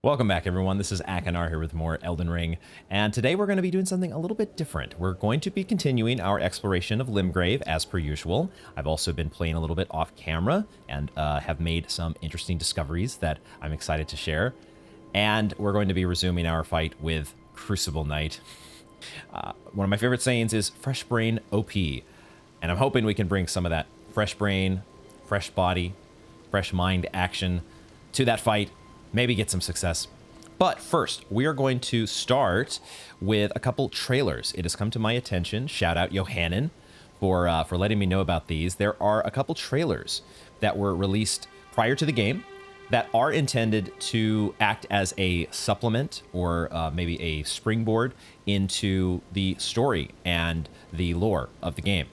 Welcome back, everyone. This is Akanar here with more Elden Ring, and today we're going to be doing something a little bit different. We're going to be continuing our exploration of Limgrave as per usual. I've also been playing a little bit off camera and have made some interesting discoveries that I'm excited to share. And we're going to be resuming our fight with Crucible Knight. One of my favorite sayings is fresh brain OP, and I'm hoping we can bring some of that fresh brain, fresh body, fresh mind action to that fight. Maybe get some success. But first, we are going to start with a couple trailers. It has come to my attention. Shout out Johannan for letting me know about these. There are a couple trailers that were released prior to the game that are intended to act as a supplement or maybe a springboard into the story and the lore of the game.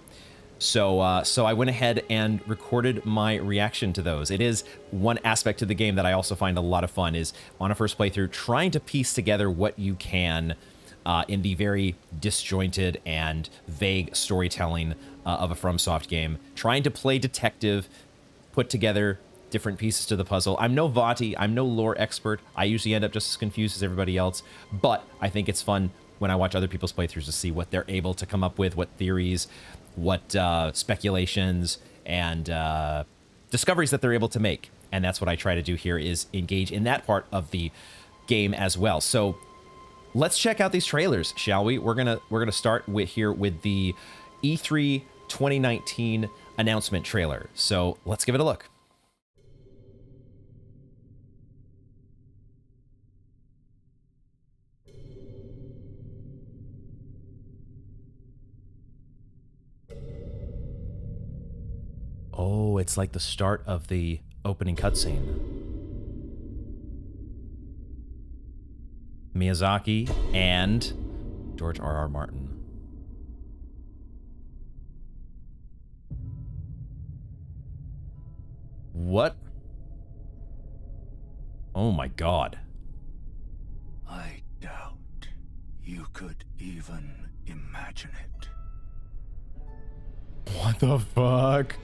So I went ahead and recorded my reaction to those. It is one aspect of the game that I also find a lot of fun is on a first playthrough, trying to piece together what you can in the very disjointed and vague storytelling of a FromSoft game. Trying to play detective, put together different pieces to the puzzle. I'm no Vati, I'm no lore expert. I usually end up just as confused as everybody else, but I think it's fun when I watch other people's playthroughs to see what they're able to come up with, what theories, what speculations and discoveries that they're able to make. And that's what I try to do here, is engage in that part of the game as well. So let's check out these trailers, shall we? We're gonna start with the E3 2019 announcement trailer. So let's give it a look. Oh, it's like the start of the opening cutscene. Miyazaki and George R.R. Martin. What? Oh my god. I doubt you could even imagine it. What the fuck?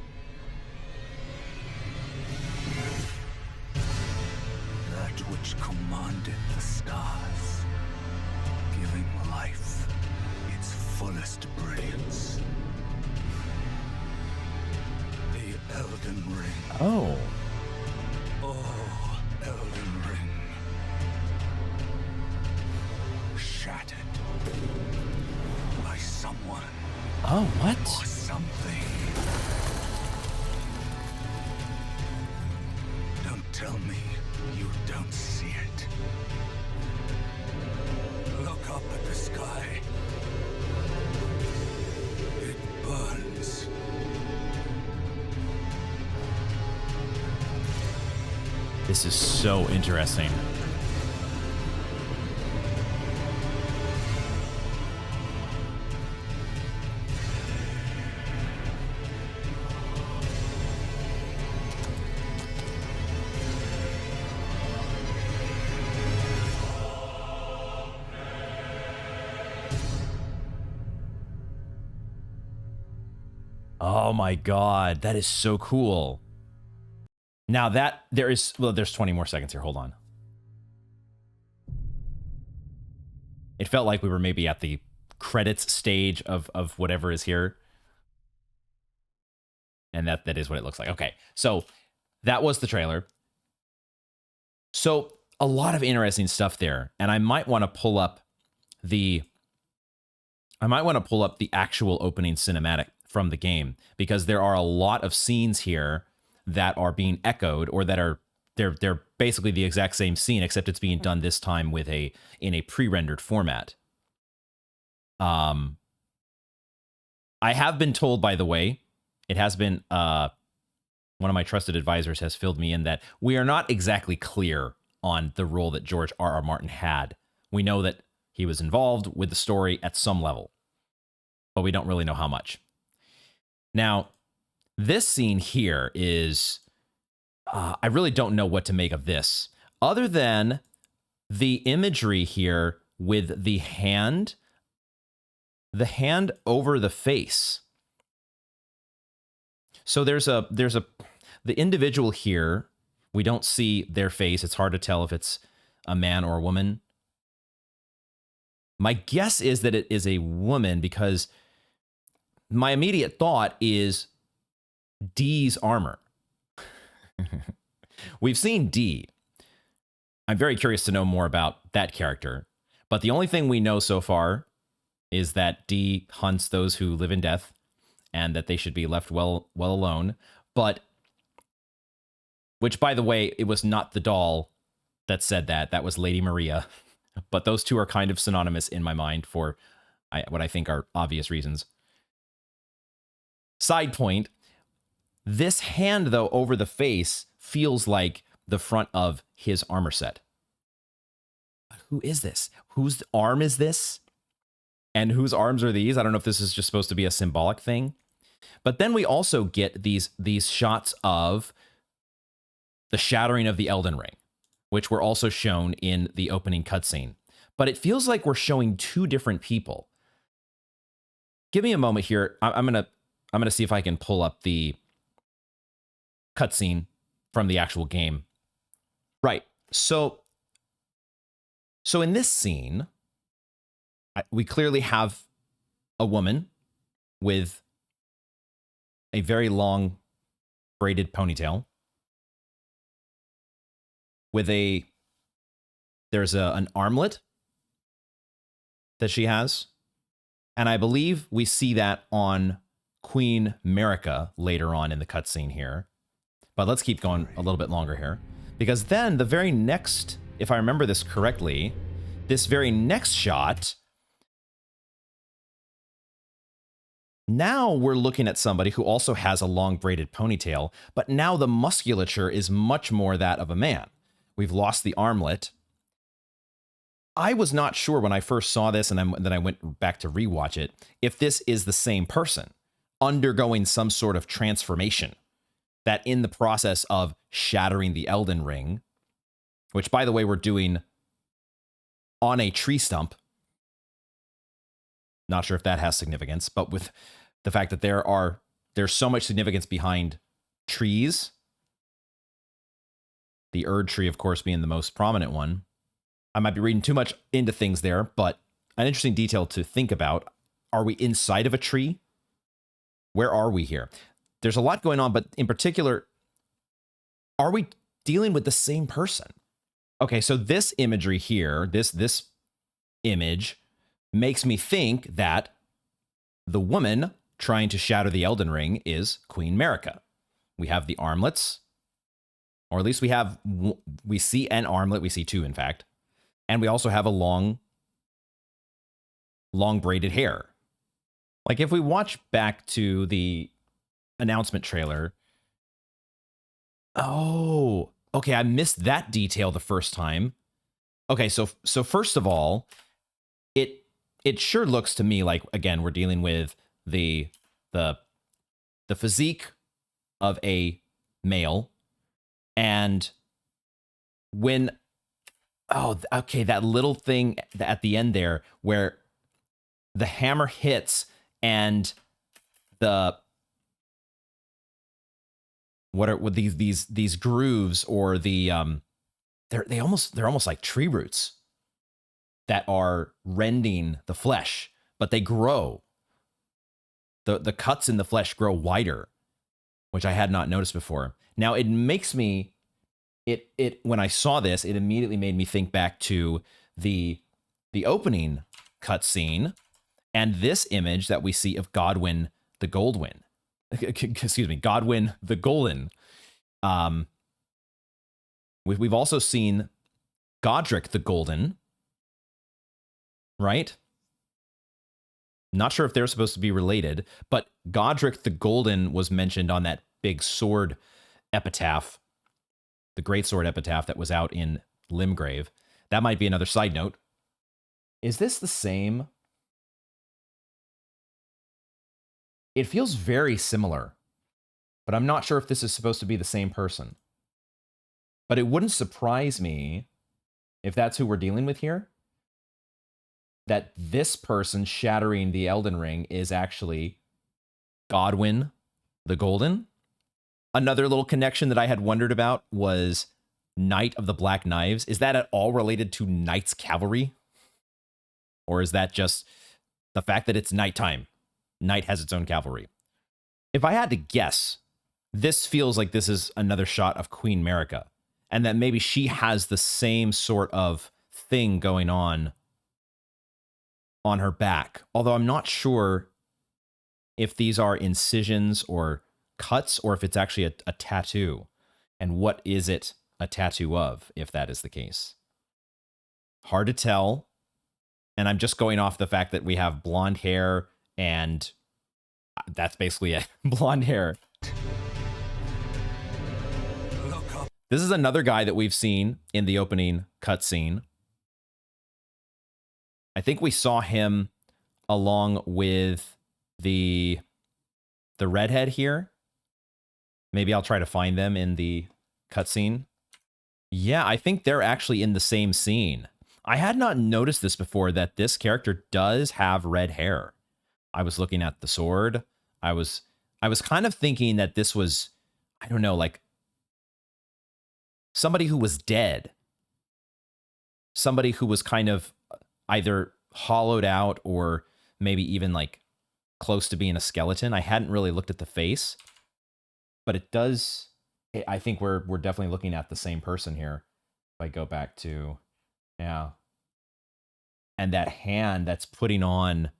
That which commanded the stars, giving life its fullest brilliance. The Elden Ring. Oh. Oh, Elden Ring. Shattered by someone Oh, what? or something. Don't tell me you don't see it. Look up at the sky. It burns. This is so interesting. Oh my god, that is so cool. Now that there's 20 more seconds here. Hold on. It felt like we were maybe at the credits stage of whatever is here. And that is what it looks like. Okay, so that was the trailer. So a lot of interesting stuff there. And I might want to pull up the actual opening cinematic from the game, because there are a lot of scenes here that are being echoed, or that are they're basically the exact same scene, except it's being done this time with in a pre-rendered format. I have been told, by the way, it has been one of my trusted advisors has filled me in that we are not exactly clear on the role that George R.R. Martin had. We know that he was involved with the story at some level, but we don't really know how much. Now, this scene here is, I really don't know what to make of this, other than the imagery here with the hand over the face. So there's the individual here, we don't see their face. It's hard to tell if it's a man or a woman. My guess is that it is a woman because my immediate thought is Dee's armor. We've seen Dee. I'm very curious to know more about that character. But the only thing we know so far is that Dee hunts those who live in death and that they should be left well alone. But, which by the way, it was not the doll that said that. That was Lady Maria. But those two are kind of synonymous in my mind for what I think are obvious reasons. Side point, this hand, though, over the face feels like the front of his armor set. Who is this? Whose arm is this? And whose arms are these? I don't know if this is just supposed to be a symbolic thing. But then we also get these shots of the shattering of the Elden Ring, which were also shown in the opening cutscene. But it feels like we're showing two different people. Give me a moment here. I'm gonna see if I can pull up the cutscene from the actual game. Right. So in this scene, we clearly have a woman with a very long braided ponytail with there's an armlet that she has. And I believe we see that on Queen Marika later on in the cutscene here. But let's keep going a little bit longer here. Because then the very next, if I remember this correctly, this very next shot, now we're looking at somebody who also has a long braided ponytail, but now the musculature is much more that of a man. We've lost the armlet. I was not sure when I first saw this, and then I went back to rewatch it, if this is the same person undergoing some sort of transformation, that in the process of shattering the Elden Ring, which, by the way, we're doing on a tree stump. Not sure if that has significance, but with the fact that there's so much significance behind trees, the Erd tree, of course, being the most prominent one. I might be reading too much into things there, but an interesting detail to think about. Are we inside of a tree? Where are we here? There's a lot going on, but in particular, are we dealing with the same person? Okay, so this imagery here, this image makes me think that the woman trying to shatter the Elden Ring is Queen Marika. We have the armlets, or at least we see an armlet. We see two, in fact. And we also have a long braided hair. Like if we watch back to the announcement trailer. Oh, okay. I missed that detail the first time. Okay. So first of all, it sure looks to me like, again, we're dealing with the physique of a male. And when, oh, okay, that little thing at the end there where the hammer hits and what are these grooves, or they're almost like tree roots that are rending the flesh, but they grow. The cuts in the flesh grow wider, which I had not noticed before. Now it makes me when I saw this, it immediately made me think back to the opening cutscene and this image that we see of Godwyn the Goldwyn. Excuse me, Godwyn the Golden. We've also seen Godric the Golden, right? Not sure if they're supposed to be related, but Godric the Golden was mentioned on that big sword epitaph, the great sword epitaph that was out in Limgrave. That might be another side note. Is this the same? It feels very similar, but I'm not sure if this is supposed to be the same person. But it wouldn't surprise me if that's who we're dealing with here, that this person shattering the Elden Ring is actually Godwyn the Golden. Another little connection that I had wondered about was Knight of the Black Knives. Is that at all related to Knight's Cavalry? Or is that just the fact that it's nighttime? Knight has its own cavalry. If I had to guess, this feels like this is another shot of Queen Marika, and that maybe she has the same sort of thing going on her back. Although I'm not sure if these are incisions or cuts, or if it's actually a tattoo. And what is it a tattoo of, if that is the case? Hard to tell. And I'm just going off the fact that we have blonde hair, and that's basically it. Blonde hair. This is another guy that we've seen in the opening cutscene. I think we saw him along with the redhead here. Maybe I'll try to find them in the cutscene. Yeah, I think they're actually in the same scene. I had not noticed this before, that this character does have red hair. I was looking at the sword. I was kind of thinking that this was, I don't know, like somebody who was dead. Somebody who was kind of either hollowed out or maybe even like close to being a skeleton. I hadn't really looked at the face, but it does. I think we're definitely looking at the same person here. If I go back to, yeah. And that hand that's putting on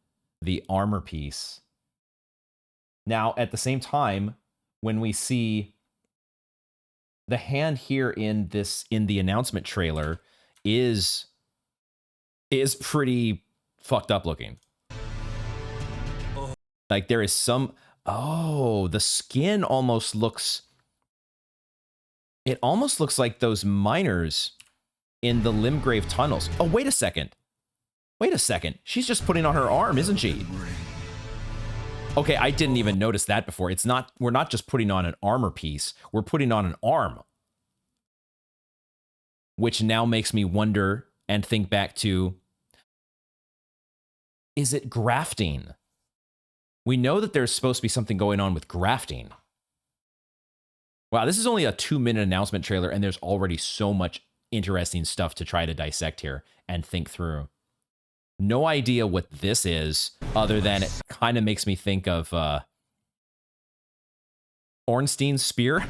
the armor piece. Now, at the same time, when we see the hand here in the announcement trailer is pretty fucked up looking. Like there is some, oh, the skin almost looks, it almost looks like those miners in the Limgrave tunnels. Oh, wait a second. Wait a second. She's just putting on her arm, isn't she? Okay, I didn't even notice that before. It's not, we're not just putting on an armor piece, we're putting on an arm. Which now makes me wonder and think back to, is it grafting? We know that there's supposed to be something going on with grafting. Wow, this is only a 2-minute announcement trailer, and there's already so much interesting stuff to try to dissect here and think through. No idea what this is, other than it kind of makes me think of Ornstein's spear.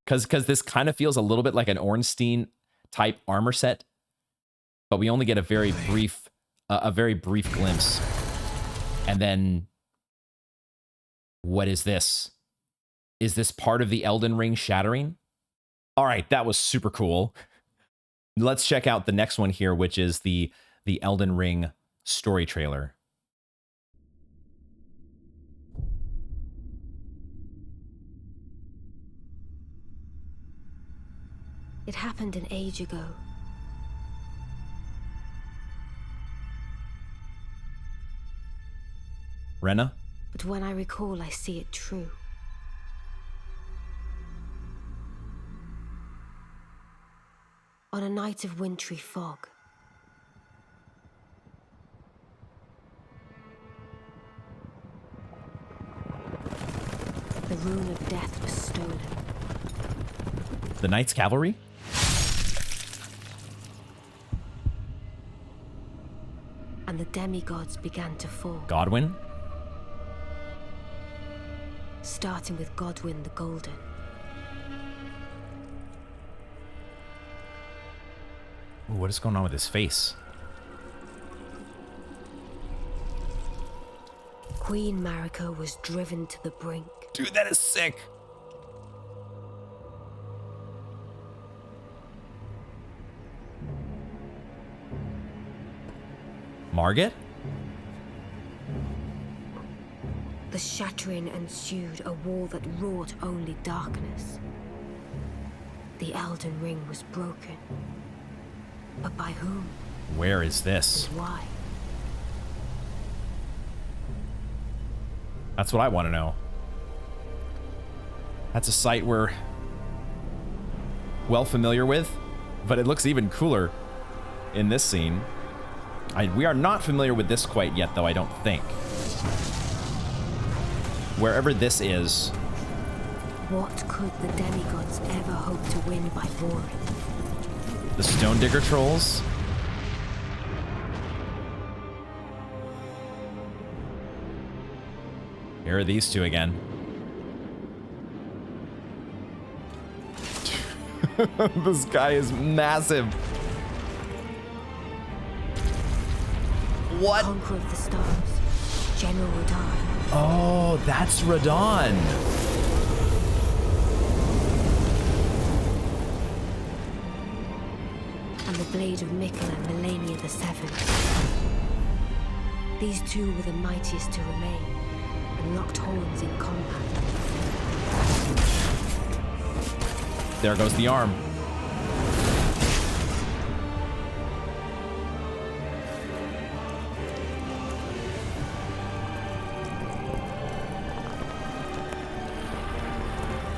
Because this kind of feels a little bit like an Ornstein type armor set, but we only get a very brief glimpse. And then, what is this? Is this part of the Elden Ring shattering? All right, that was super cool. Let's check out the next one here, which is the Elden Ring story trailer. It happened an age ago. Renna? But when I recall, I see it true. On a night of wintry fog, the rune of death was stolen. The Knight's Cavalry? And the demigods began to fall. Godwyn? Starting with Godwyn the Golden. Ooh, what is going on with his face? Queen Marika was driven to the brink. Dude, that is sick. Margit? The shattering ensued, a war that wrought only darkness. The Elden Ring was broken. But by whom? Where is this? And why? That's what I want to know. That's a site we're well familiar with, but it looks even cooler in this scene. We are not familiar with this quite yet, though, I don't think. Wherever this is, What could the demigods ever hope to win by warring? The Stone Digger trolls. Here are these two again. This guy is massive. What? Conqueror of the stars, General Radahn. Oh, that's Radahn. And the blade of Mikkel and Melania the Seventh. These two were the mightiest to remain, and locked horns in combat. There goes the arm.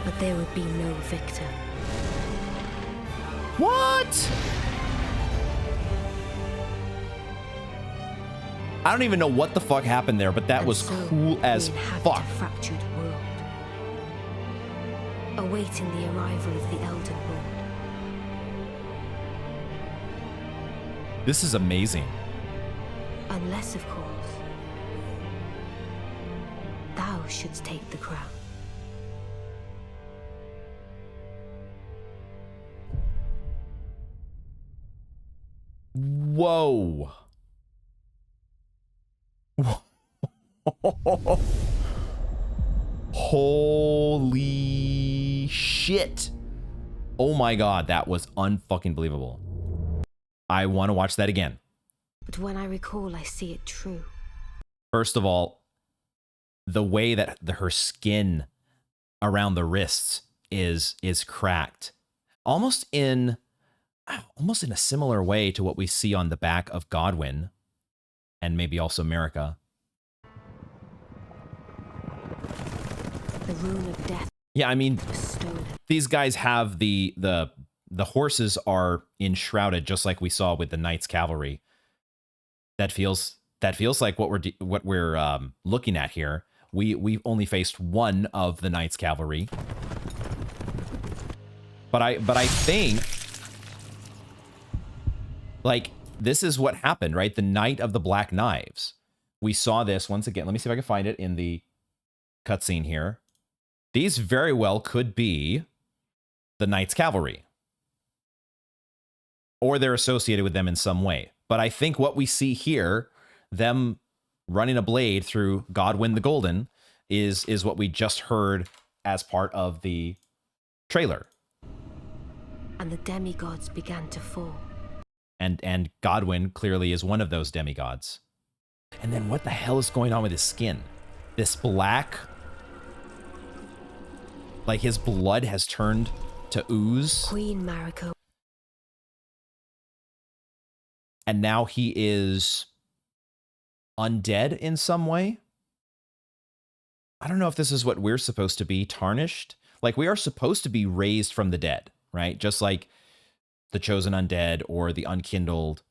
But there would be no victor. What? I don't even know what the fuck happened there, but that And was so cool as we inhabit fuck. a fractured world, awaiting the arrival of the Elden Lord. This is amazing. Unless, of course, thou shouldst take the crown. Whoa. Holy shit. Oh my god, that was unfucking believable. I want to watch that again. But when I recall, I see it true. First of all, the way that her skin around the wrists is cracked, almost in a similar way to what we see on the back of Godwyn, and maybe also Marika. The rune of death Yeah, I mean, was stolen. these guys have the horses are enshrouded, just like we saw with the Knights Cavalry. That feels like what we're looking at here. We've only faced one of the Knights Cavalry, but I think like this is what happened, right? The Knight of the Black Knives. We saw this once again. Let me see if I can find it in the cutscene here. These very well could be the Knights Cavalry, or they're associated with them in some way. But I think what we see here, them running a blade through Godwyn the Golden, is what we just heard as part of the trailer. And the demigods began to fall. And Godwyn clearly is one of those demigods. And then what the hell is going on with his skin? This black, like his blood has turned to ooze. Queen Marika. And now he is undead in some way. I don't know if this is what we're supposed to be, tarnished. Like, we are supposed to be raised from the dead, right? Just like the chosen undead or the unkindled.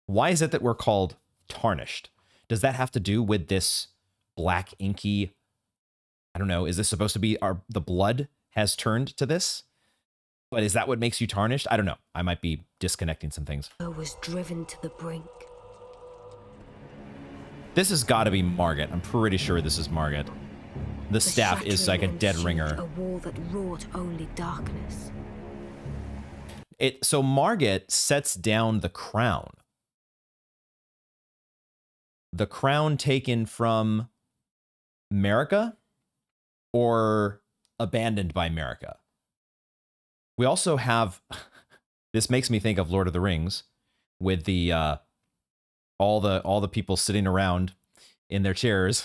Why is it that we're called tarnished? Does that have to do with this black inky? I don't know. Is this supposed to be the blood has turned to this? But is that what makes you tarnished? I don't know. I might be disconnecting some things. Was driven to the brink. This has got to be Margit. I'm pretty sure this is Margit. The staff is like a dead ringer. A wall that wrought only darkness. So Margit sets down the crown. The crown taken from Marika or abandoned by Marika. We also have, this makes me think of Lord of the Rings with the all the people sitting around in their chairs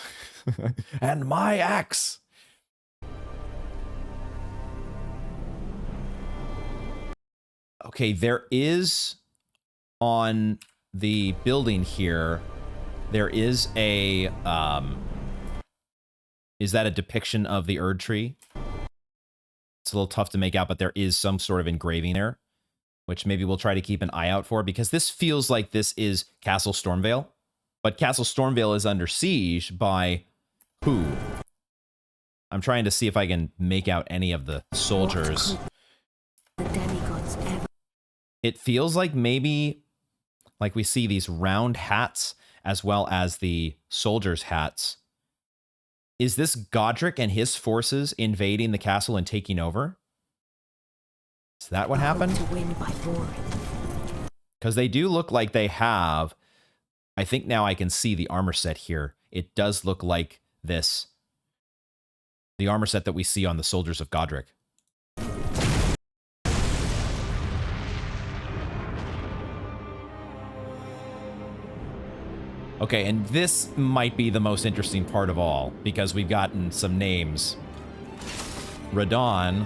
and my axe. Okay, there is on the building here, there is a is that a depiction of the Erd tree? It's a little tough to make out, but there is some sort of engraving there, which maybe we'll try to keep an eye out for, because this feels like this is Castle Stormvale, but Castle Stormvale is under siege by who? I'm trying to see if I can make out any of the soldiers. What could the demigods ever? It feels like maybe like we see these round hats as well as the soldiers' hats. Is this Godric and his forces invading the castle and taking over? Is that what happened? To win by boring. Because they do look like they have... I think now I can see the armor set here. It does look like this. The armor set that we see on the soldiers of Godric. Okay, and this might be the most interesting part of all, because we've gotten some names. Radon.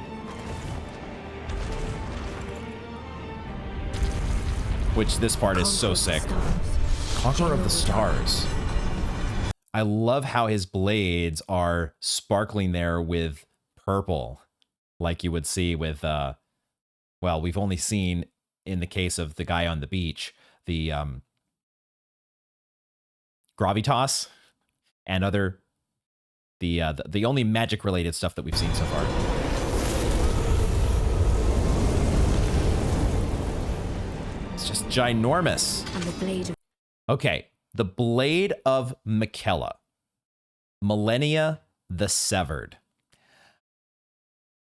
Which this part is so sick. Conqueror of the Stars. I love how his blades are sparkling there with purple, like you would see with, well, we've only seen in the case of the guy on the beach, the gravitas and other, the only magic related stuff that we've seen so far. It's just ginormous. And the blade of Okay, the Blade of Miquella. Millennia the Severed.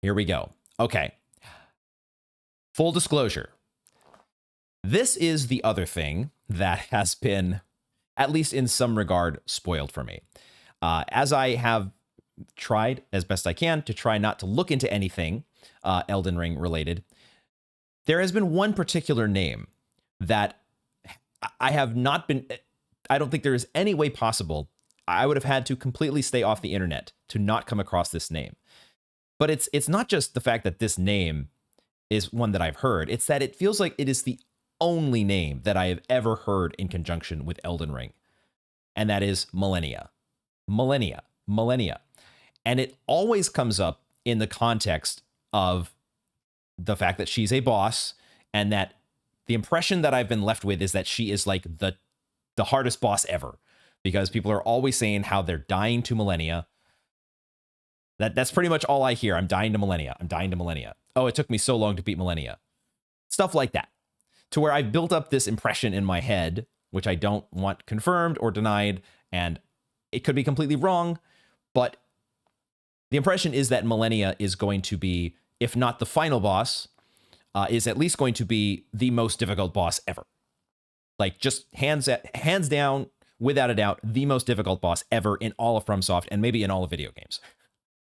Here we go. Okay. Full disclosure. This is the other thing that has been, at least in some regard, spoiled for me. As I have tried as best I can to try not to look into anything Elden Ring related, there has been one particular name that I have not been, I don't think there is any way possible I would have had to completely stay off the internet to not come across this name. But it's not just the fact that this name is one that I've heard, it's that it feels like it is the only name that I have ever heard in conjunction with Elden Ring. And that is Millennia. Millennia. Millennia. And it always comes up in the context of the fact that she's a boss, and that the impression that I've been left with is that she is like the hardest boss ever, because people are always saying how they're dying to Millennia. That's pretty much all I hear. I'm dying to Millennia. I'm dying to Millennia. Oh, it took me so long to beat Millennia. Stuff like that. To where I've built up this impression in my head, which I don't want confirmed or denied, and it could be completely wrong, but the impression is that Millennia is going to be, if not the final boss, is at least going to be the most difficult boss ever. Like, just hands down, without a doubt, the most difficult boss ever in all of FromSoft, and maybe in all of video games.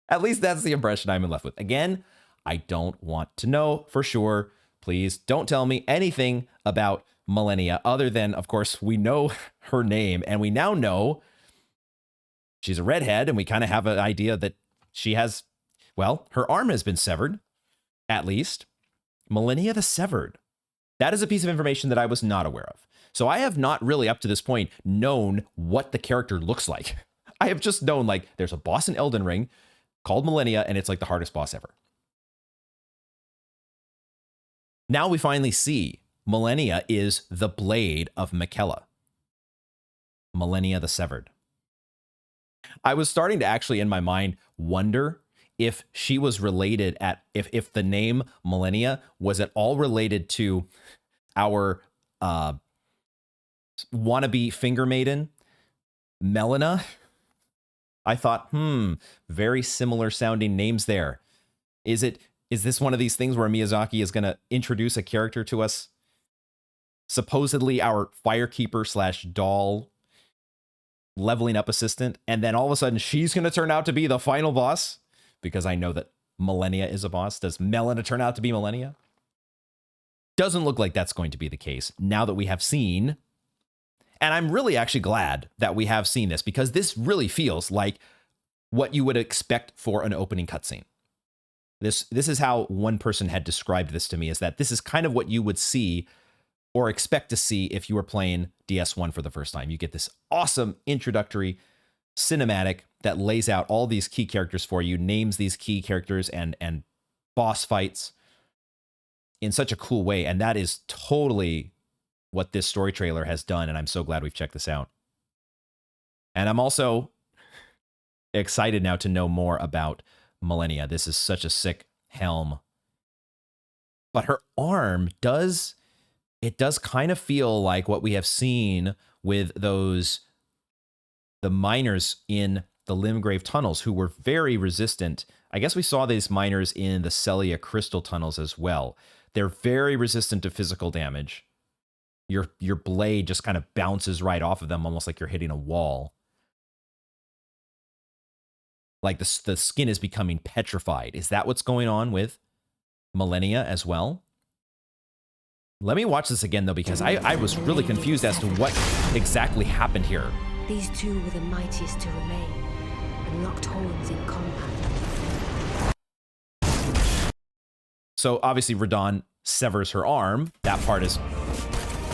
At least that's the impression I'm left with. Again, I don't want to know for sure. Please don't tell me anything about Millennia, other than, of course, we know her name, and we now know she's a redhead, and we kind of have an idea that she has, well, her arm has been severed, at least. Millennia the Severed. That is a piece of information that I was not aware of. So I have not really, up to this point, known what the character looks like. I have just known, like, there's a boss in Elden Ring called Millennia, and it's like the hardest boss ever. Now we finally see Millennia is the Blade of Miquella. Millennia the Severed. I was starting to actually, in my mind, wonder if she was related if the name Millennia was at all related to our wannabe finger maiden, Melina. I thought, very similar sounding names there. Is this one of these things where Miyazaki is going to introduce a character to us, supposedly our firekeeper / doll leveling up assistant, and then all of a sudden she's going to turn out to be the final boss? Because I know that Millennia is a boss. Does Melina turn out to be Millennia? Doesn't look like that's going to be the case now that we have seen. And I'm really actually glad that we have seen this, because this really feels like what you would expect for an opening cutscene. This is how one person had described this to me, is that this is kind of what you would see or expect to see if you were playing DS1 for the first time. You get this awesome introductory cinematic that lays out all these key characters for you, names these key characters and boss fights in such a cool way. And that is totally what this story trailer has done, and I'm so glad we've checked this out. And I'm also excited now to know more about Millennia. This is such a sick helm. But her arm does kind of feel like what we have seen with the miners in the Limgrave tunnels who were very resistant. I guess we saw these miners in the Celia crystal tunnels as well. They're very resistant to physical damage. Your blade just kind of bounces right off of them, almost like you're hitting a wall. Like the skin is becoming petrified. Is that what's going on with Millennia as well? Let me watch this again, though, because I was really confused as to what exactly happened here. These two were the mightiest to remain, and locked horns in combat. So obviously Radahn severs her arm. That part is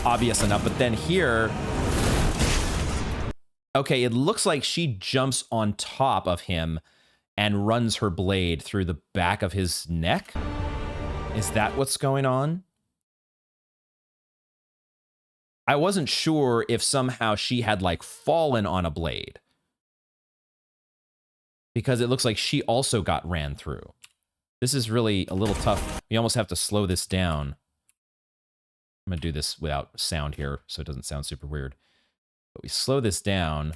obvious enough. But then here, okay, it looks like she jumps on top of him and runs her blade through the back of his neck. Is that what's going on? I wasn't sure if somehow she had like fallen on a blade, because it looks like she also got ran through. This is really a little tough. We almost have to slow this down. I'm going to do this without sound here so it doesn't sound super weird. But we slow this down.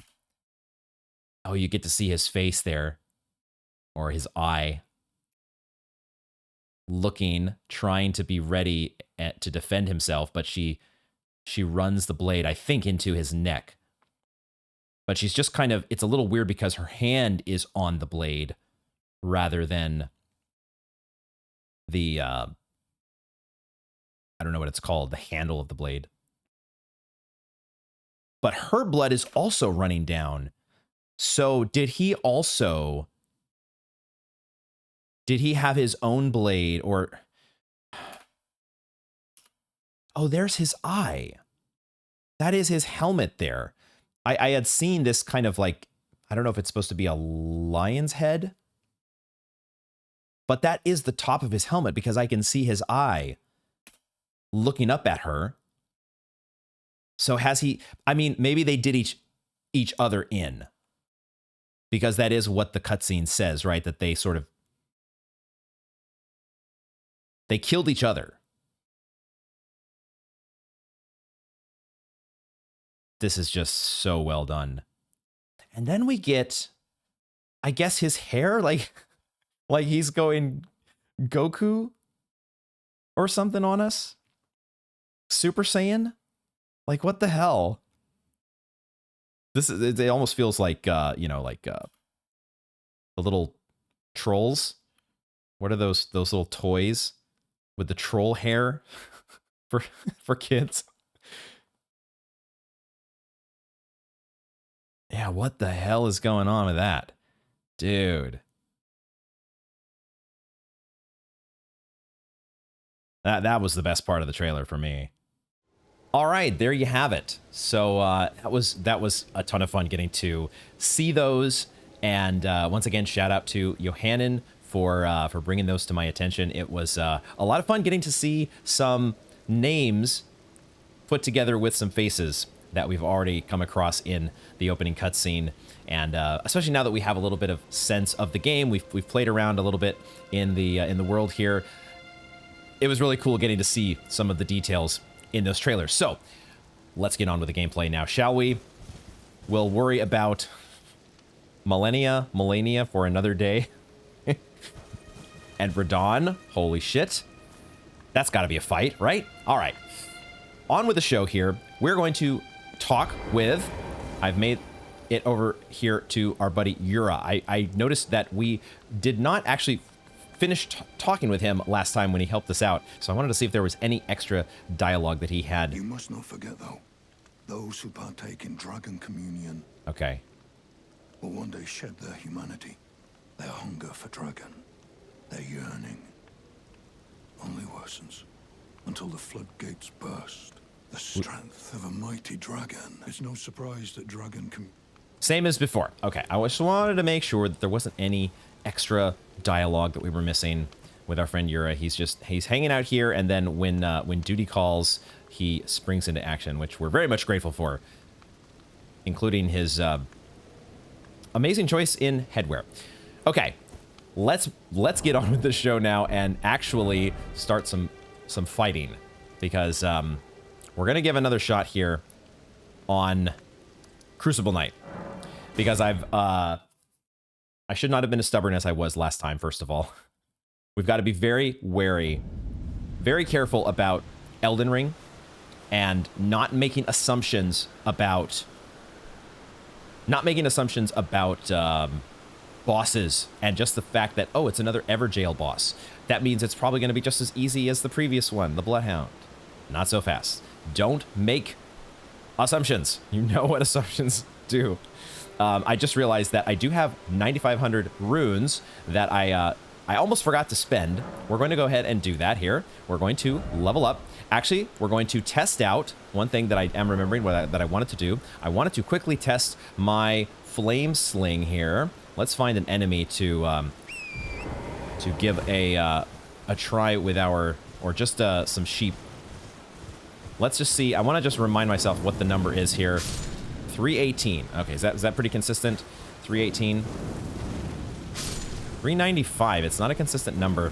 Oh, you get to see his face there, or his eye, looking, trying to be ready to defend himself, but she runs the blade, I think, into his neck. But she's just kind of, it's a little weird because her hand is on the blade rather than the, I don't know what it's called, the handle of the blade. But her blood is also running down. So did he have his own blade, or... Oh, there's his eye. That is his helmet there. I had seen this kind of like, I don't know if it's supposed to be a lion's head, but that is the top of his helmet because I can see his eye looking up at her. So has he, I mean, maybe they did each other in, because that is what the cutscene says, right? That they sort of, they killed each other. This is just so well done. And then we get, I guess, his hair, like he's going Goku or something on us. Super Saiyan? Like, what the hell? It almost feels like, you know, like the little trolls. What are those little toys with the troll hair for kids? Yeah, what the hell is going on with that? Dude. That was the best part of the trailer for me. All right, there you have it. So that was a ton of fun getting to see those. And once again, shout out to Johannan for bringing those to my attention. It was a lot of fun getting to see some names put together with some faces that we've already come across in the opening cutscene, and especially now that we have a little bit of sense of the game, we've played around a little bit in the world here. It was really cool getting to see some of the details in those trailers. So let's get on with the gameplay now, shall we? We'll worry about Millennia for another day. And Radahn, holy shit, that's got to be a fight, right? All right, on with the show here. We're going to talk with, I've made it over here to our buddy Yura. I noticed that we did not actually finish talking with him last time when he helped us out, so I wanted to see if there was any extra dialogue that he had. You must not forget, though, those who partake in dragon communion. Okay. Will one day shed their humanity, their hunger for dragon, their yearning. Only worsens until the floodgates burst. The strength of a mighty dragon. It's no surprise that dragon can... Same as before. Okay, I just wanted to make sure that there wasn't any extra dialogue that we were missing with our friend Yura. He's hanging out here, and then when duty calls, he springs into action, which we're very much grateful for, including his Amazing choice in headwear. Okay, let's get on with the show now and actually start some fighting, because we're gonna give another shot here on Crucible Knight, because I should not have been as stubborn as I was last time. First of all, we've got to be very wary, very careful about Elden Ring, and not making assumptions about bosses, and just the fact that, oh, it's another Everjail boss. That means it's probably going to be just as easy as the previous one, the Bloodhound. Not so fast. Don't make assumptions. You know what assumptions do. I just realized that I do have 9,500 runes that I almost forgot to spend. We're going to go ahead and do that here. We're going to level up. Actually, we're going to test out one thing that I am remembering that I wanted to do. I wanted to quickly test my flame sling here. Let's find an enemy to give a try with our, or just some sheep. Let's just see. I want to just remind myself what the number is here. 318. Okay, is that pretty consistent? 318. 395. It's not a consistent number.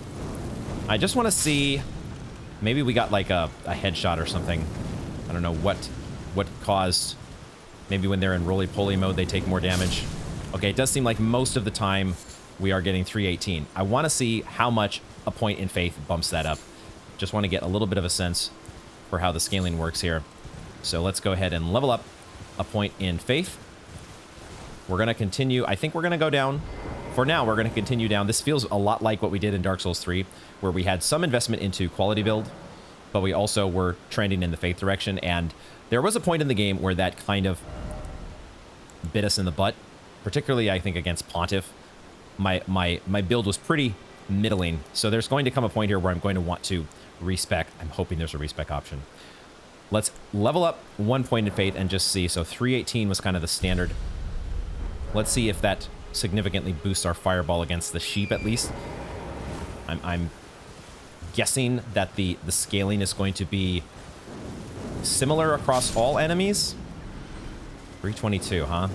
I just want to see. Maybe we got like a headshot or something. I don't know what caused. Maybe when they're in roly-poly mode, they take more damage. Okay, it does seem like most of the time we are getting 318. I want to see how much a point in faith bumps that up. Just want to get a little bit of a sense for how the scaling works here. So let's go ahead and level up a point in faith. We're going to continue. I think we're going to go down. For now, we're going to continue down. This feels a lot like what we did in Dark Souls 3, where we had some investment into quality build, but we also were trending in the faith direction, and there was a point in the game where that kind of bit us in the butt, particularly, I think, against Pontiff. My build was pretty middling, so there's going to come a point here where I'm going to want to respec. I'm hoping there's a respec option. Let's level up 1 point in faith and just see. So 318 was kind of the standard. Let's see if that significantly boosts our fireball against the sheep, at least. I'm guessing that the scaling is going to be similar across all enemies. 322, huh?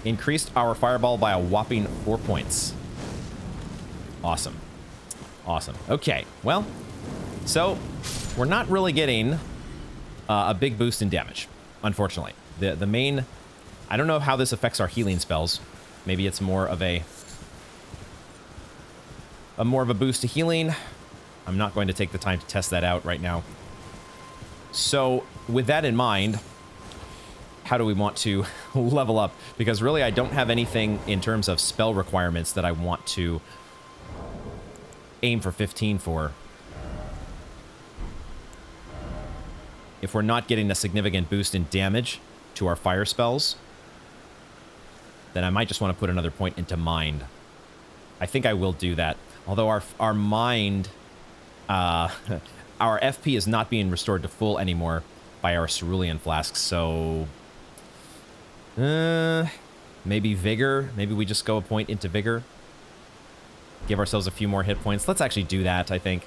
Increased our fireball by a whopping 4 points. Awesome. Awesome. Okay, well, so we're not really getting a big boost in damage, unfortunately. The main... I don't know how this affects our healing spells. Maybe it's more of a boost to healing. I'm not going to take the time to test that out right now. So with that in mind, how do we want to level up? Because really I don't have anything in terms of spell requirements that I want to aim for 15 for. If we're not getting a significant boost in damage to our fire spells, then I might just want to put another point into mind. I think I will do that. Although our mind, our FP is not being restored to full anymore by our cerulean flasks, so... maybe vigor. Maybe we just go a point into vigor. Give ourselves a few more hit points. Let's actually do that, I think.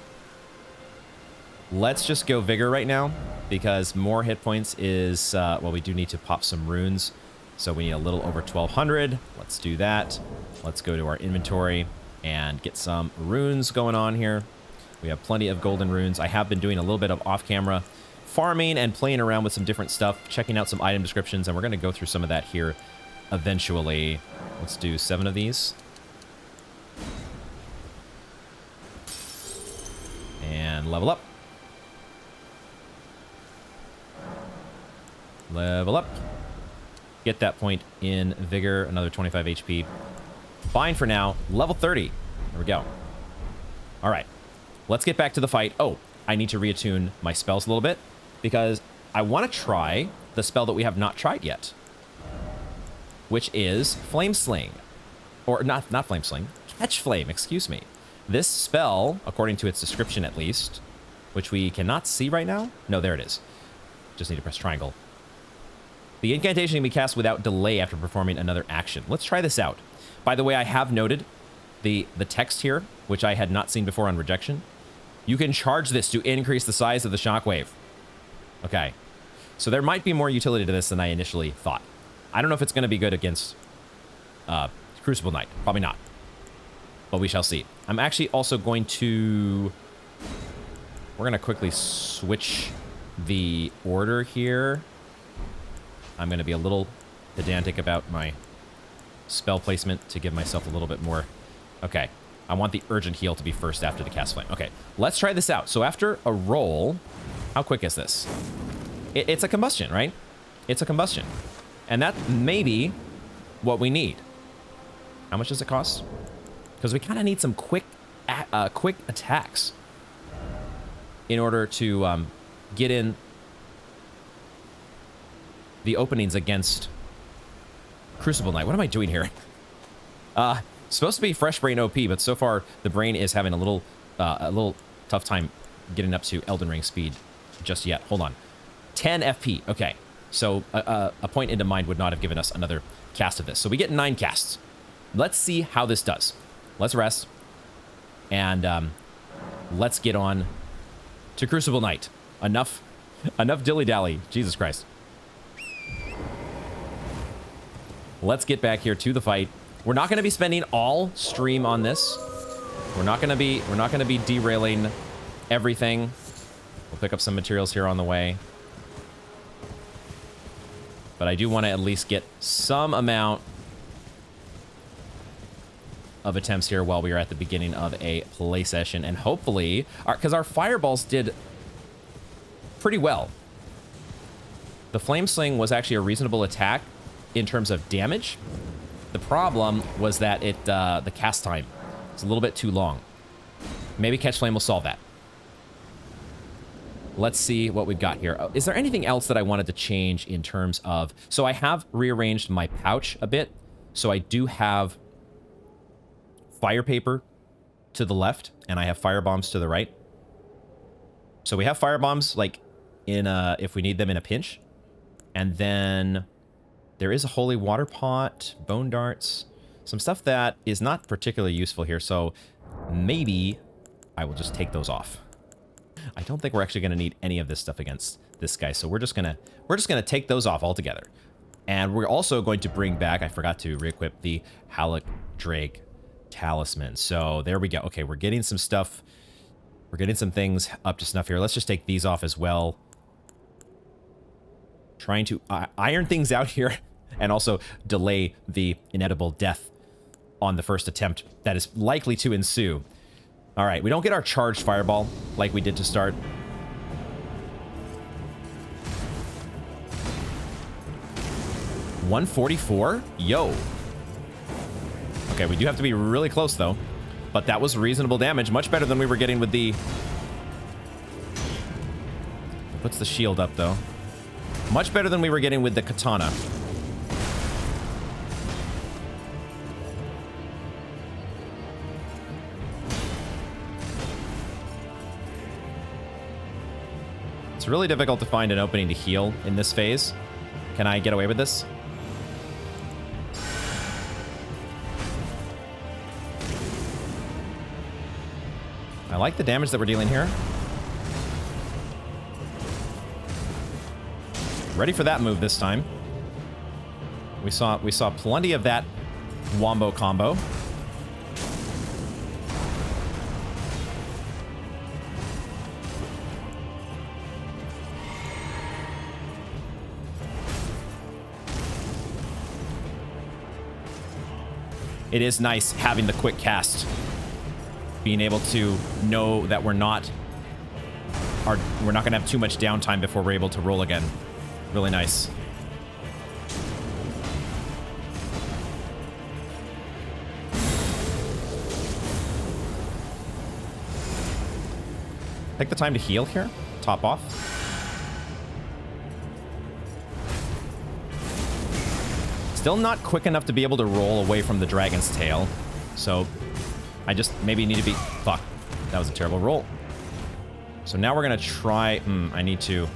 Let's just go vigor right now, because more hit points is... well, we do need to pop some runes. So we need a little over 1,200. Let's do that. Let's go to our inventory and get some runes going on here. We have plenty of golden runes. I have been doing a little bit of off-camera farming and playing around with some different stuff, checking out some item descriptions, and we're going to go through some of that here eventually. Let's do 7 of these. And level up. Level up. Get that point in vigor, another 25 HP. Fine for now. Level 30. There we go. All right. Let's get back to the fight. Oh, I need to reattune my spells a little bit, because I want to try the spell that we have not tried yet, which is Flame Sling. Or not Flame Sling. Catch Flame, excuse me. This spell, according to its description at least, which we cannot see right now. No, there it is. Just need to press triangle. The incantation can be cast without delay after performing another action. Let's try this out. By the way, I have noted the text here, which I had not seen before on rejection. You can charge this to increase the size of the shockwave. Okay. So there might be more utility to this than I initially thought. I don't know if it's going to be good against Crucible Knight. Probably not. But we shall see. I'm actually also going to... We're going to quickly switch the order here. I'm going to be a little pedantic about my spell placement to give myself a little bit more... Okay. I want the urgent heal to be first after the cast flame. Okay, let's try this out. So after a roll... How quick is this? It's a combustion, right? It's a combustion. And that may be what we need. How much does it cost? Because we kind of need some quick attacks in order to get in the openings against Crucible Knight. What am I doing here? Supposed to be Fresh Brain OP, but so far the brain is having a little tough time getting up to Elden Ring speed just yet. Hold on. 10 FP. Okay. So a point into mind would not have given us another cast of this. So we get 9 casts. Let's see how this does. Let's rest. And let's get on to Crucible Knight. Enough dilly-dally. Jesus Christ. Let's get back here to the fight. We're not going to be spending all stream on this. We're not going to be derailing everything. We'll pick up some materials here on the way. But I do want to at least get some amount of attempts here while we are at the beginning of a play session. And hopefully, because our fireballs did pretty well. The Flame Sling was actually a reasonable attack in terms of damage. The problem was that the cast time is a little bit too long. Maybe Catch Flame will solve that. Let's see what we've got here. Is there anything else that I wanted to change in terms of... So I have rearranged my pouch a bit. So I do have fire paper to the left, and I have fire bombs to the right. So we have fire bombs, like, in if we need them in a pinch. And then there is a holy water pot, bone darts, some stuff that is not particularly useful here. So maybe I will just take those off. I don't think we're actually going to need any of this stuff against this guy, so we're just gonna take those off altogether. And we're also going to bring back, I forgot to re-equip the Halleck Drake Talisman. So there we go. Okay, we're getting some stuff. We're getting some things up to snuff here. Let's just take these off as well. Trying to iron things out here and also delay the inedible death on the first attempt that is likely to ensue. All right, we don't get our charged fireball like we did to start. $144? Yo. Okay, we do have to be really close, though. But that was reasonable damage. Much better than we were getting with the... Puts the shield up, though. Much better than we were getting with the katana. It's really difficult to find an opening to heal in this phase. Can I get away with this? I like the damage that we're dealing here. Ready for that move this time. We saw plenty of that wombo combo. It is nice having the quick cast. Being able to know that we're not going to have too much downtime before we're able to roll again. Really nice. Take the time to heal here. Top off. Still not quick enough to be able to roll away from the dragon's tail. So I just maybe need to be... Fuck. That was a terrible roll. So now we're going to try... I need to...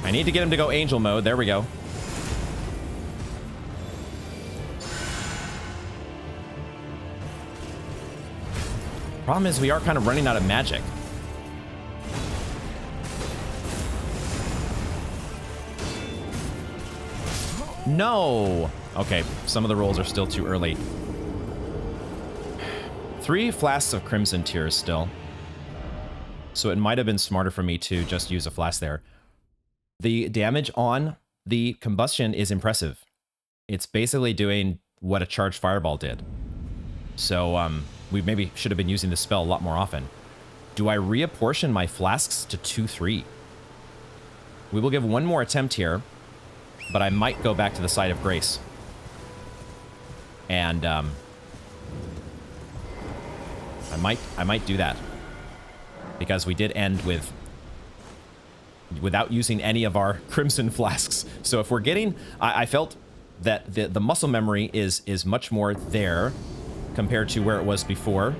I need to get him to go angel mode. There we go. Problem is we are kind of running out of magic. No! Okay, some of the rolls are still too early. 3 flasks of Crimson Tears still. So it might have been smarter for me to just use a flask there. The damage on the combustion is impressive. It's basically doing what a charged fireball did. So we maybe should have been using this spell a lot more often. Do I reapportion my flasks to 2-3? We will give one more attempt here, but I might go back to the site of grace. And I might do that. Because we did end without using any of our crimson flasks. So if we're getting, I felt that the muscle memory is much more there compared to where it was before.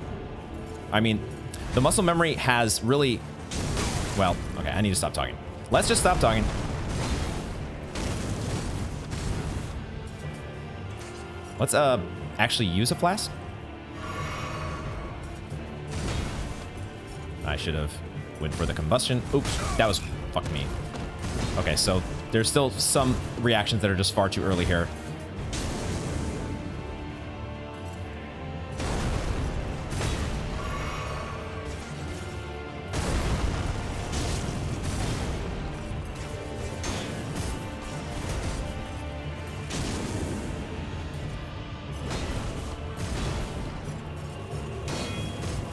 I mean, the muscle memory has really, well, okay, I need to stop talking. Let's just stop talking. Let's actually use a flask. I should have went for the combustion. Oops, that was, fuck me. Okay, so there's still some reactions that are just far too early here.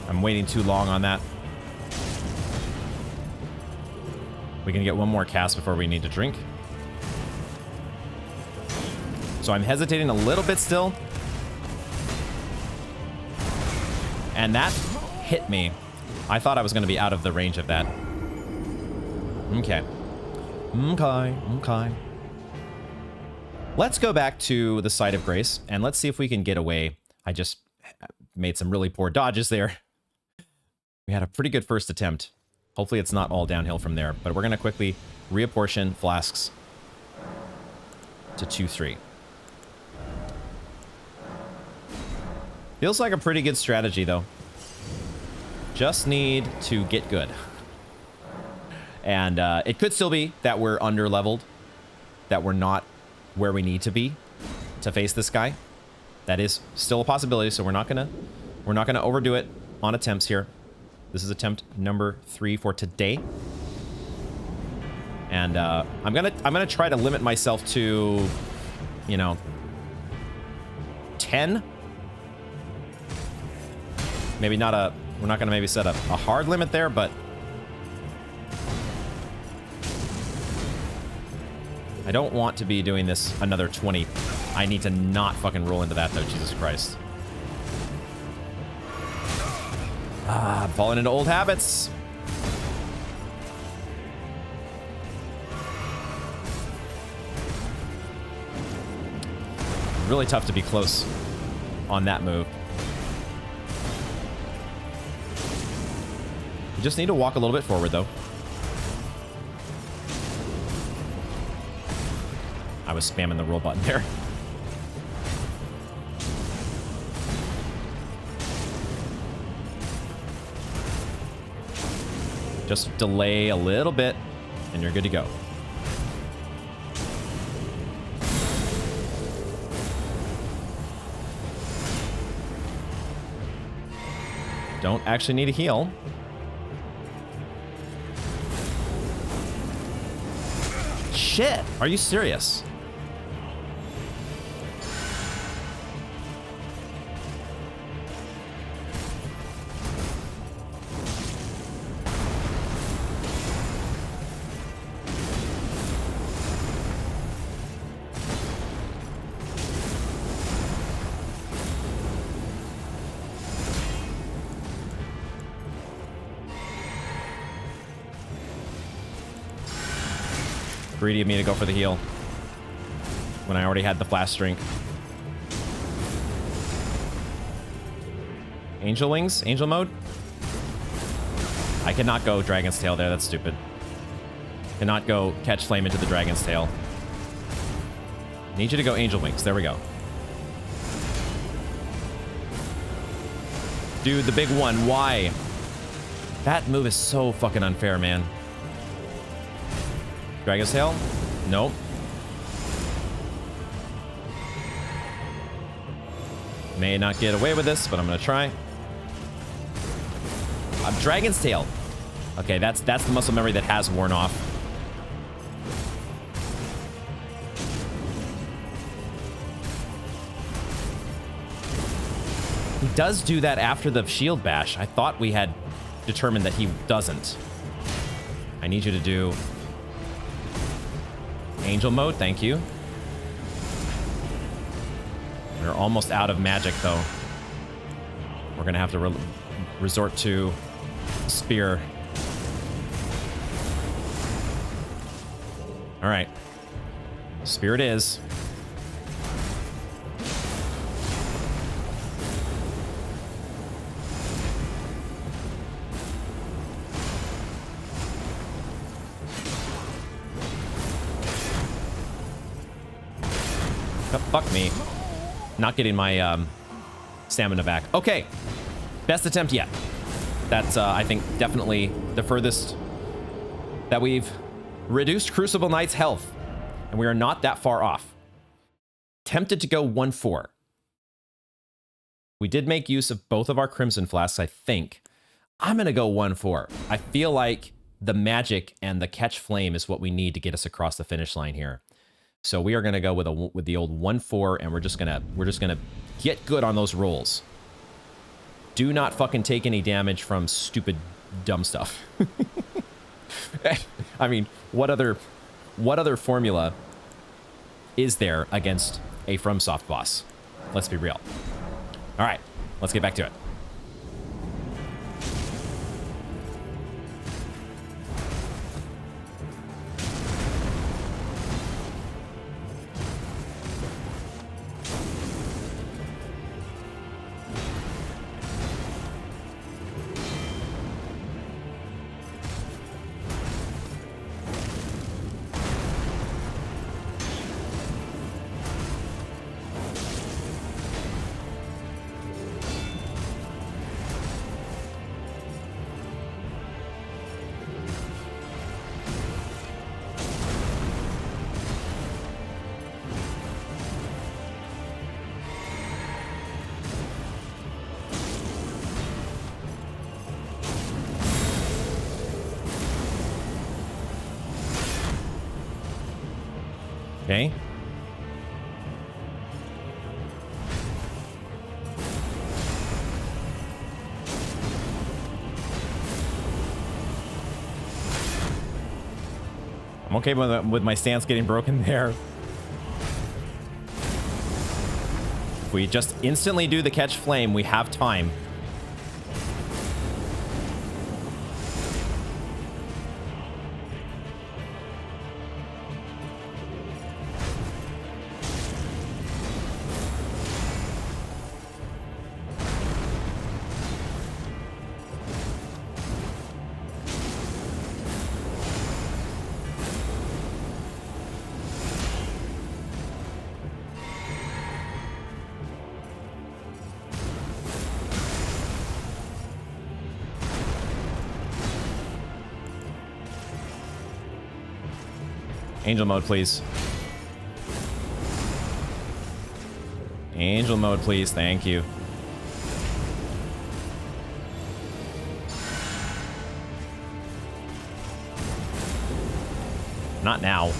I'm waiting too long on that. We can get one more cast before we need to drink. So I'm hesitating a little bit still. And that hit me. I thought I was going to be out of the range of that. Okay. Okay. Let's go back to the site of grace and let's see if we can get away. I just made some really poor dodges there. We had a pretty good first attempt. Hopefully it's not all downhill from there, but we're going to quickly reapportion flasks to 2-3. Feels like a pretty good strategy, though. Just need to get good. And it could still be that we're under-leveled, that we're not where we need to be to face this guy. That is still a possibility, so we're not gonna overdo it on attempts here. This is attempt number 3 for today. And I'm gonna try to limit myself to, you know, 10. Maybe not a, we're not gonna maybe set a hard limit there, but I don't want to be doing this another 20. I need to not fucking roll into that though, Jesus Christ. I'm falling into old habits. Really tough to be close on that move. You just need to walk a little bit forward, though. I was spamming the roll button there. Just delay a little bit, and you're good to go. Don't actually need a heal. Shit! Are you serious? Greedy of me to go for the heal when I already had the flash drink. Angel wings? Angel mode? I cannot go Dragon's Tail there. That's stupid. Cannot go catch flame into the Dragon's Tail. Need you to go Angel wings. There we go. Dude, the big one. Why? That move is so fucking unfair, man. Dragon's Tail? Nope. May not get away with this, but I'm gonna try. Dragon's Tail. Okay, that's the muscle memory that has worn off. He does do that after the shield bash. I thought we had determined that he doesn't. I need you to do angel mode, thank you. We're almost out of magic, though. We're gonna have to resort to spear. All right, spear it is. Oh, fuck me. Not getting my stamina back. Okay, best attempt yet. That's, I think, definitely the furthest that we've reduced Crucible Knight's health. And we are not that far off. Tempted to go 1-4. We did make use of both of our Crimson Flasks, I think. I'm going to go 1-4. I feel like the magic and the catch flame is what we need to get us across the finish line here. So we are going to go with the old 1-4, and we're just gonna get good on those rolls. Do not fucking take any damage from stupid, dumb stuff. I mean, what other formula is there against a FromSoft boss? Let's be real. All right, let's get back to it. Okay. I'm okay with my stance getting broken there. If we just instantly do the catch flame, we have time. Angel mode, please. Angel mode, please. Thank you. Not now.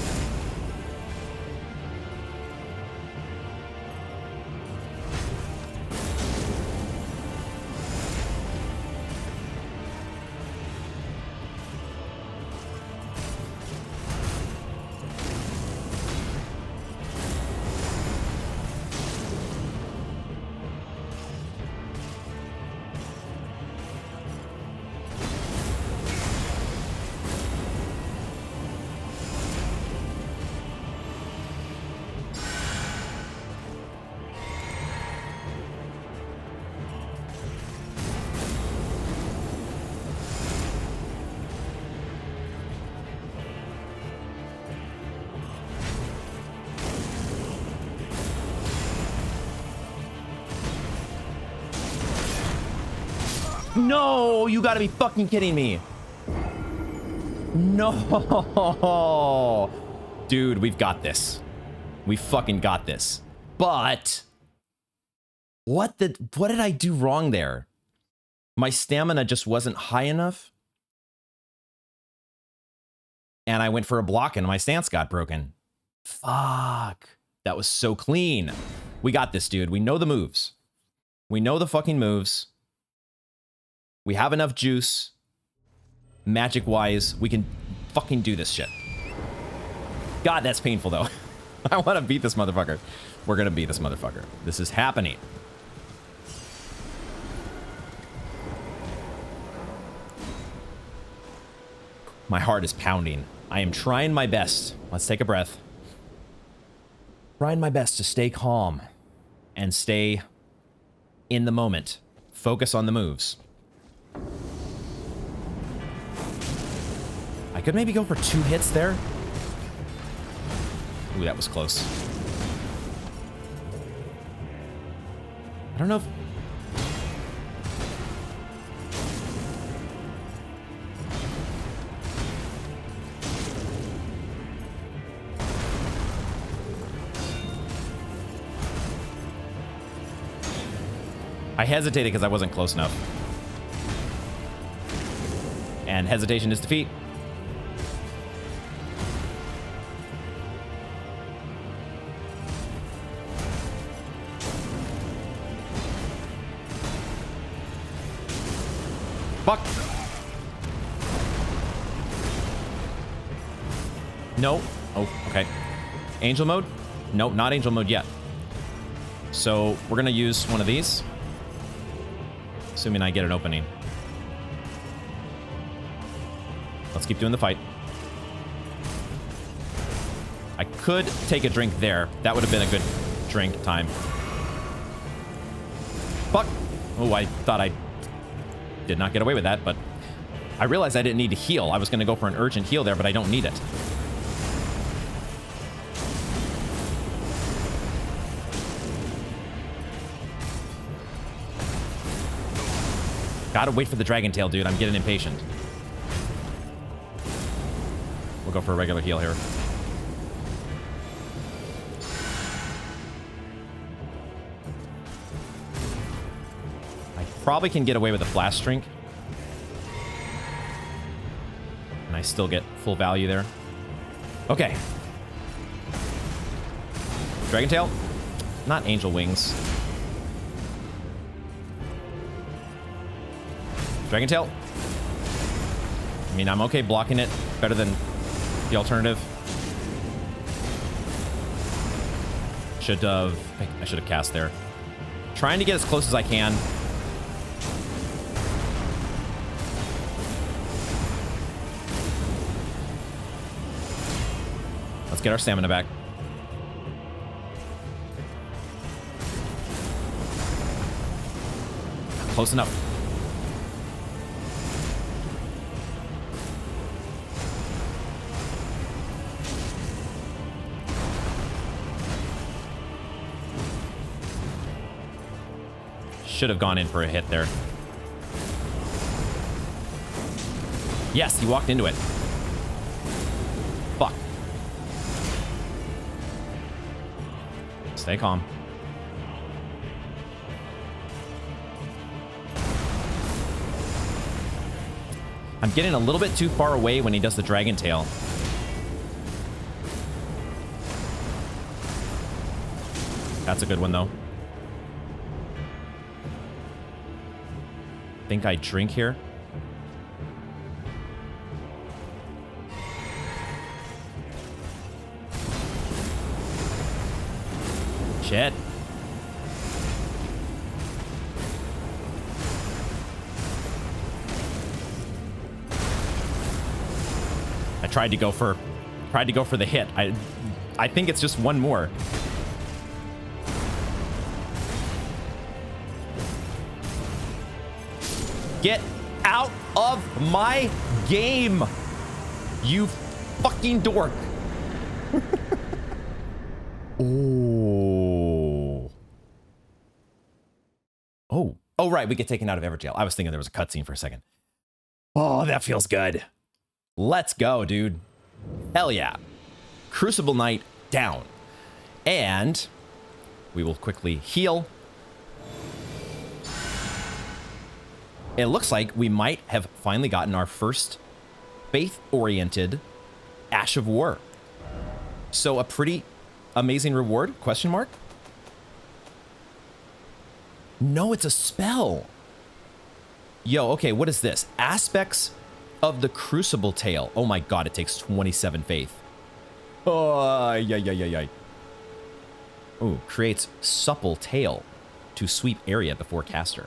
No, you gotta be fucking kidding me. No. Dude, we've got this. We fucking got this. But What did I do wrong there? My stamina just wasn't high enough. And I went for a block and my stance got broken. Fuck. That was so clean. We got this, dude. We know the moves. We know the fucking moves. We have enough juice. Magic-wise, we can fucking do this shit. God, that's painful, though. I want to beat this motherfucker. We're going to beat this motherfucker. This is happening. My heart is pounding. I am trying my best. Let's take a breath. Trying my best to stay calm and stay in the moment. Focus on the moves. I could maybe go for 2 hits there. Ooh, that was close. I don't know if... I hesitated because I wasn't close enough. And hesitation is defeat. Fuck. No. Oh, okay. Angel mode? Nope, not angel mode yet. So we're going to use one of these. Assuming I get an opening. Let's keep doing the fight. I could take a drink there. That would have been a good drink time. Fuck. Oh, I thought I did not get away with that, but I realized I didn't need to heal. I was going to go for an urgent heal there, but I don't need it. Gotta wait for the dragon tail, dude. I'm getting impatient. We'll go for a regular heal here. I probably can get away with a flash drink. And I still get full value there. Okay. Dragon tail? Not angel wings. Dragon tail. I mean, I'm okay blocking it. Better than the alternative. I should have cast there. Trying to get as close as I can. Let's get our stamina back. Close enough. Should have gone in for a hit there. Yes, he walked into it. Fuck. Stay calm. I'm getting a little bit too far away when he does the dragon tail. That's a good one, though. Think I drink here. Shit. I tried to go for the hit. I think it's just one more. Get out of my game, you fucking dork. Oh. Oh. Oh, right. We get taken out of Everjail. I was thinking there was a cutscene for a second. Oh, that feels good. Let's go, dude. Hell yeah. Crucible Knight down. And we will quickly heal. it looks like we might have finally gotten our first faith-oriented Ash of War. So a pretty amazing reward, question mark? No, it's a spell. Yo, okay, what is this? Aspects of the Crucible Tail. Oh my god, it takes 27 faith. Oh, yeah. Ooh, creates supple tail to sweep area before caster.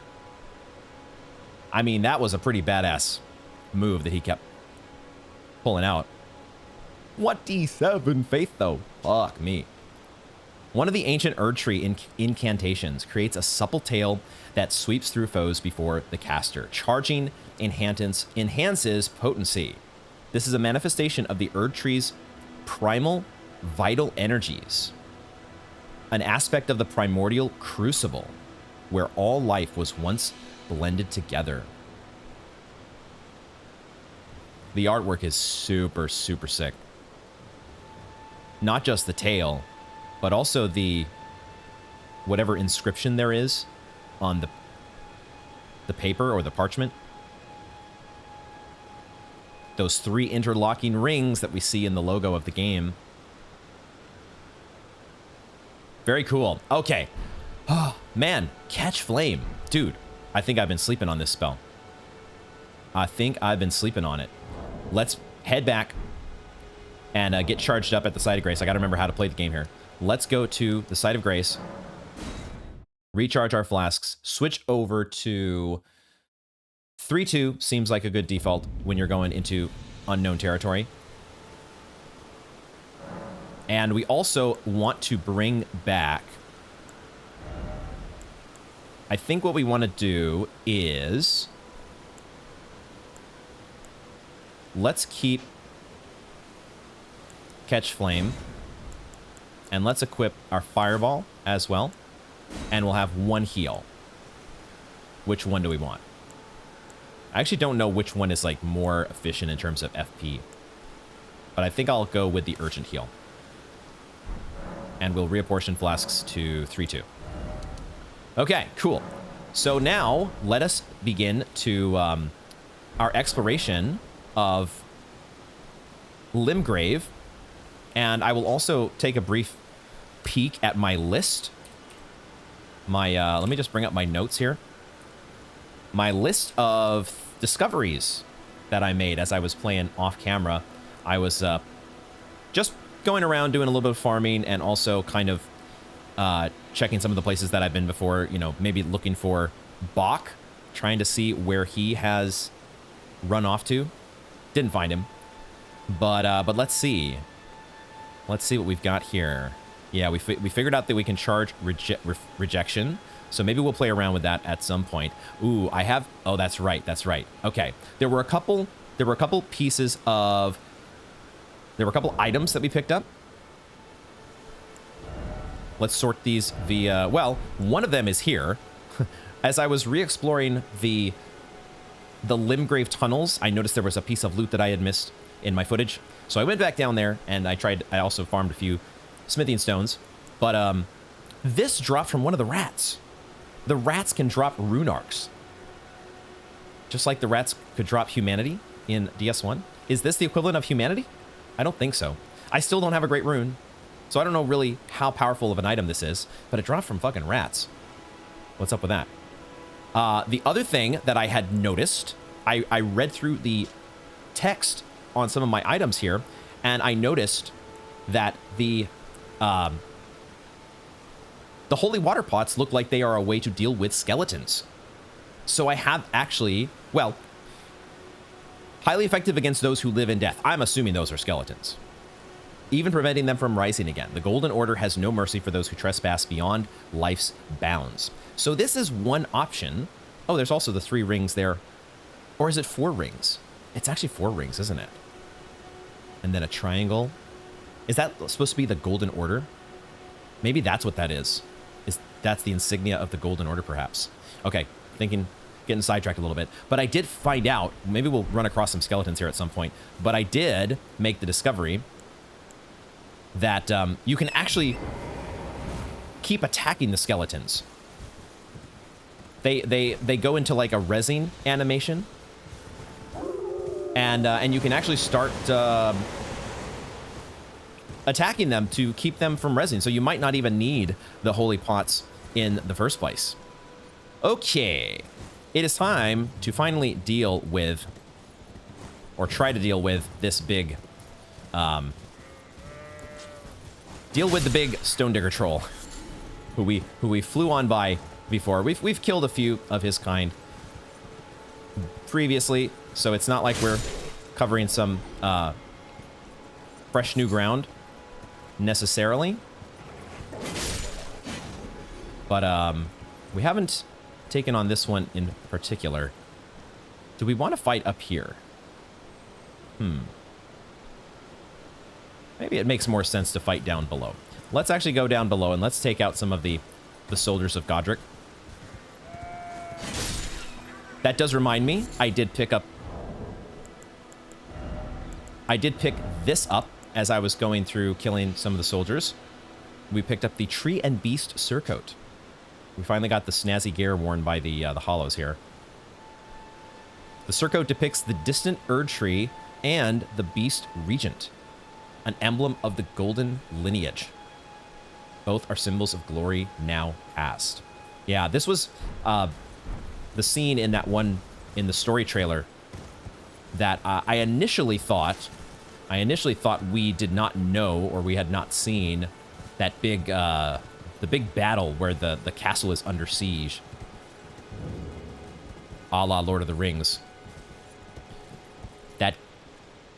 I mean, that was a pretty badass move that he kept pulling out. What D7 faith, though? Fuck me. One of the ancient Erdtree incantations creates a supple tail that sweeps through foes before the caster. Charging enhances potency. This is a manifestation of the Erdtree's primal vital energies. An aspect of the primordial crucible, where all life was once blended together. The artwork is super, super sick. Not just the tail, but also the whatever inscription there is on the paper or the parchment. Those 3 interlocking rings that we see in the logo of the game. Very cool. Okay. Oh, man. Catch Flame. Dude, I think I've been sleeping on this spell. I think I've been sleeping on it. Let's head back and get charged up at the Site of Grace. I got to remember how to play the game here. Let's go to the Site of Grace. Recharge our flasks. Switch over to 3-2. Seems like a good default when you're going into unknown territory. And we also want to bring back... I think what we want to do is... Let's keep Catch Flame. And let's equip our Fireball as well. And we'll have 1 heal. Which one do we want? I actually don't know which one is like more efficient in terms of FP. But I think I'll go with the Urgent Heal. And we'll reapportion flasks to 3-2. Okay, cool. So now let us begin to our exploration of Limgrave. And I will also take a brief peek at my list. Let me just bring up my notes here. My list of discoveries that I made as I was playing off camera. I was just going around doing a little bit of farming and also kind of checking some of the places that I've been before. You know, maybe looking for Bach, trying to see where he has run off to. Didn't find him, but let's see. Let's see what we've got here. Yeah, we figured out that we can charge rejection. So maybe we'll play around with that at some point. Ooh, I have... Oh, that's right. That's right. Okay. There were a couple pieces of... There were a couple items that we picked up. Let's sort these via... Well, one of them is here. As I was re-exploring the Limgrave tunnels, I noticed there was a piece of loot that I had missed in my footage. So I went back down there, and I also farmed a few smithing stones. But this dropped from one of the rats. The rats can drop rune arcs. Just like the rats could drop humanity in DS1. Is this the equivalent of humanity? I don't think so. I still don't have a great rune. So I don't know really how powerful of an item this is. But it dropped from fucking rats. What's up with that? The other thing that I had noticed, I read through the text on some of my items here. And I noticed that the holy water pots look like they are a way to deal with skeletons. So I have actually, well, highly effective against those who live in death. I'm assuming those are skeletons. Even preventing them from rising again. The Golden Order has no mercy for those who trespass beyond life's bounds. So this is one option. Oh, there's also the 3 rings there. Or is it 4 rings? It's actually 4 rings, isn't it? And then a triangle. Is that supposed to be the Golden Order? Maybe that's what that is. That's the insignia of the Golden Order, perhaps. Okay, getting sidetracked a little bit. But I did find out, maybe we'll run across some skeletons here at some point, but I did make the discovery that you can actually keep attacking the skeletons. they go into like a resin animation, and you can actually start attacking them to keep them from resin. So you might not even need the holy pots in the first place. Okay, it is time to finally deal with, or try to deal with, this big, deal with the big Stone Digger troll, who we flew on by before. We've killed a few of his kind previously, so it's not like we're covering some fresh new ground necessarily. But we haven't taken on this one in particular. Do we want to fight up here? Maybe it makes more sense to fight down below. Let's actually go down below and let's take out some of the soldiers of Godric. That does remind me, I did pick this up as I was going through killing some of the soldiers. We picked up the Tree and Beast Surcoat. We finally got the snazzy gear worn by the Hollows here. The Surcoat depicts the distant Erd Tree and the Beast Regent, an emblem of the Golden Lineage. Both are symbols of glory now past. Yeah, this was the scene in that one, in the story trailer, that I initially thought we did not know, or we had not seen, that big, the big battle where the castle is under siege, a la Lord of the Rings. That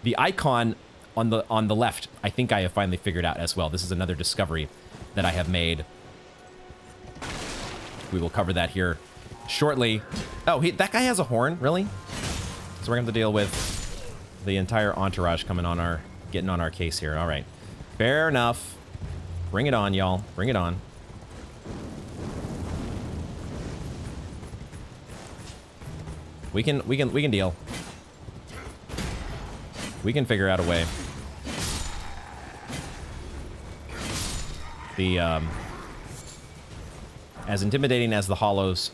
the icon on the left, I think I have finally figured out as well. This is another discovery that I have made. We will cover that here shortly. Oh, that guy has a horn, really? So we're gonna have to deal with the entire entourage coming on getting on our case here. All right, fair enough. Bring it on, y'all. Bring it on. We can deal. We can figure out a way. As intimidating as the Hollows,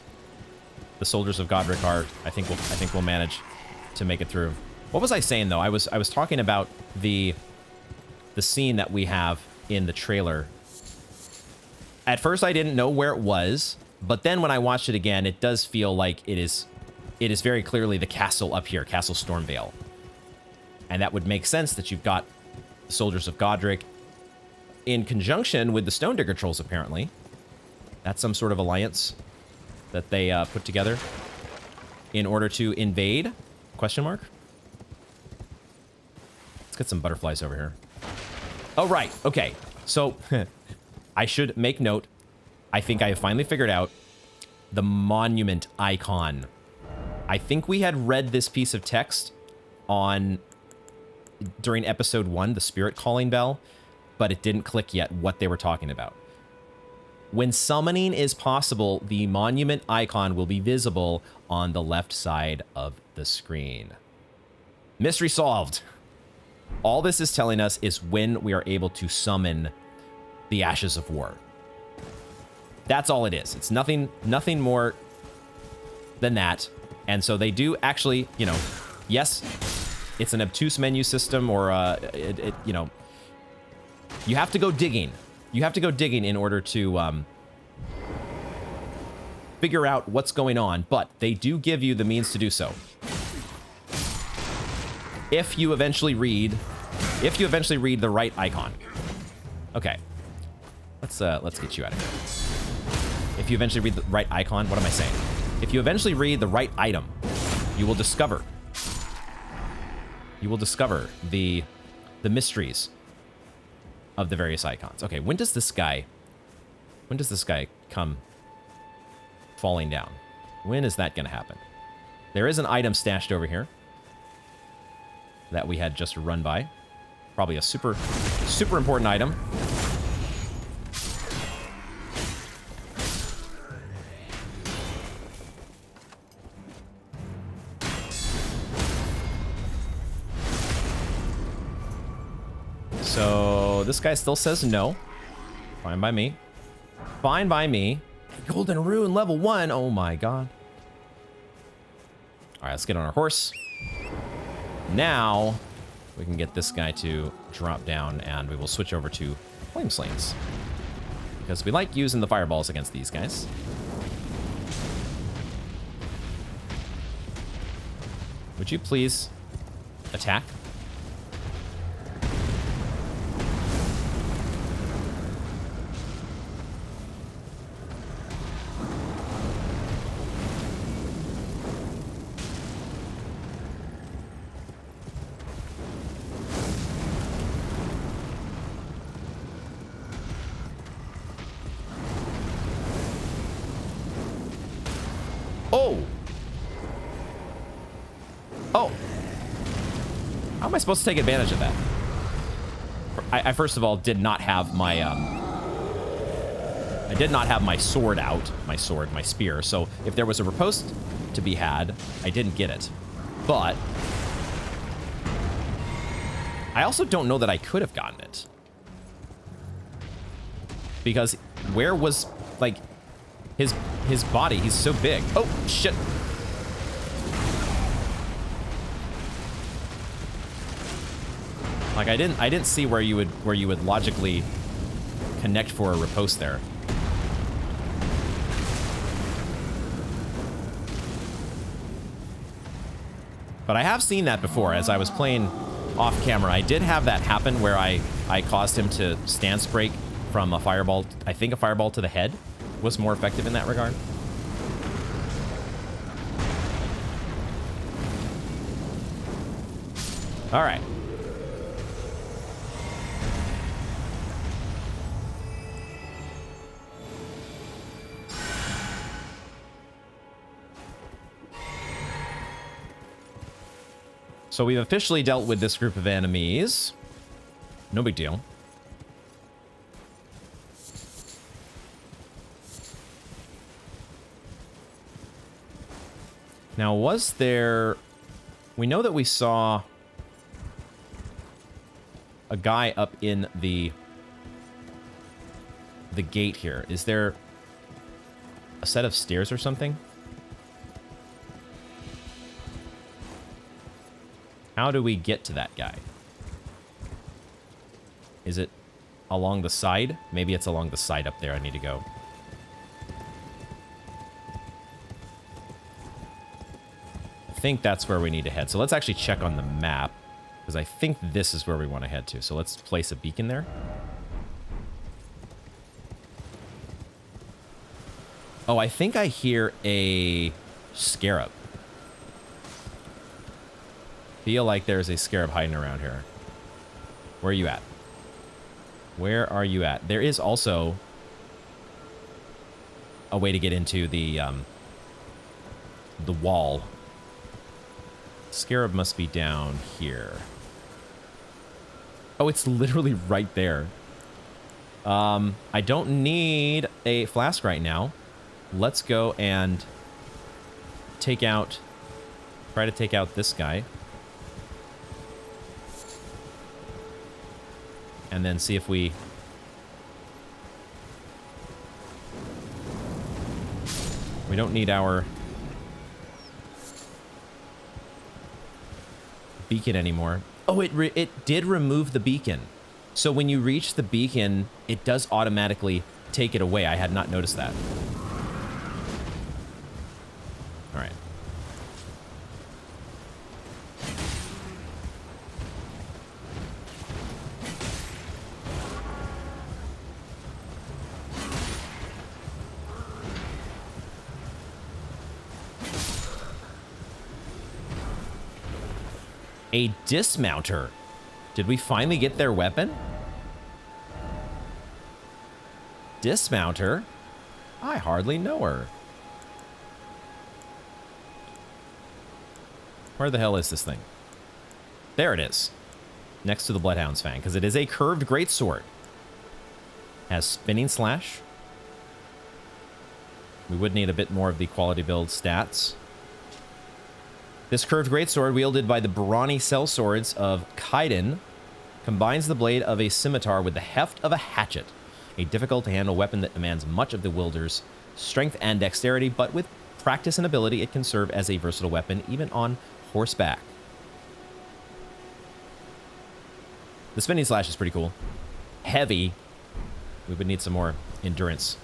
the soldiers of Godric are, I think we'll manage to make it through. What was I saying though? I was talking about the scene that we have in the trailer. At first I didn't know where it was, but then when I watched it again, it does feel like it is very clearly the castle up here, Castle Stormvale. And that would make sense that you've got the soldiers of Godric in conjunction with the Stone Digger trolls, apparently. That's some sort of alliance that they put together in order to invade? Question mark? Let's get some butterflies over here. Oh, right. Okay. So I should make note. I think I have finally figured out the monument icon. I think we had read this piece of text during episode 1, the Spirit Calling Bell, but it didn't click yet what they were talking about. When summoning is possible, the monument icon will be visible on the left side of the screen. Mystery solved. All this is telling us is when we are able to summon the Ashes of War. That's all it is. It's nothing more than that. And so they do actually, you know, yes, it's an obtuse menu system, or you know, you have to go digging. You have to go digging in order to figure out what's going on, but they do give you the means to do so. If you eventually read the right icon. Okay. Let's get you out of here. If you eventually read the right icon, what am I saying? If you eventually read the right item, you will discover the mysteries of the various icons. Okay, when does this guy come falling down? When is that gonna happen? There is an item stashed over here that we had just run by. Probably a super important item. So this guy still says no. Fine by me. Fine by me. Golden Rune, level 1. Oh my god. All right, let's get on our horse. Now, we can get this guy to drop down, and we will switch over to Flame Slings. Because we like using the fireballs against these guys. Would you please attack? Oh! Oh! How am I supposed to take advantage of that? I first of all did not have my I did not have my sword out, my spear. So if there was a riposte to be had, I didn't get it. But I also don't know that I could have gotten it. Because where was, like, his body? He's so big. Oh, shit. Like, I didn't see where you would logically connect for a riposte there. But I have seen that before as I was playing off camera. I did have that happen where I caused him to stance break from a fireball. I think a fireball to the head was more effective in that regard. All right. So we've officially dealt with this group of enemies. No big deal. Now, was there... We know that we saw a guy up in the gate here. Is there a set of stairs or something? How do we get to that guy? Is it along the side? Maybe it's along the side up there I need to go. I think that's where we need to head. So let's actually check on the map, because I think this is where we want to head to. So let's place a beacon there. Oh, I think I hear a scarab. Feel like there's a scarab hiding around here. Where are you at? Where are you at? There is also a way to get into the wall. Scarab must be down here. Oh, it's literally right there. I don't need a flask right now. Let's go and try to take out this guy. And then see if we... We don't need our beacon anymore. Oh, it did remove the beacon. So when you reach the beacon, it does automatically take it away. I had not noticed that. All right. A dismounter. Did we finally get their weapon? Dismounter? I hardly know her. Where the hell is this thing? There it is. Next to the Bloodhound's Fang, because it is a curved greatsword. Has spinning slash. We would need a bit more of the quality build stats. This curved greatsword, wielded by the brawny sellswords of Kaiden, combines the blade of a scimitar with the heft of a hatchet, a difficult-to-handle weapon that demands much of the wielder's strength and dexterity, but with practice and ability, it can serve as a versatile weapon, even on horseback. The spinning slash is pretty cool. Heavy. We would need some more endurance.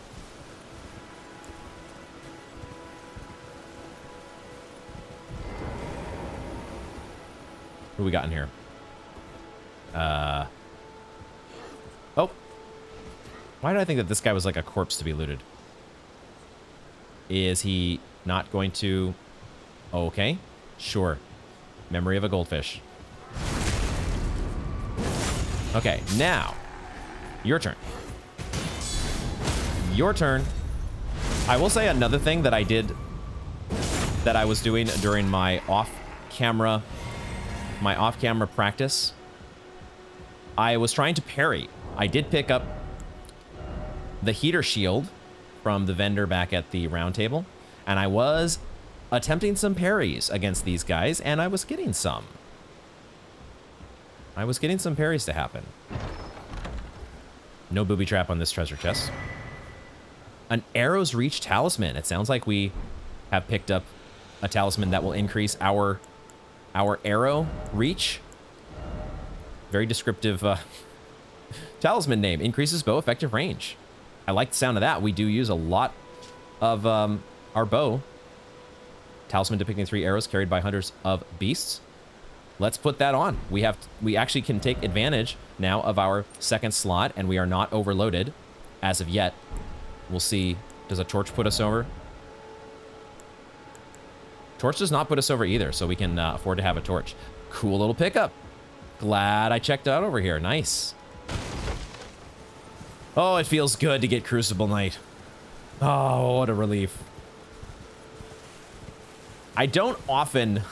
Who we got in here? Oh. Why did I think that this guy was like a corpse to be looted? Is he not going to... Okay. Sure. Memory of a goldfish. Okay, now. Your turn. Your turn. I will say another thing that I did... that I was doing during my off-camera practice. I was trying to parry. I did pick up the heater shield from the vendor back at the round table, and I was attempting some parries against these guys, and I was getting some. I was getting some parries to happen. No booby trap on this treasure chest. An arrow's reach talisman. It sounds like we have picked up a talisman that will increase our arrow reach. Very descriptive talisman name. Increases bow effective range. I like the sound of that. We do use a lot of our bow. Talisman depicting 3 arrows carried by hunters of beasts. Let's put that on. We actually can take advantage now of our second slot, and we are not overloaded as of yet. We'll see. Does a torch put us over? Torch does not put us over either, so we can afford to have a torch. Cool little pickup. Glad I checked out over here. Nice. Oh, it feels good to get Crucible Knight. Oh, what a relief. I don't often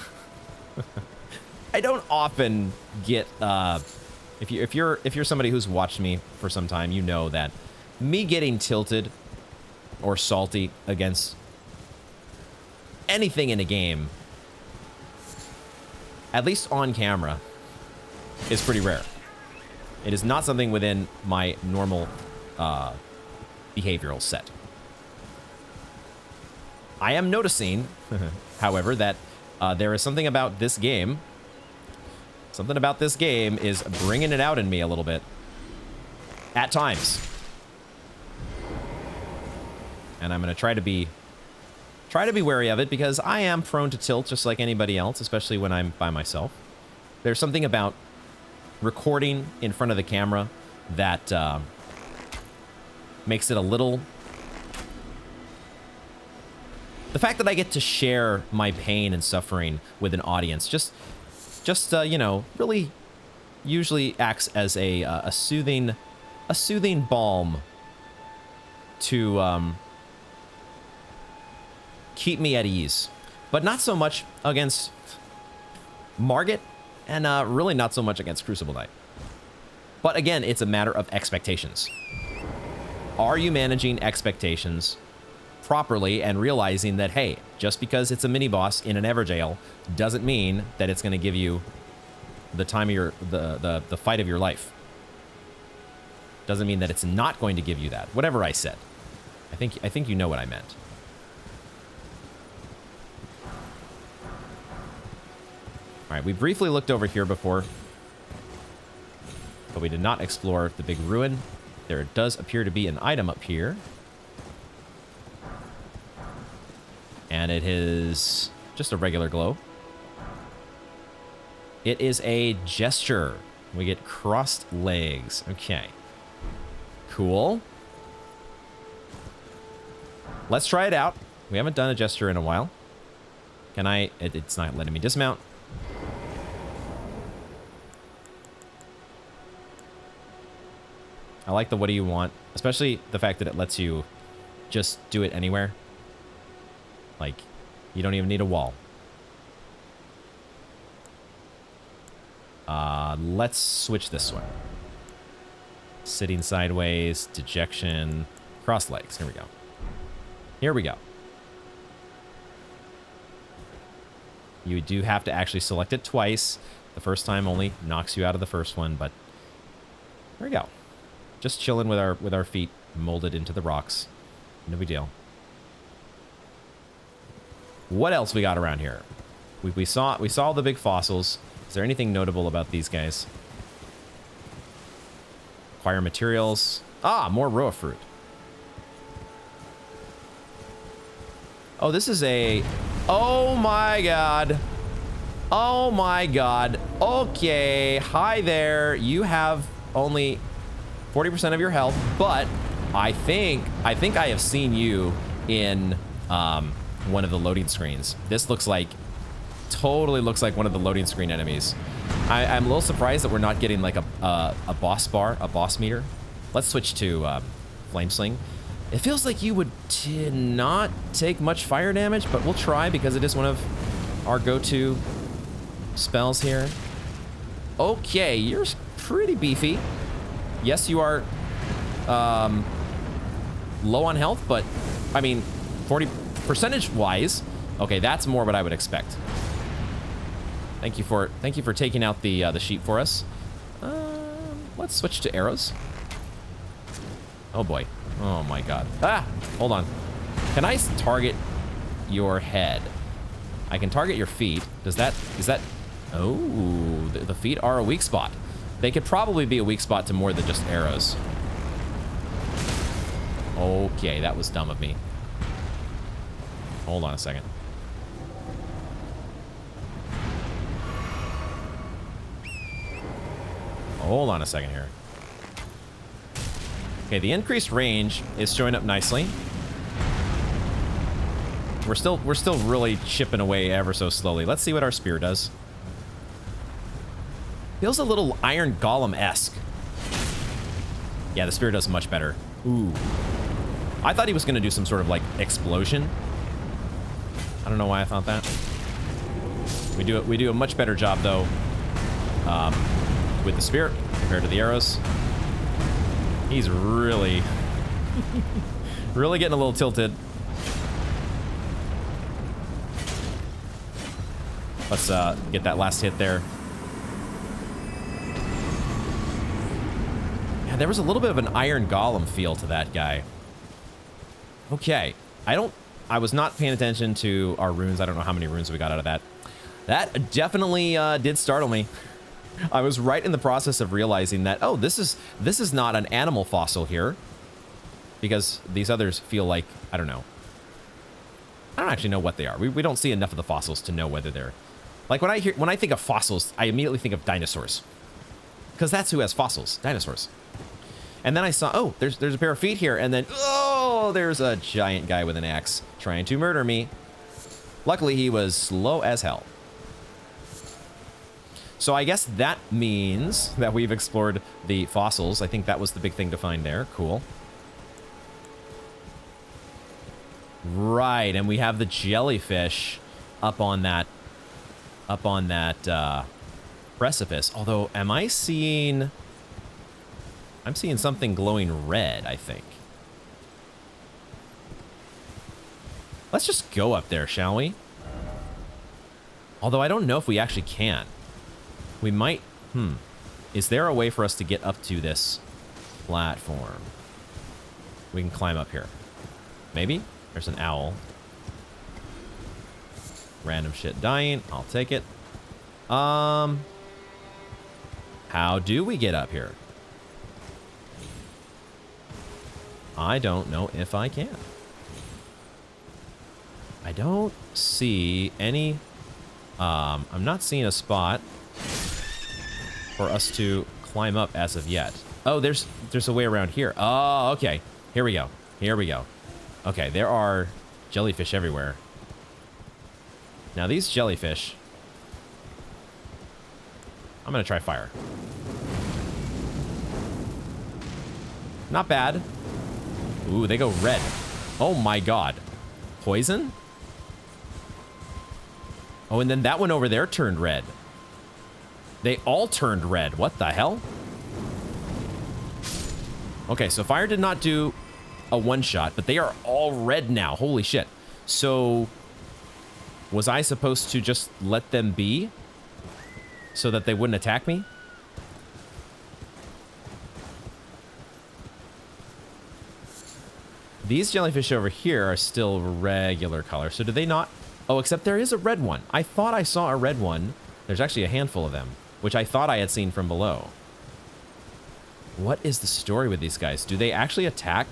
get if you're somebody who's watched me for some time, you know that me getting tilted or salty against anything in a game, at least on camera, is pretty rare. It is not something within my normal behavioral set. I am noticing, however, that there is something about this game. Something about this game is bringing it out in me a little bit. At times. And I'm going to try to be wary of it, because I am prone to tilt just like anybody else, especially when I'm by myself. There's something about recording in front of the camera that makes it a little... The fact that I get to share my pain and suffering with an audience just you know, really usually acts as a soothing balm to keep me at ease. But not so much against Margit, and really not so much against Crucible Knight. But again, it's a matter of expectations. Are you managing expectations properly and realizing that, hey, just because it's a mini boss in an Everjail doesn't mean that it's going to give you the time of your the fight of your life. Doesn't mean that it's not going to give you that. Whatever I said. I think you know what I meant. All right, we briefly looked over here before, but we did not explore the big ruin. There does appear to be an item up here. And it is just a regular glow. It is a gesture. We get crossed legs. Okay. Cool. Let's try it out. We haven't done a gesture in a while. Can I... It's not letting me dismount. I like the what do you want, especially the fact that it lets you just do it anywhere. Like, you don't even need a wall. Let's switch this one. Sitting sideways, dejection, cross legs. Here we go. Here we go. You do have to actually select it twice. The first time only knocks you out of the first one, but there we go. Just chilling with our feet molded into the rocks. No big deal. What else we got around here? We saw the big fossils. Is there anything notable about these guys? Acquire materials. Ah, more Roa fruit. Oh, this is a... Oh my god. Oh my god. Okay. Hi there. You have only 40% of your health, but I think I have seen you in one of the loading screens. This looks like... Totally looks like one of the loading screen enemies. I'm a little surprised that we're not getting like a boss bar, a boss meter. Let's switch to Flame Sling. It feels like you would not take much fire damage, but we'll try because it is one of our go-to spells here. Okay, you're pretty beefy. Yes, you are low on health, but I mean, 40 percentage-wise, okay, that's more what I would expect. Thank you for taking out the sheep for us. Let's switch to arrows. Oh boy. Oh my god. Ah! Hold on. Can I target your head? I can target your feet. Is that... Oh, the feet are a weak spot. They could probably be a weak spot to more than just arrows. Okay, that was dumb of me. Hold on a second. Hold on a second here. Okay, the increased range is showing up nicely. We're still really chipping away ever so slowly. Let's see what our spear does. Feels a little Iron Golem-esque. Yeah, the spear does much better. Ooh. I thought he was gonna do some sort of like explosion. I don't know why I thought that. We do a much better job though with the spear compared to the arrows. He's really, really getting a little tilted. Let's get that last hit there. Yeah, there was a little bit of an Iron Golem feel to that guy. Okay, I was not paying attention to our runes. I don't know how many runes we got out of that. That definitely did startle me. I was right in the process of realizing that, oh, this is not an animal fossil here, because these others feel like, I don't know. I don't actually know what they are. We don't see enough of the fossils to know whether they're, like when I think of fossils, I immediately think of dinosaurs, because that's who has fossils, dinosaurs. And then I saw, oh, there's a pair of feet here, and then, oh, there's a giant guy with an axe trying to murder me. Luckily, he was slow as hell. So I guess that means that we've explored the fossils. I think that was the big thing to find there. Cool. Right, and we have the jellyfish up on that precipice. Although, I'm seeing something glowing red, I think. Let's just go up there, shall we? Although I don't know if we actually can. We might... Is there a way for us to get up to this platform? We can climb up here. Maybe? There's an owl. Random shit dying. I'll take it. How do we get up here? I don't know if I can. I don't see any... I'm not seeing a spot for us to climb up as of yet. Oh, there's a way around here. Oh, okay. Here we go. Here we go. Okay, there are jellyfish everywhere. Now these jellyfish... I'm gonna try fire. Not bad. Ooh, they go red. Oh my god. Poison? Oh, and then that one over there turned red. They all turned red. What the hell? Okay, so fire did not do a one-shot, but they are all red now. Holy shit. So, was I supposed to just let them be so that they wouldn't attack me? These jellyfish over here are still regular color. So do they not... Oh, except there is a red one. I thought I saw a red one. There's actually a handful of them, which I thought I had seen from below. What is the story with these guys? Do they actually attack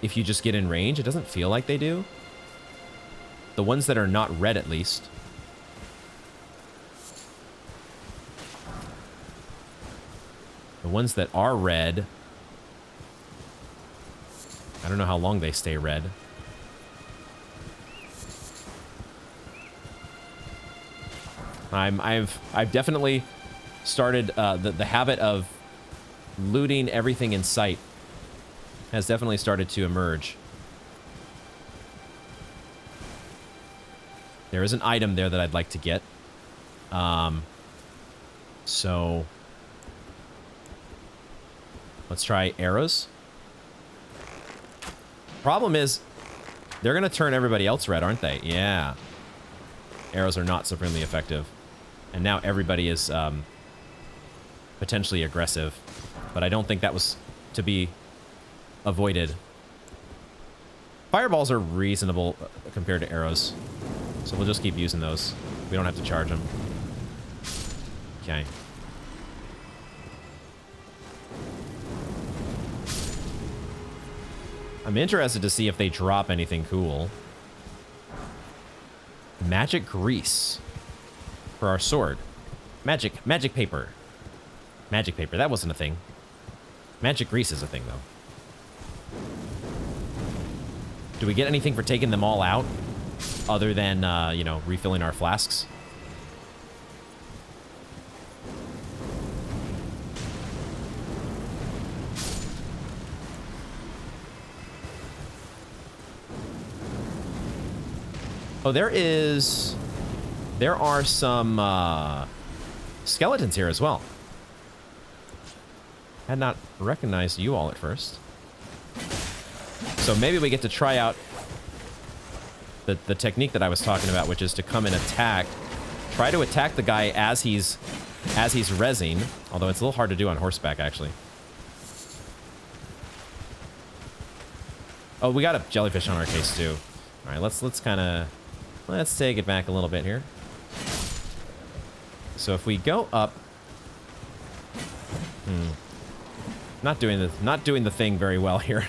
if you just get in range? It doesn't feel like they do. The ones that are not red, at least. The ones that are red, I don't know how long they stay red. I've definitely started the habit of looting everything in sight has definitely started to emerge. There is an item there that I'd like to get. So let's try arrows. Problem is, they're gonna turn everybody else red, aren't they? Yeah. Arrows are not supremely effective. And now everybody is potentially aggressive. But I don't think that was to be avoided. Fireballs are reasonable compared to arrows. So we'll just keep using those. We don't have to charge them. Okay. I'm interested to see if they drop anything cool. Magic grease for our sword. Magic paper. Magic paper, that wasn't a thing. Magic grease is a thing, though. Do we get anything for taking them all out? Other than, you know, refilling our flasks? Oh, there are some skeletons here as well. Had not recognized you all at first. So maybe we get to try out the technique that I was talking about, which is to come and attack. Try to attack the guy as he's rezzing, although it's a little hard to do on horseback, actually. Oh, we got a jellyfish on our case too. All right, let's take it back a little bit here. So if we go up, not doing the thing very well here.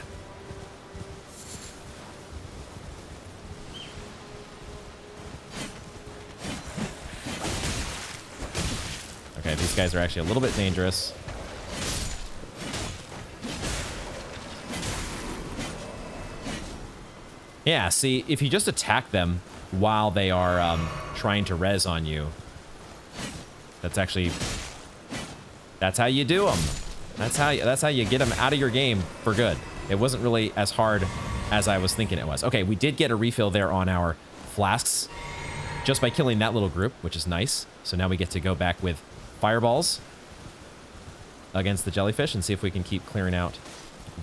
Okay, these guys are actually a little bit dangerous. Yeah, see, if you just attack them while they are trying to res on you, that's how you do them. That's how you get them out of your game for good. It wasn't really as hard as I was thinking it was. Okay, we did get a refill there on our flasks just by killing that little group, which is nice. So now we get to go back with fireballs against the jellyfish and see if we can keep clearing out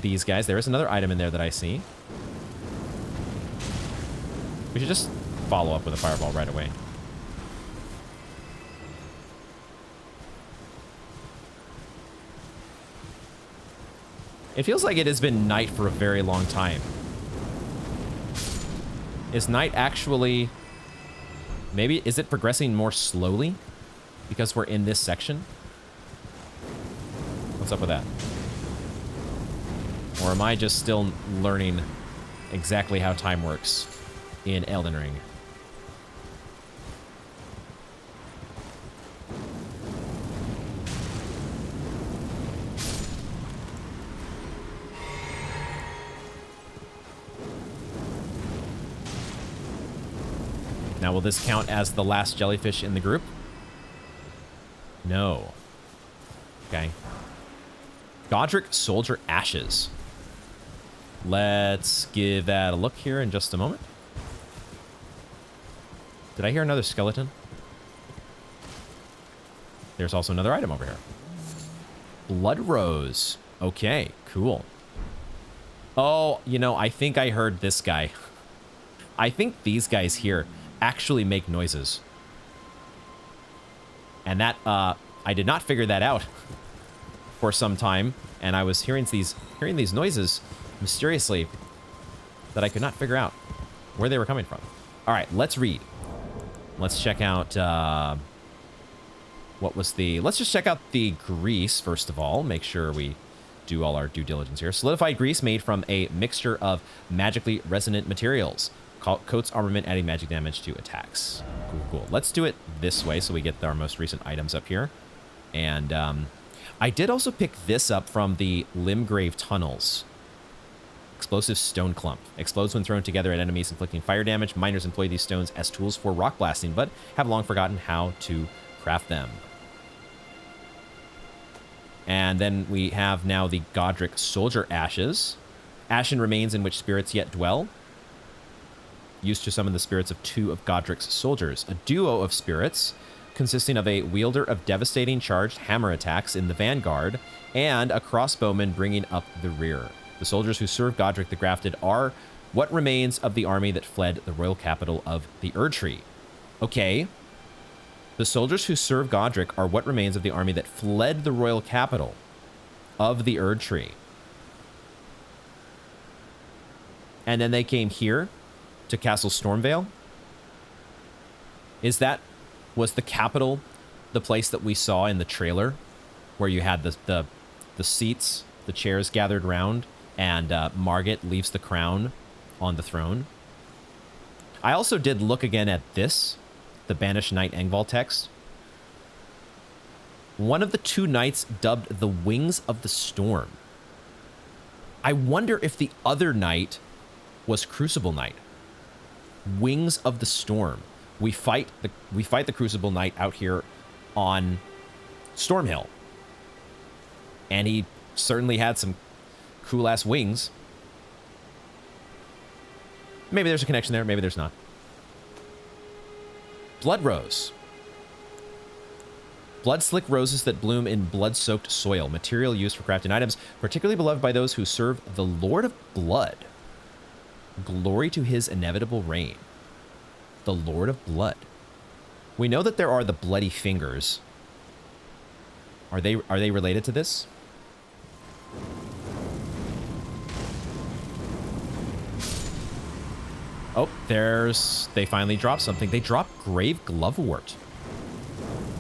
these guys. There is another item in there that I see. We should just follow up with a fireball right away. It feels like it has been night for a very long time. Is night actually... Maybe, is it progressing more slowly? Because we're in this section? What's up with that? Or am I just still learning exactly how time works in Elden Ring? Now, will this count as the last jellyfish in the group? No. Okay. Godric Soldier Ashes. Let's give that a look here in just a moment. Did I hear another skeleton? There's also another item over here. Blood Rose. Okay, cool. Oh, you know, I think I heard this guy. I think these guys here actually make noises. And that, I did not figure that out for some time. And I was hearing these noises mysteriously that I could not figure out. where they were coming from. All right, let's read. Let's check out, let's just check out the grease, first of all. Make sure we do all our due diligence here. Solidified grease made from a mixture of magically resonant materials. Coats armament, adding magic damage to attacks. Cool. Let's do it this way so we get our most recent items up here. And I did also pick this up from the Limgrave tunnels. Explosive stone clump. Explodes when thrown together at enemies, inflicting fire damage. Miners employ these stones as tools for rock blasting, but have long forgotten how to craft them. And then we have now the Godric Soldier Ashes. Ashen remains in which spirits yet dwell. Used to summon the spirits of 2 of Godric's soldiers. A duo of spirits consisting of a wielder of devastating charged hammer attacks in the vanguard and a crossbowman bringing up the rear. The soldiers who serve Godric the Grafted are what remains of the army that fled the royal capital of the Erdtree. Okay. The soldiers who serve Godric are what remains of the army that fled the royal capital of the Erdtree. And then they came here to Castle Stormvale. Was the capital the place that we saw in the trailer where you had the seats, the chairs gathered round, and Margit leaves the crown on the throne? I also did look again at this, the Banished Knight Engvall text. One of the 2 knights dubbed the Wings of the Storm. I wonder if the other knight was Crucible Knight. Wings of the Storm. We fight the Crucible Knight out here on Stormhill. And he certainly had some cool ass wings. Maybe there's a connection there, maybe there's not. Blood Rose. Blood-slick roses that bloom in blood-soaked soil. Material used for crafting items, particularly beloved by those who serve the Lord of Blood. Glory to his inevitable reign. The Lord of Blood. We know that there are the Bloody Fingers. Are they related to this? Oh, they finally dropped something. They dropped Grave Glovewort.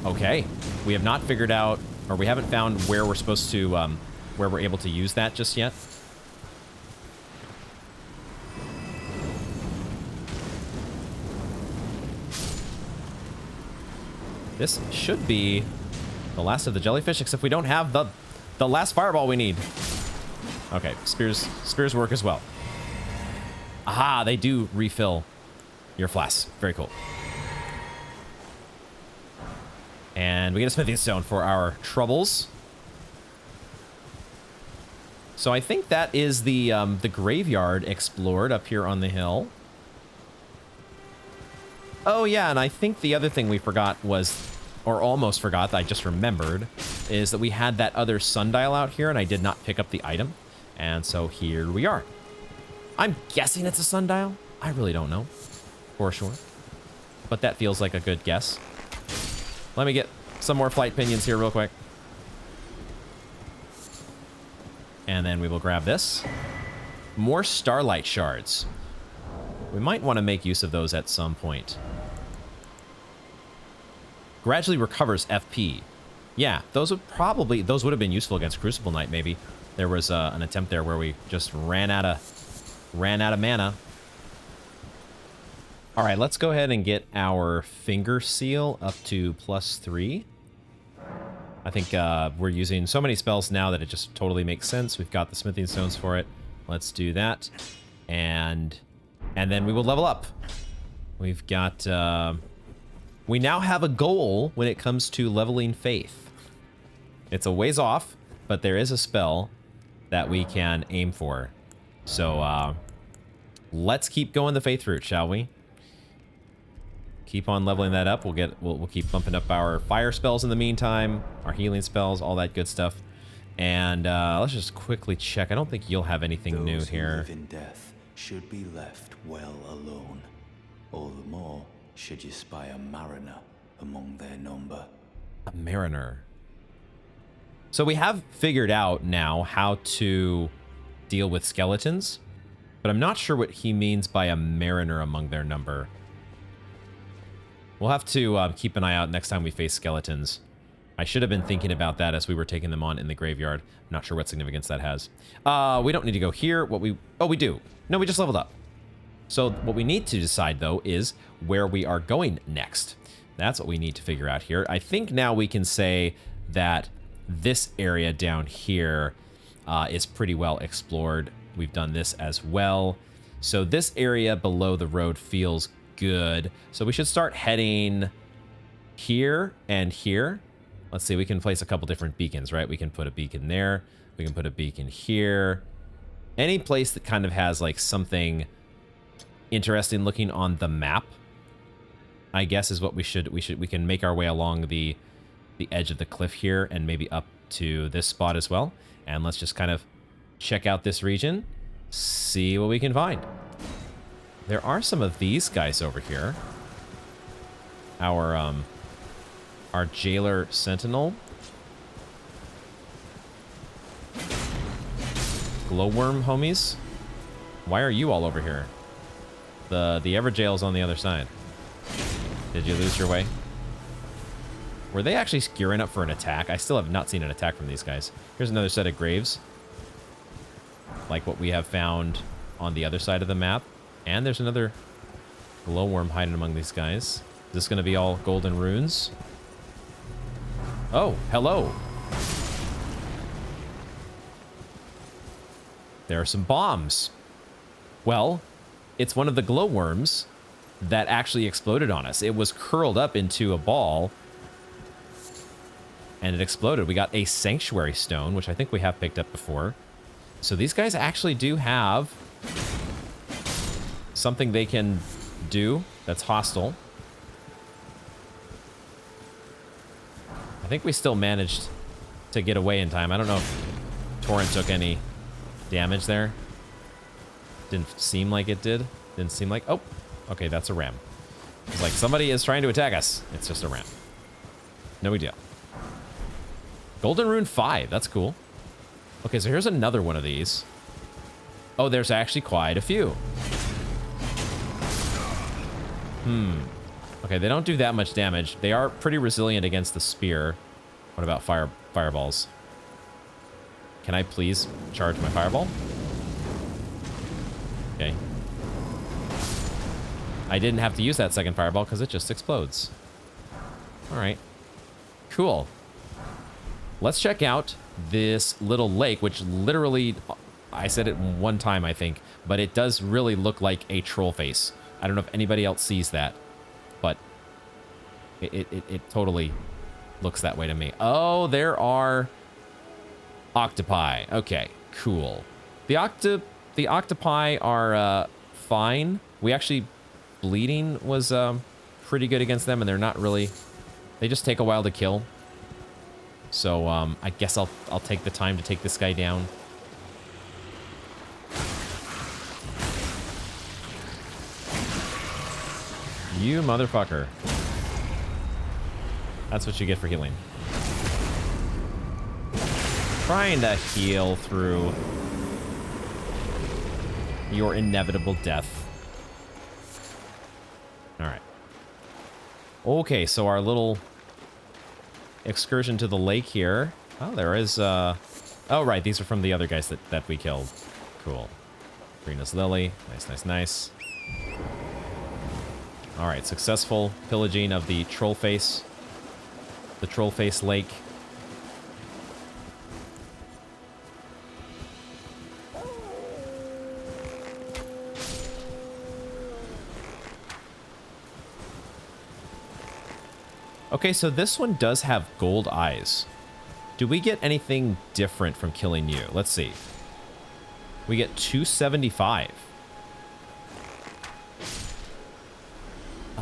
Okay. We have not figured out, or we haven't found where we're supposed to, where we're able to use that just yet. This should be the last of the jellyfish, except we don't have the last fireball we need. Okay, spears work as well. Aha, they do refill your flasks. Very cool. And we get a smithing stone for our troubles. So I think that is the graveyard explored up here on the hill. Oh yeah, and I think the other thing we forgot was, or almost forgot, that I just remembered, is that we had that other sundial out here and I did not pick up the item. And so here we are. I'm guessing it's a sundial. I really don't know for sure, but that feels like a good guess. Let me get some more flight pinions here real quick. And then we will grab this. More starlight shards. We might want to make use of those at some point. Gradually recovers FP. Yeah, those would have been useful against Crucible Knight, maybe. There was an attempt there where we just ran out of mana. All right, let's go ahead and get our finger seal up to +3. I think we're using so many spells now that it just totally makes sense. We've got the smithing stones for it. Let's do that. And then we will level up. We've got... we now have a goal when it comes to leveling Faith. It's a ways off, but there is a spell that we can aim for. So let's keep going the Faith route, shall we? Keep on leveling that up. We'll keep bumping up our fire spells in the meantime, our healing spells, all that good stuff. And let's just quickly check. I don't think you'll have anything new here. Those who live in death should be left well alone. All the more should you spy a mariner among their number. A mariner. So we have figured out now how to deal with skeletons. But I'm not sure what he means by a mariner among their number. We'll have to keep an eye out next time we face skeletons. I should have been thinking about that as we were taking them on in the graveyard. I'm not sure what significance that has. We don't need to go here. Oh, we do. No, we just leveled up. So what we need to decide, though, is where we are going next. That's what we need to figure out here. I think now we can say that this area down here is pretty well explored. We've done this as well. So this area below the road feels good. So we should start heading here and here. Let's see, we can place a couple different beacons, right? We can put a beacon there. We can put a beacon here. Any place that kind of has like something interesting looking on the map, I guess, is what we can make our way along the edge of the cliff here and maybe up to this spot as well. And let's just kind of check out this region, see what we can find. There are some of these guys over here. Our jailer sentinel. Glowworm homies. Why are you all over here? The Everjail's on the other side. Did you lose your way? Were they actually gearing up for an attack? I still have not seen an attack from these guys. Here's another set of graves. Like what we have found on the other side of the map. And there's another glowworm hiding among these guys. Is this going to be all golden runes? Oh, hello. There are some bombs. Well, it's one of the glowworms that actually exploded on us. It was curled up into a ball and it exploded. We got a sanctuary stone, which I think we have picked up before. So these guys actually do have something they can do that's hostile. I think we still managed to get away in time. I don't know if Torrent took any damage there. Didn't seem like it did. Didn't seem like... Oh, okay, that's a ram. It's like somebody is trying to attack us. It's just a ram. No big deal. Golden Rune 5. That's cool. Okay, so here's another one of these. Oh, there's actually quite a few. Okay, they don't do that much damage. They are pretty resilient against the spear. What about fireballs? Can I please charge my fireball? Okay. I didn't have to use that second fireball because it just explodes. All right. Cool. Let's check out this little lake, which literally, I said it one time, I think, but it does really look like a troll face. I don't know if anybody else sees that, but it totally looks that way to me. Oh, there are octopi. Okay, cool. The octopi are fine. We actually, bleeding was pretty good against them, and they're not really, they just take a while to kill. So I guess I'll take the time to take this guy down. You motherfucker. That's what you get for healing. Trying to heal through your inevitable death. Alright. Okay, so our little excursion to the lake here. Oh, there is, oh, right, these are from the other guys that we killed. Cool. Greenest Lily. Nice, nice, nice. Alright, successful pillaging of the Trollface. The Trollface Lake. Okay, so this one does have gold eyes. Do we get anything different from killing you? Let's see. We get 275.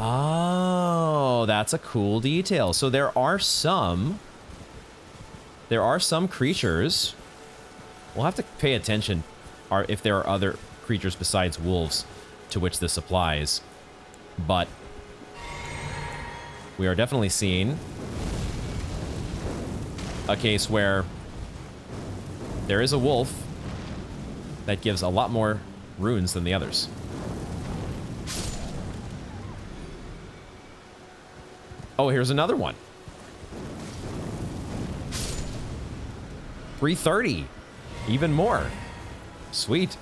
Oh, that's a cool detail. So there are some creatures. We'll have to pay attention if there are other creatures besides wolves to which this applies. But we are definitely seeing a case where there is a wolf that gives a lot more runes than the others. Oh, here's another one. 330. Even more. Sweet.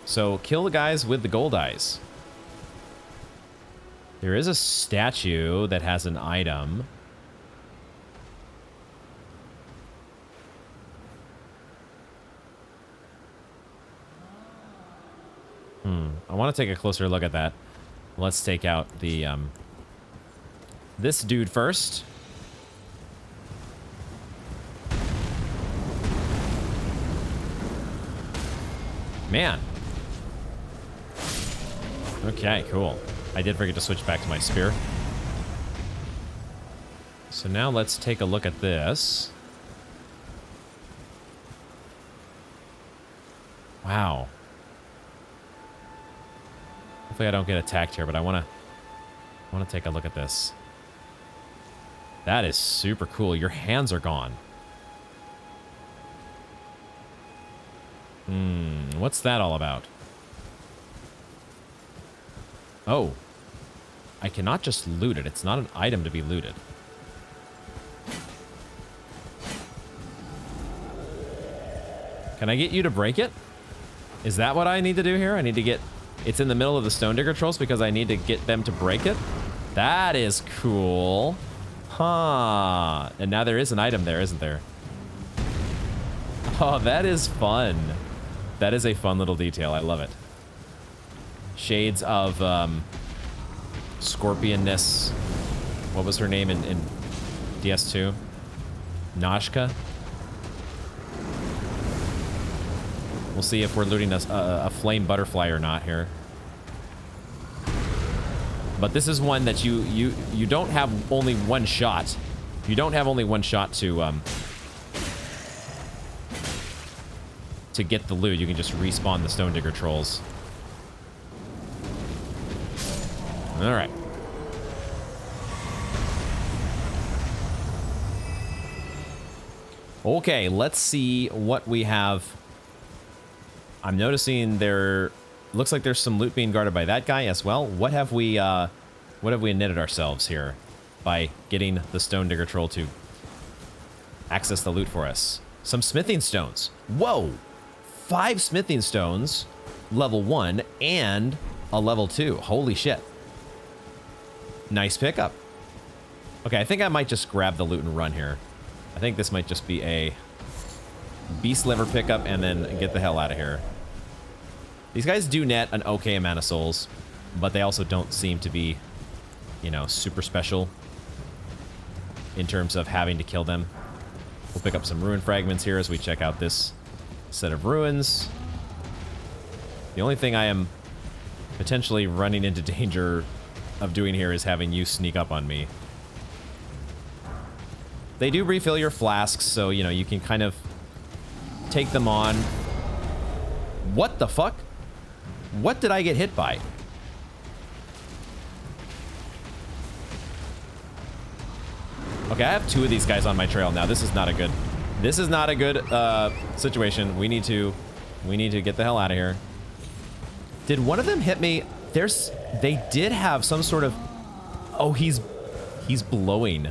So kill the guys with the gold eyes. There is a statue that has an item. I want to take a closer look at that. Let's take out the, this dude first. Man. Okay, cool. I did forget to switch back to my spear. So now let's take a look at this. Wow. Hopefully I don't get attacked here, but I want to take a look at this. That is super cool. Your hands are gone. What's that all about? Oh. I cannot just loot it. It's not an item to be looted. Can I get you to break it? Is that what I need to do here? I need to get... It's in the middle of the Stone Digger Trolls because I need to get them to break it? That is cool. Huh. And now there is an item there, isn't there? Oh, that is fun. That is a fun little detail. I love it. Shades of Scorpionness. What was her name in DS2? Nashka. We'll see if we're looting a flame butterfly or not here. But this is one that you don't have only one shot. You don't have only one shot to get the loot. You can just respawn the Stone Digger Trolls. All right. Okay, let's see what we have. I'm noticing there looks like there's some loot being guarded by that guy as well. What have we netted ourselves here by getting the Stone Digger Troll to access the loot for us? Some smithing stones. Whoa! 5 smithing stones, level 1, and a level 2. Holy shit. Nice pickup. Okay, I think I might just grab the loot and run here. I think this might just be a beast liver pickup and then get the hell out of here. These guys do net an okay amount of souls, but they also don't seem to be, you know, super special in terms of having to kill them. We'll pick up some rune fragments here as we check out this set of ruins. The only thing I am potentially running into danger of doing here is having you sneak up on me. They do refill your flasks, so, you know, you can kind of take them on. What the fuck? What did I get hit by? Okay, I have 2 of these guys on my trail now. This is not a good situation. We need to get the hell out of here. Did one of them hit me? They did have some sort of... Oh, he's blowing.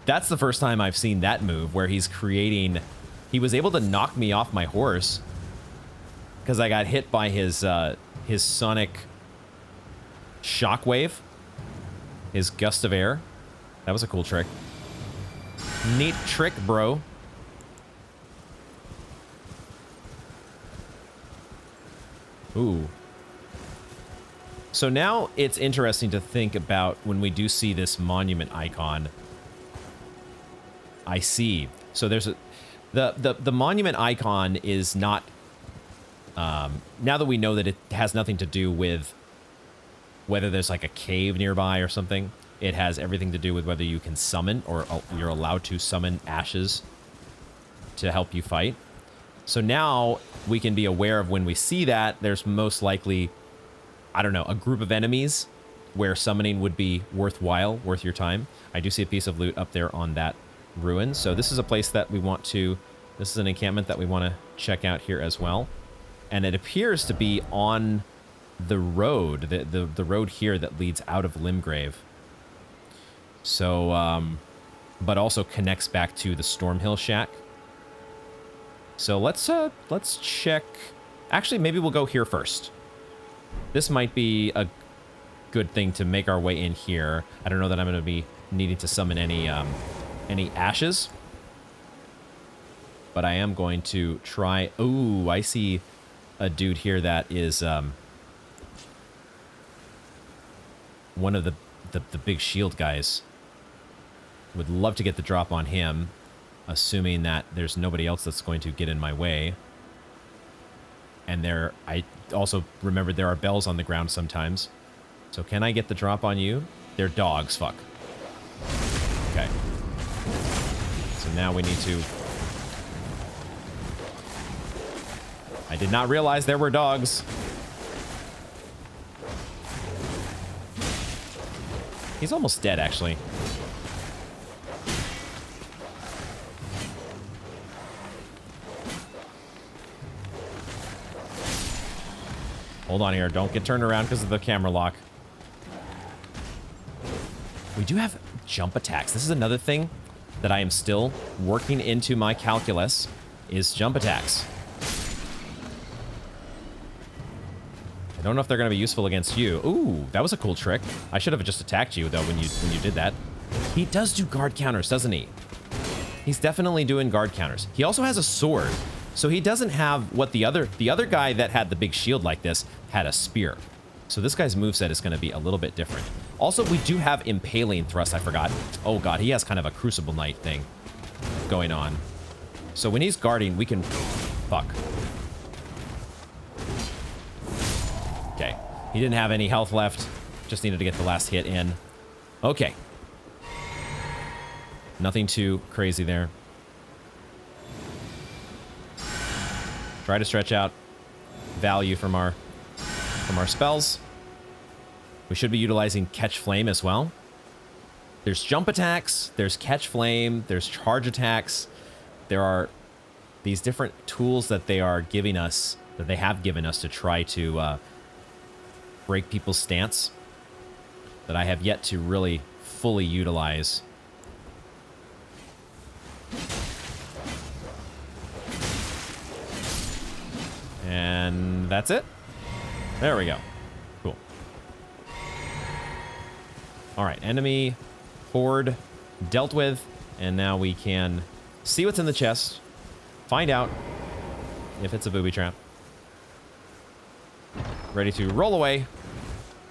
That's the first time I've seen that move where he's creating... He was able to knock me off my horse because I got hit by his sonic shockwave, his gust of air. That was a cool trick. Neat trick, bro. Ooh. So now it's interesting to think about when we do see this monument icon. I see. So there's a... The monument icon is not, now that we know that it has nothing to do with whether there's like a cave nearby or something, it has everything to do with whether you can summon or you're allowed to summon ashes to help you fight. So now we can be aware of when we see that, there's most likely, I don't know, a group of enemies where summoning would be worthwhile, worth your time. I do see a piece of loot up there on that ruin. So this is a place that we want to This is an encampment that we want to check out here as well. And it appears to be on the road, the road here that leads out of Limgrave. So, but also connects back to the Stormhill shack. So let's check. Actually, maybe we'll go here first. This might be a good thing to make our way in here. I don't know that I'm going to be needing to summon any ashes, but I am going to try. Ooh, I see a dude here that is one of the big shield guys. Would love to get the drop on him, assuming that there's nobody else that's going to get in my way. And I also remembered there are bells on the ground sometimes. So can I get the drop on you? They're dogs, fuck. Okay. So now we need to... I did not realize there were dogs. He's almost dead, actually. Hold on here. Don't get turned around because of the camera lock. We do have jump attacks. This is another thing that I am still working into my calculus, is jump attacks. I don't know if they're going to be useful against you. Ooh, that was a cool trick. I should have just attacked you, though, when you did that. He does do guard counters, doesn't he? He's definitely doing guard counters. He also has a sword. So he doesn't have what the other guy that had the big shield like this had a spear. So this guy's moveset is going to be a little bit different. Also, we do have impaling thrust, I forgot. Oh god, he has kind of a Crucible Knight thing going on. So when he's guarding, we can... Fuck. Okay. He didn't have any health left. Just needed to get the last hit in. Okay. Nothing too crazy there. Try to stretch out value from our spells. We should be utilizing Catch Flame as well. There's jump attacks, there's Catch Flame, there's charge attacks. There are these different tools that they are giving us, that they have given us to try to break people's stance, that I have yet to really fully utilize. And that's it. There we go. Cool. All right, enemy horde dealt with, and now we can see what's in the chest, find out if it's a booby trap. Ready to roll away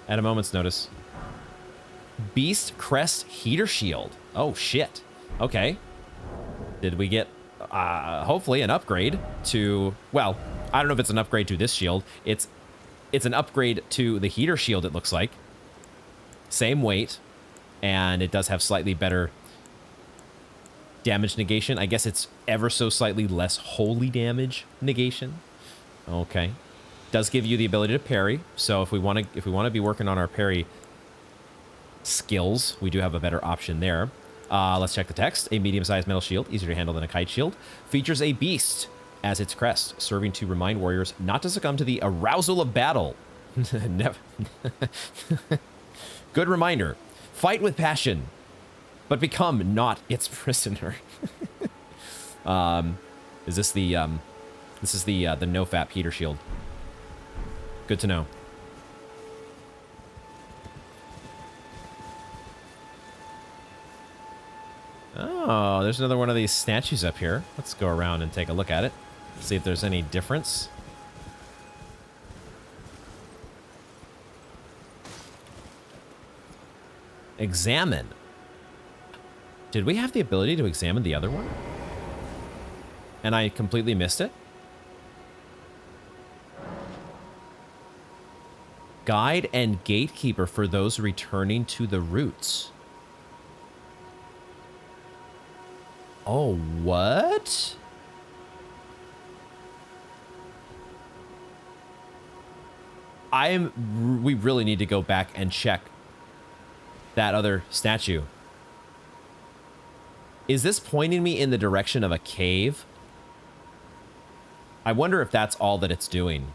at a moment's notice. Beast Crest Heater Shield. Oh, shit. Okay. Did we get, hopefully, an upgrade to... Well, I don't know if it's an upgrade to this shield. It's an upgrade to the Heater Shield, it looks like. Same weight. And it does have slightly better damage negation. I guess it's ever so slightly less holy damage negation. Okay. Does give you the ability to parry. So if we want to be working on our parry skills, we do have a better option there. Let's check the text. A medium-sized metal shield, easier to handle than a kite shield, features a beast as its crest, serving to remind warriors not to succumb to the arousal of battle. Never. Good reminder. Fight with passion, but become not its prisoner. Is this the no-fap heater shield? Good to know. Oh, there's another one of these statues up here. Let's go around and take a look at it. See if there's any difference. Examine. Did we have the ability to examine the other one? And I completely missed it? Guide and gatekeeper for those returning to the roots. Oh, what? We really need to go back and check that other statue. Is this pointing me in the direction of a cave? I wonder if that's all that it's doing.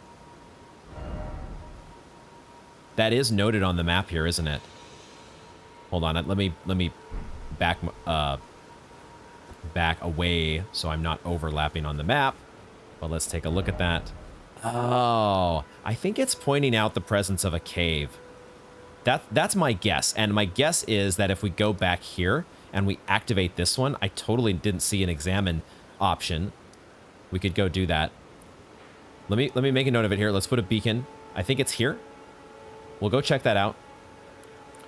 That is noted on the map here, isn't it? Hold on, let me back back away so I'm not overlapping on the map. But let's take a look at that. Oh, I think it's pointing out the presence of a cave. That's my guess. And my guess is that if we go back here and we activate this one, I totally didn't see an examine option. We could go do that. Let me make a note of it here. Let's put a beacon. I think it's here. We'll go check that out.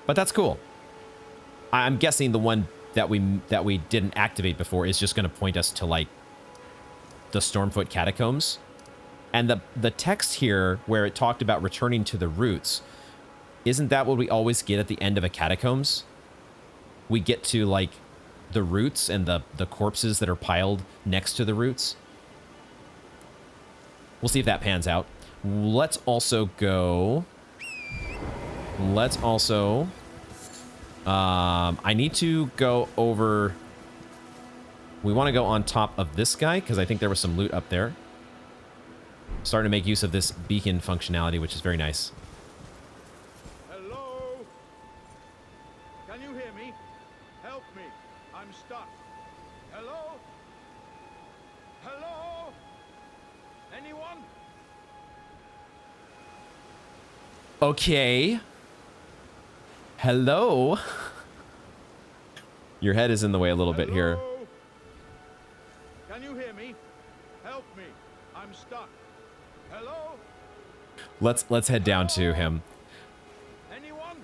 But that's cool. I'm guessing the one that we didn't activate before is just going to point us to like the Stormfoot Catacombs. And the text here where it talked about returning to the roots, isn't that what we always get at the end of a catacombs? We get to like the roots and the corpses that are piled next to the roots. We'll see if that pans out. Let's also go. Let's also. I need to go over. We want to go on top of this guy because I think there was some loot up there. Starting to make use of this beacon functionality, which is very nice. Hello? Can you hear me? Help me. I'm stuck. Hello? Hello? Anyone? Okay. Hello? Your head is in the way a little bit here. Hello? Can you hear me? Help me. I'm stuck. Hello? Let's head down to him. Anyone?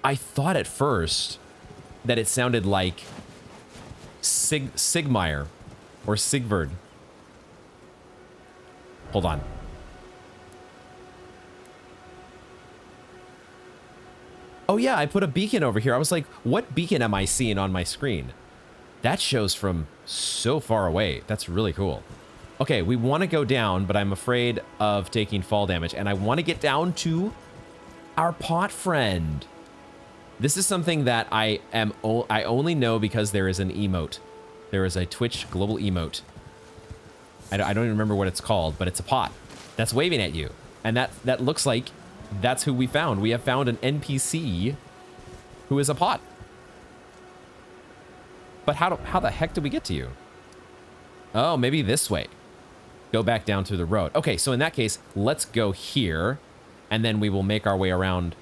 I thought at first that it sounded like Sigmire or Sigvard. Hold on. Oh yeah, I put a beacon over here. I was like, what beacon am I seeing on my screen? That shows from so far away. That's really cool. Okay, we want to go down, but I'm afraid of taking fall damage, and I want to get down to our pot friend. This is something that I only know because there is an emote. There is a Twitch global emote. I don't even remember what it's called, but it's a pot that's waving at you, and that looks like that's who we found. We have found an NPC who is a pot. But how the heck did we get to you? Oh, maybe this way. Go back down through the road. Okay, so in that case, let's go here, and then we will make our way around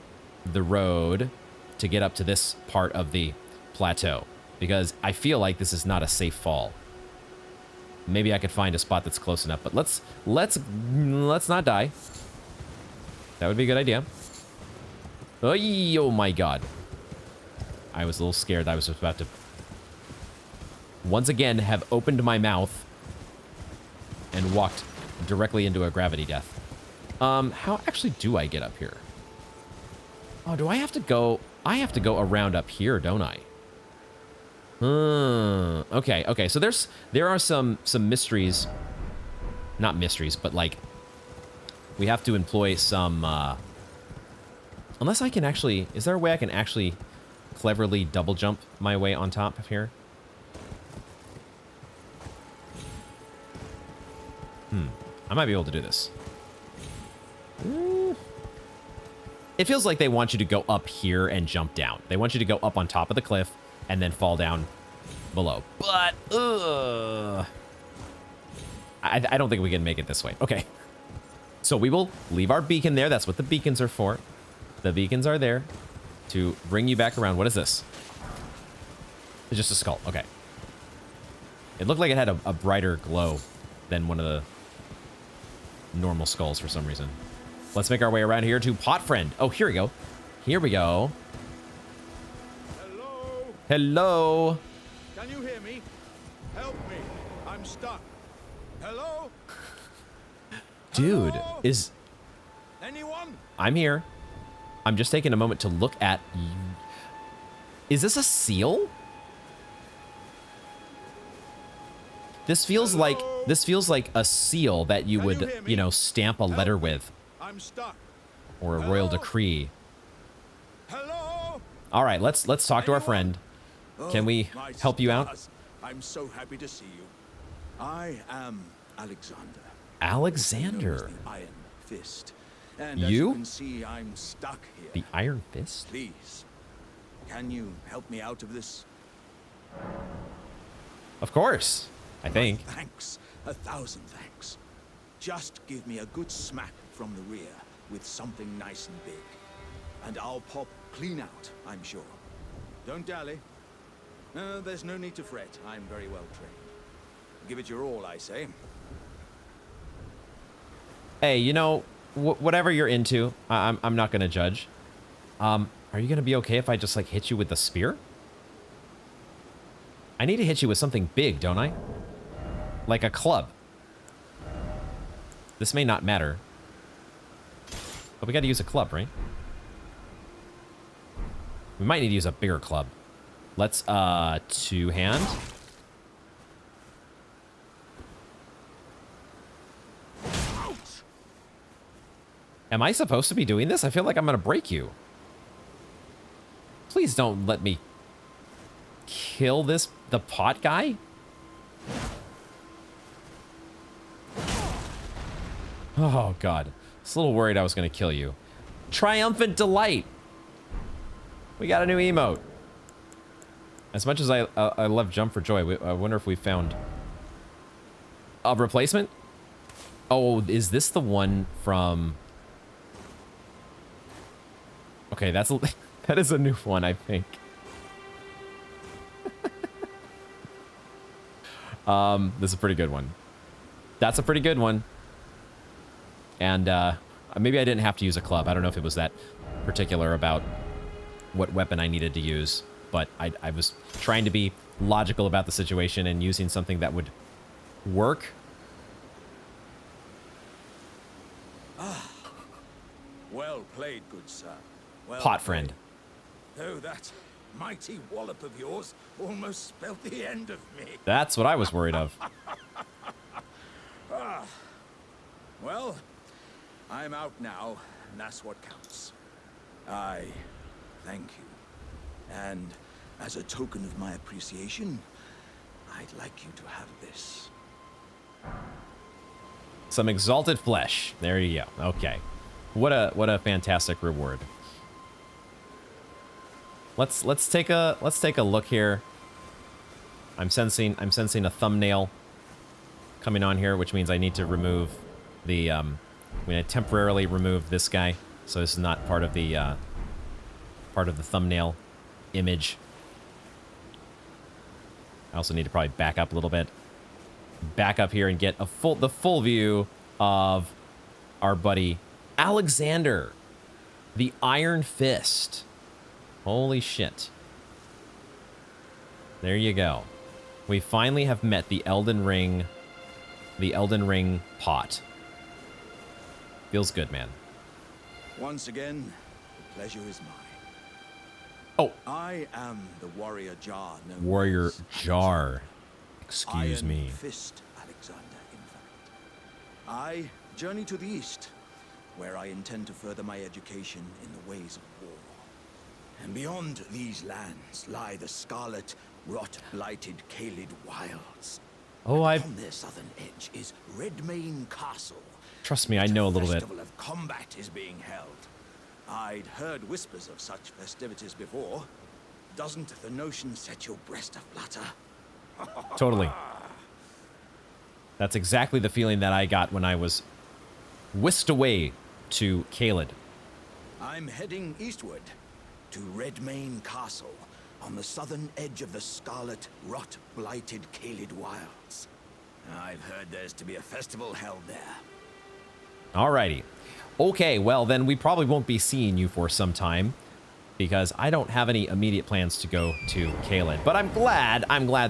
the road to get up to this part of the plateau, because I feel like this is not a safe fall. Maybe I could find a spot that's close enough, but let's not die. That would be a good idea. Oh my god. I was a little scared. I was about to once again have opened my mouth and walked directly into a gravity death. How actually do I get up here? Oh, do I have to go? I have to go around up here, don't I? Okay. So there are some mysteries. Not mysteries, but like we have to employ some unless I can actually, is there a way I can actually cleverly double jump my way on top of here? I might be able to do this. It feels like they want you to go up here and jump down. They want you to go up on top of the cliff and then fall down below. But, I don't think we can make it this way. Okay. So we will leave our beacon there. That's what the beacons are for. The beacons are there to bring you back around. What is this? It's just a skull. Okay. It looked like it had a brighter glow than one of the normal skulls for some reason. Let's make our way around here to Pot Friend. Oh, here we go. Here we go. Hello? Hello. Can you hear me? Help me. I'm stuck. Hello? Dude, Hello? is... Anyone? I'm here. I'm just taking a moment to look at... Is this a seal? This feels like a seal that you would, you know, stamp a letter with, I'm stuck. or a royal decree. Hello? All right, let's talk to our friend. Can we My help you out? stars. I'm so happy to see you. I am Alexander, Alexander. The Iron Fist. And as You? you can see, I'm stuck here. The Iron Fist? Please, can you help me out of this? Of course, I think. Thanks. 1,000 thanks. Just give me a good smack from the rear with something nice and big. And I'll pop clean out, I'm sure. Don't dally. No, there's no need to fret. I'm very well trained. Give it your all, I say. Hey, you know, whatever you're into, I'm not gonna judge. Are you gonna be okay if I just like hit you with the spear? I need to hit you with something big, don't I? Like a club. This may not matter. But we gotta use a club, right? We might need to use a bigger club. Let's, two-hand. Am I supposed to be doing this? I feel like I'm gonna break you. Please don't let me kill the pot guy? Oh, God. I was a little worried I was gonna kill you. Triumphant Delight! We got a new emote. As much as I love Jump for Joy, I wonder if we found a replacement? Oh, is this the one from... Okay, that is a new one, I think. This is a pretty good one. That's a pretty good one. And maybe I didn't have to use a club. I don't know if it was that particular about what weapon I needed to use, but I was trying to be logical about the situation and using something that would work. Well played, good sir. Well Pot friend. played. Oh, that mighty wallop of yours almost spelled the end of me. That's what I was worried of. Well, I'm out now, and that's what counts. I thank you. And as a token of my appreciation, I'd like you to have this. Some exalted flesh. There you go. Okay. What a fantastic reward. Let's take a look here. I'm sensing a thumbnail coming on here, which means I need to remove the I'm going to temporarily remove this guy, so this is not part of the thumbnail image. I also need to probably back up a little bit. Back up here and get the full view of our buddy Alexander, the Iron Fist. Holy shit. There you go. We finally have met the Elden Ring pot. Feels good, man. Once again, the pleasure is mine. Oh, I am the warrior Jar. known Warrior as Jar. Excuse Iron me. Fist, Alexander, in fact. I journey to the east, where I intend to further my education in the ways of war. And beyond these lands lie the scarlet, rot-blighted Caelid wilds. Oh, And on their southern edge is Redmane Castle. Trust me, I know a little bit. festival of combat is being held. I'd heard whispers of such festivities before. Doesn't the notion set your breast aflutter? Totally. That's exactly the feeling that I got when I was whisked away to Caelid. I'm heading eastward to Redmane Castle on the southern edge of the scarlet, rot-blighted Caelid wilds. I've heard there's to be a festival held there. Alrighty. Okay, well then we probably won't be seeing you for some time, because I don't have any immediate plans to go to Caelid. But I'm glad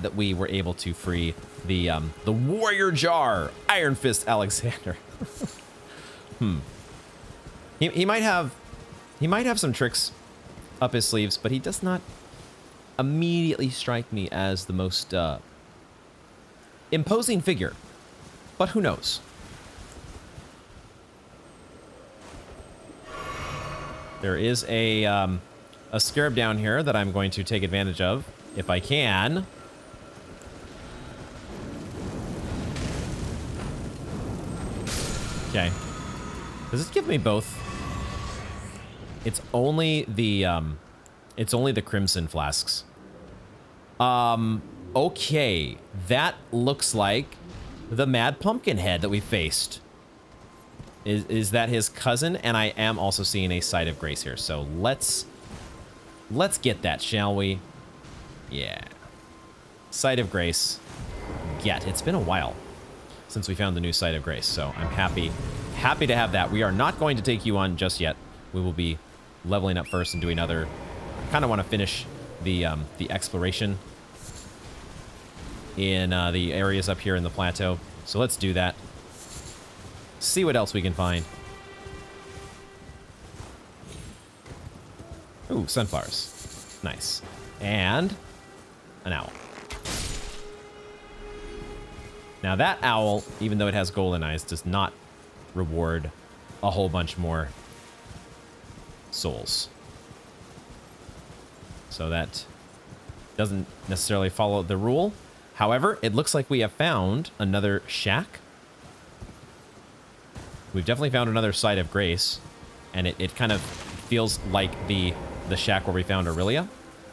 that we were able to free the Warrior Jar, Iron Fist Alexander. He might have some tricks up his sleeves, but he does not immediately strike me as the most imposing figure. But who knows? There is a scarab down here that I'm going to take advantage of, if I can. Okay. Does it give me both? It's only the crimson flasks. Okay. That looks like the Mad Pumpkinhead that we faced. Is that his cousin? And I am also seeing a Site of Grace here. So let's get that, shall we? Yeah. Site of Grace. Get. It's been a while since we found the new Site of Grace, so I'm happy to have that. We are not going to take you on just yet. We will be leveling up first and doing other. Kind of want to finish the exploration in the areas up here in the plateau. So let's do that. See what else we can find. Ooh, sunflowers. Nice. And an owl. Now that owl, even though it has golden eyes, does not reward a whole bunch more souls. So that doesn't necessarily follow the rule. However, it looks like we have found another shack. We've definitely found another Site of Grace, and it kind of feels like the shack where we found Aurelia.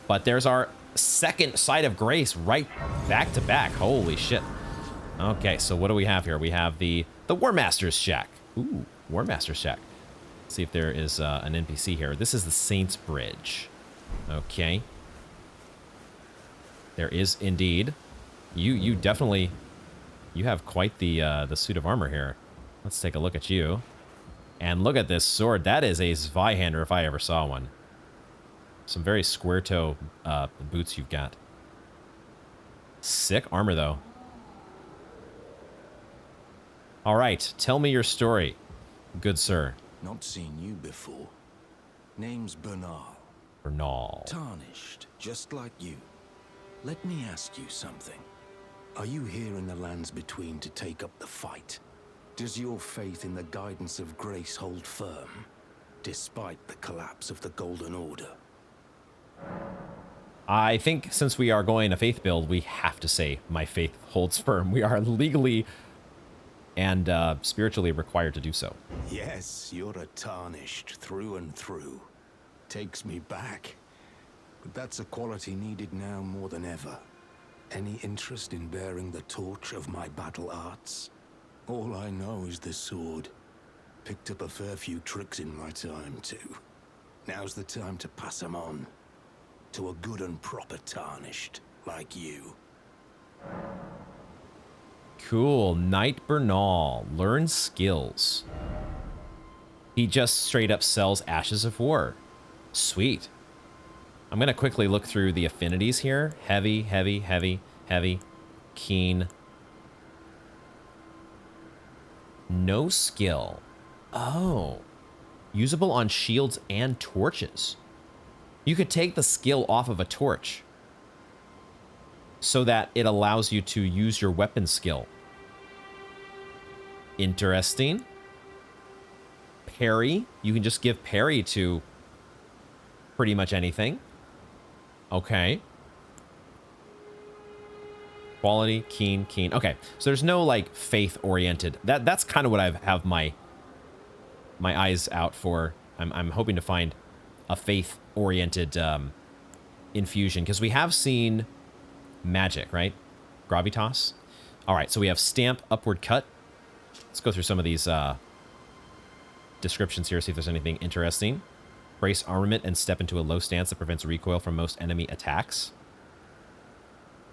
But there's our second Site of Grace right back to back. Holy shit. Okay, so what do we have here? We have the War Master's shack. Ooh, War Master's shack. Let's see if there is an NPC here. This is the Saint's Bridge. Okay. There is indeed. You definitely, you have quite the suit of armor here. Let's take a look at you. And look at this sword. That is a Zweihander if I ever saw one. Some very square toe boots you've got. Sick armor though. All right, tell me your story, good sir. Not seen you before. Name's Bernahl. Bernahl. Tarnished, just like you. Let me ask you something. Are you here in the lands between to take up the fight? Does your faith in the guidance of grace hold firm, despite the collapse of the Golden Order? I think since we are going a faith build, we have to say my faith holds firm. We are legally and spiritually required to do so. Yes, you're a Tarnished through and through. Takes me back. But that's a quality needed now more than ever. Any interest in bearing the torch of my battle arts? All I know is the sword. Picked up a fair few tricks in my time, too. Now's the time to pass them on. To a good and proper Tarnished, like you. Cool. Knight Bernahl. Learn skills. He just straight up sells Ashes of War. Sweet. I'm going to quickly look through the affinities here. Heavy, heavy, heavy, heavy, keen. No skill. Oh. Usable on shields and torches. You could take the skill off of a torch so that it allows you to use your weapon skill. Interesting. Parry. You can just give parry to pretty much anything. Okay. Quality, keen, keen. Okay, so there's no like faith-oriented. That's kind of what I have my eyes out for. I'm hoping to find a faith-oriented infusion because we have seen magic, right? Gravitas. All right, so we have stamp, upward cut. Let's go through some of these descriptions here, see if there's anything interesting. Brace armament and step into a low stance that prevents recoil from most enemy attacks.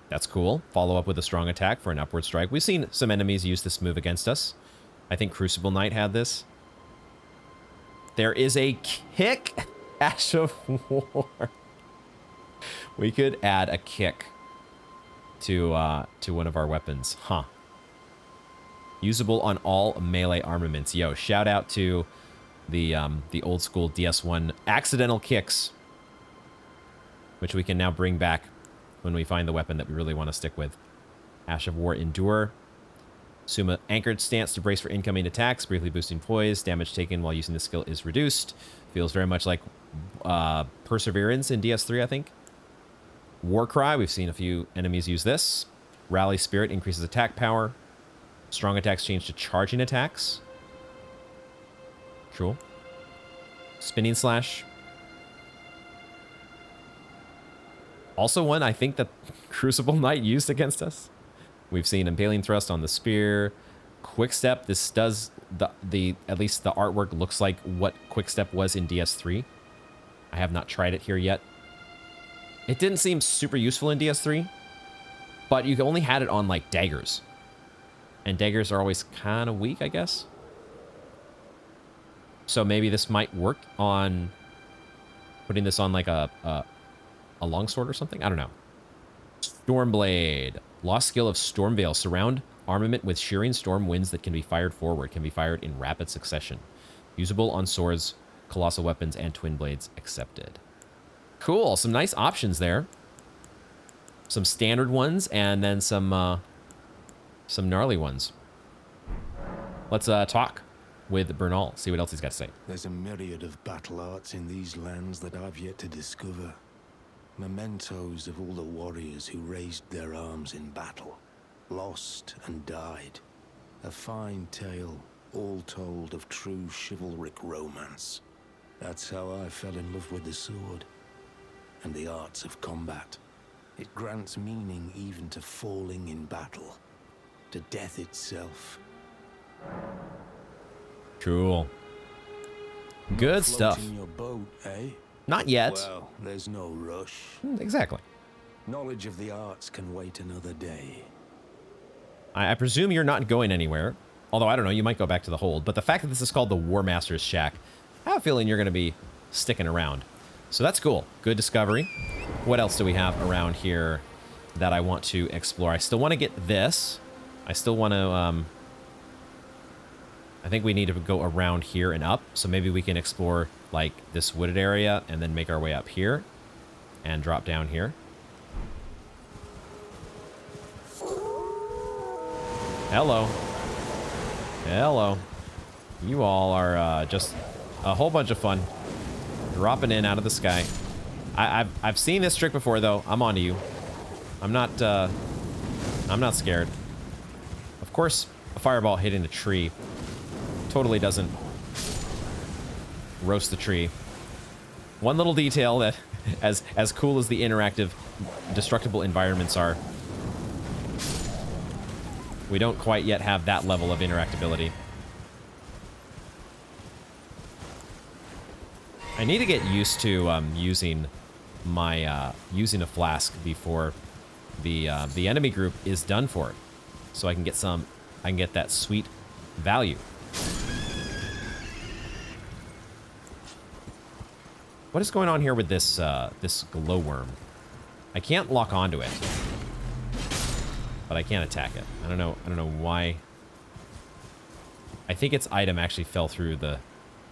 That's cool. Follow up with a strong attack for an upward strike. We've seen some enemies use this move against us. I think Crucible Knight had this. There is a kick. Ash of War. We could add a kick to one of our weapons. Huh. Usable on all melee armaments. Yo, shout out to the old school DS1 accidental kicks, which we can now bring back when we find the weapon that we really want to stick with. Ash of War Endure. Assume an anchored stance to brace for incoming attacks, briefly boosting poise. Damage taken while using the skill is reduced. Feels very much like Perseverance in DS3, I think. Warcry, we've seen a few enemies use this. Rally Spirit increases attack power. Strong attacks change to charging attacks. Cool. Spinning Slash. Also one I think that Crucible Knight used against us. We've seen Impaling Thrust on the Spear. Quick Step. This does the at least the artwork looks like what Quick Step was in DS3. I have not tried it here yet. It didn't seem super useful in DS3, but you only had it on like daggers. And daggers are always kind of weak, I guess. So maybe this might work on putting this on like a longsword or something. I don't know. Stormblade. Lost skill of Stormveil. Surround armament with shearing storm winds that can be fired forward. Can be fired in rapid succession. Usable on swords, colossal weapons, and twin blades accepted. Cool. Some nice options there. Some standard ones and then some gnarly ones. Let's talk with Bernahl. See what else he's got to say. There's a myriad of battle arts in these lands that I've yet to discover. Mementos of all the warriors who raised their arms in battle, lost and died. A fine tale, all told of true chivalric romance. That's how I fell in love with the sword and the arts of combat. It grants meaning even to falling in battle, to death itself. Cool. Good stuff. Floating your boat, eh? Not yet. Well, there's no rush. Exactly. Knowledge of the arts can wait another day. I presume you're not going anywhere. Although, I don't know, you might go back to the hold. But the fact that this is called the War Master's Shack, I have a feeling you're going to be sticking around. So that's cool. Good discovery. What else do we have around here that I want to explore? I still want to get this. I still want to... I think we need to go around here and up. So maybe we can explore like this wooded area and then make our way up here and drop down here. Hello. Hello. You all are just a whole bunch of fun. Dropping in out of the sky. I've seen this trick before though. I'm onto you. I'm not scared. Of course, a fireball hitting a tree totally doesn't roast the tree. One little detail that, as cool as the interactive, destructible environments are, we don't quite yet have that level of interactability. I need to get used to using my using a flask before the enemy group is done for, so I can get that sweet value. What is going on here with this this glowworm? I can't lock onto it, but I can't attack it. I don't know why. I think its item actually fell through the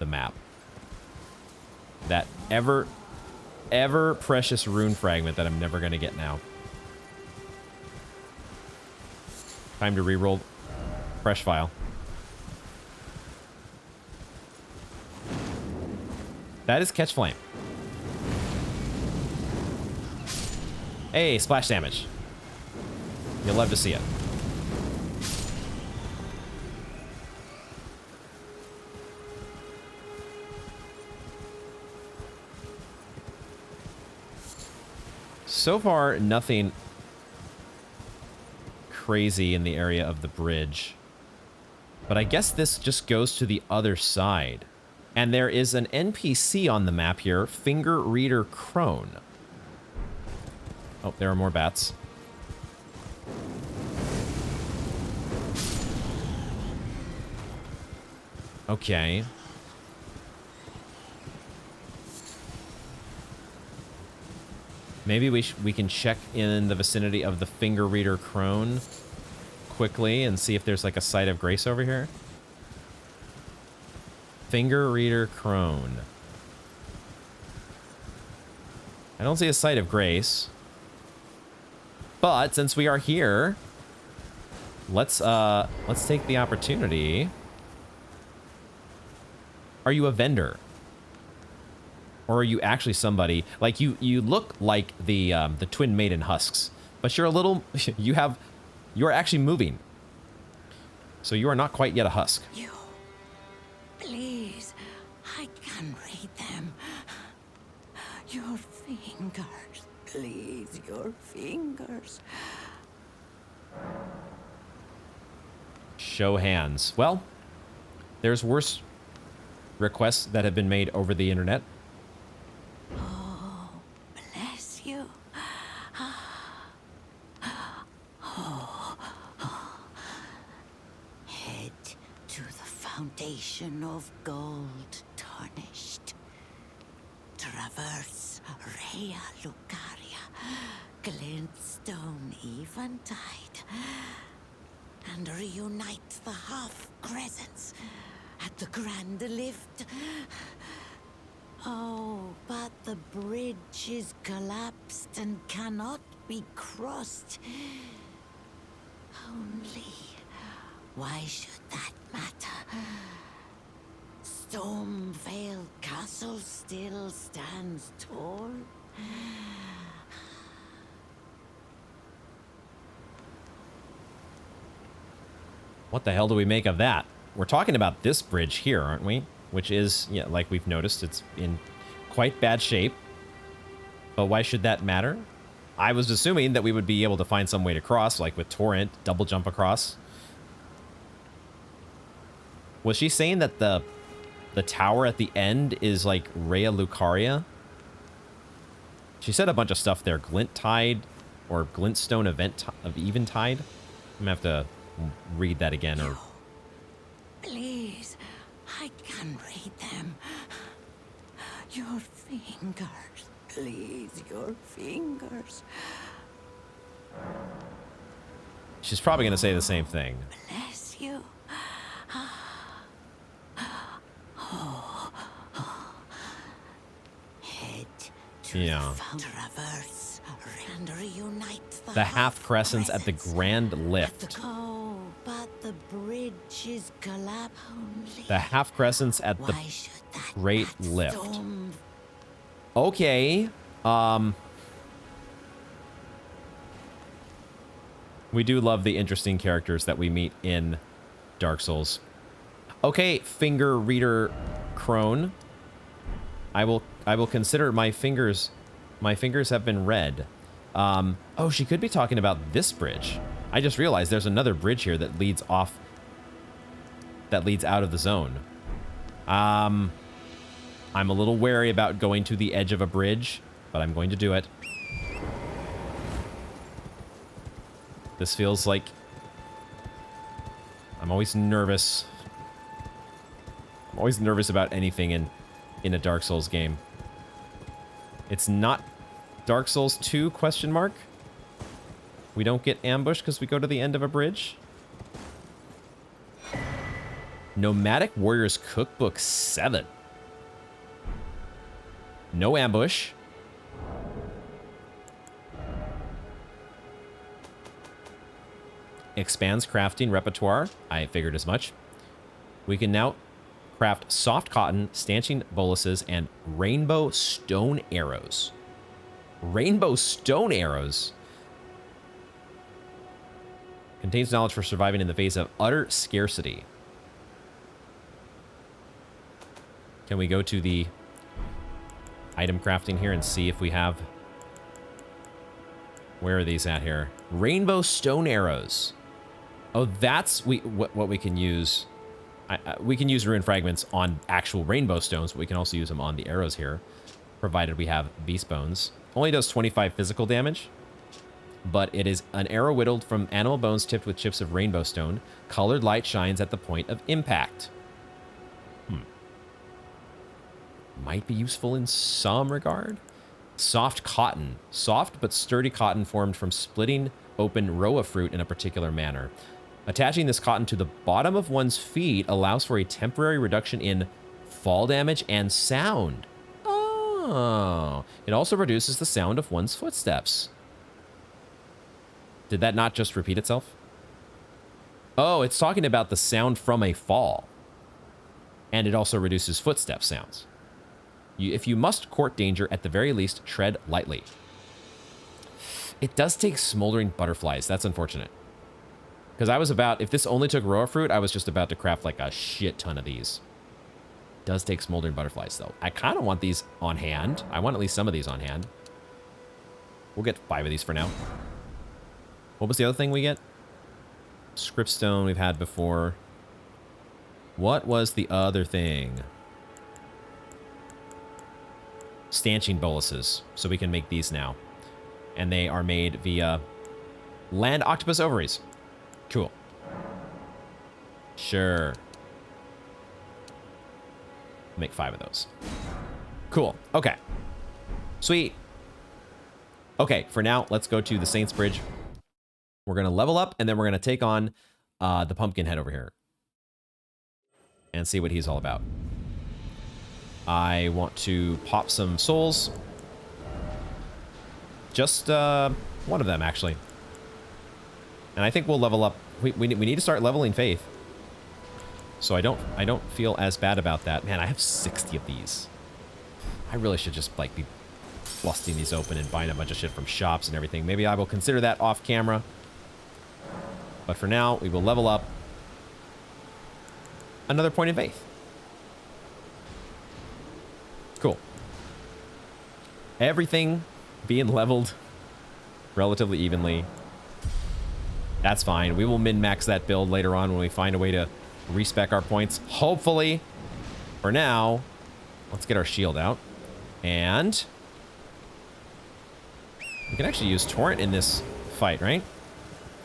map. That ever precious rune fragment that I'm never gonna get now. Time to reroll. Fresh file. That is catch flame. Hey, splash damage. You'll love to see it. So far, nothing crazy in the area of the bridge. But I guess this just goes to the other side. And there is an NPC on the map here, Finger Reader Crone. Oh, there are more bats. Okay. Maybe we can check in the vicinity of the Finger Reader Crone quickly and see if there's like a site of grace over here. Finger Reader Crone. I don't see a site of grace. But since we are here, let's take the opportunity. Are you a vendor? Or are you actually somebody like you look like the twin maiden husks, but you're a little you're actually moving. So you are not quite yet a husk. You, please, can read them. Your fingers, please, your fingers. Show hands. Well, there's worse requests that have been made over the internet. Oh, bless you. Head to the foundation of gold tarnished. Traverse Rea Lucaria, glintstone eventide, and reunite the half crescents at the grand lift. Oh, but the bridge is collapsed and cannot be crossed. Only, why should that matter? Stormvale Castle still stands tall. What the hell do we make of that? We're talking about this bridge here, aren't we? Which is, yeah, like we've noticed, it's in quite bad shape. But why should that matter? I was assuming that we would be able to find some way to cross, like with Torrent, double jump across. Was she saying that the tower at the end is like Rea Lucaria? She said a bunch of stuff there. Glinttide or Glintstone event of Eventide. I'm gonna have to read that again. Or Please, I can read them. Your fingers, please, your fingers. she's probably gonna say the same thing. Bless you. Head to Yeah. the traverse and reunite The half crescents at the grand lift. Oh, but the bridge is collapsed. Only. The half crescents at the Why should that great mad lift. storm Okay. We do love the interesting characters that we meet in Dark Souls. Okay, finger reader Crone. I will consider my fingers have been read. Oh, she could be talking about this bridge. I just realized there's another bridge here that leads out of the zone. I'm a little wary about going to the edge of a bridge, but I'm going to do it. This feels like... I'm always nervous. I'm always nervous about anything in a Dark Souls game. It's not Dark Souls 2 question mark? We don't get ambushed because we go to the end of a bridge? Nomadic Warriors Cookbook 7. No ambush. Expands crafting repertoire. I figured as much. We can now craft soft cotton, stanching boluses, and rainbow stone arrows. Rainbow stone arrows? Contains knowledge for surviving in the face of utter scarcity. Can we go to the item crafting here and see if we have... Where are these at here? Rainbow stone arrows. Oh, that's what we can use. We can use rune fragments on actual rainbow stones, but we can also use them on the arrows here, provided we have beast bones. Only does 25 physical damage, but it is an arrow whittled from animal bones tipped with chips of rainbow stone. Colored light shines at the point of impact. Might be useful in some regard. Soft cotton. Soft but sturdy cotton formed from splitting open roa fruit in a particular manner. Attaching this cotton to the bottom of one's feet allows for a temporary reduction in fall damage and sound. Oh. It also reduces the sound of one's footsteps. Did that not just repeat itself? Oh, it's talking about the sound from a fall. And it also reduces footstep sounds. If you must court danger, at the very least, tread lightly. It does take smoldering butterflies. That's unfortunate. Because I was about, if this only took roa fruit, I was just about to craft like a shit ton of these. Does take smoldering butterflies, though. I kind of want these on hand. I want at least some of these on hand. We'll get 5 of these for now. What was the other thing we get? Scriptstone we've had before. What was the other thing? Stanching boluses. So we can make these now. And they are made via land octopus ovaries. Cool. Sure. Make 5 of those. Cool. Okay. Sweet. Okay, for now, let's go to the Saints Bridge. We're going to level up, and then we're going to take on the Pumpkinhead over here. And see what he's all about. I want to pop some souls. Just one of them, actually. And I think we'll level up. We need to start leveling Faith. So I don't feel as bad about that. Man, I have 60 of these. I really should just like be busting these open and buying a bunch of shit from shops and everything. Maybe I will consider that off camera. But for now, we will level up another point in Faith. Cool. Everything being leveled relatively evenly. That's fine. We will min-max that build later on when we find a way to respec our points. Hopefully. For now, let's get our shield out. And we can actually use Torrent in this fight, right?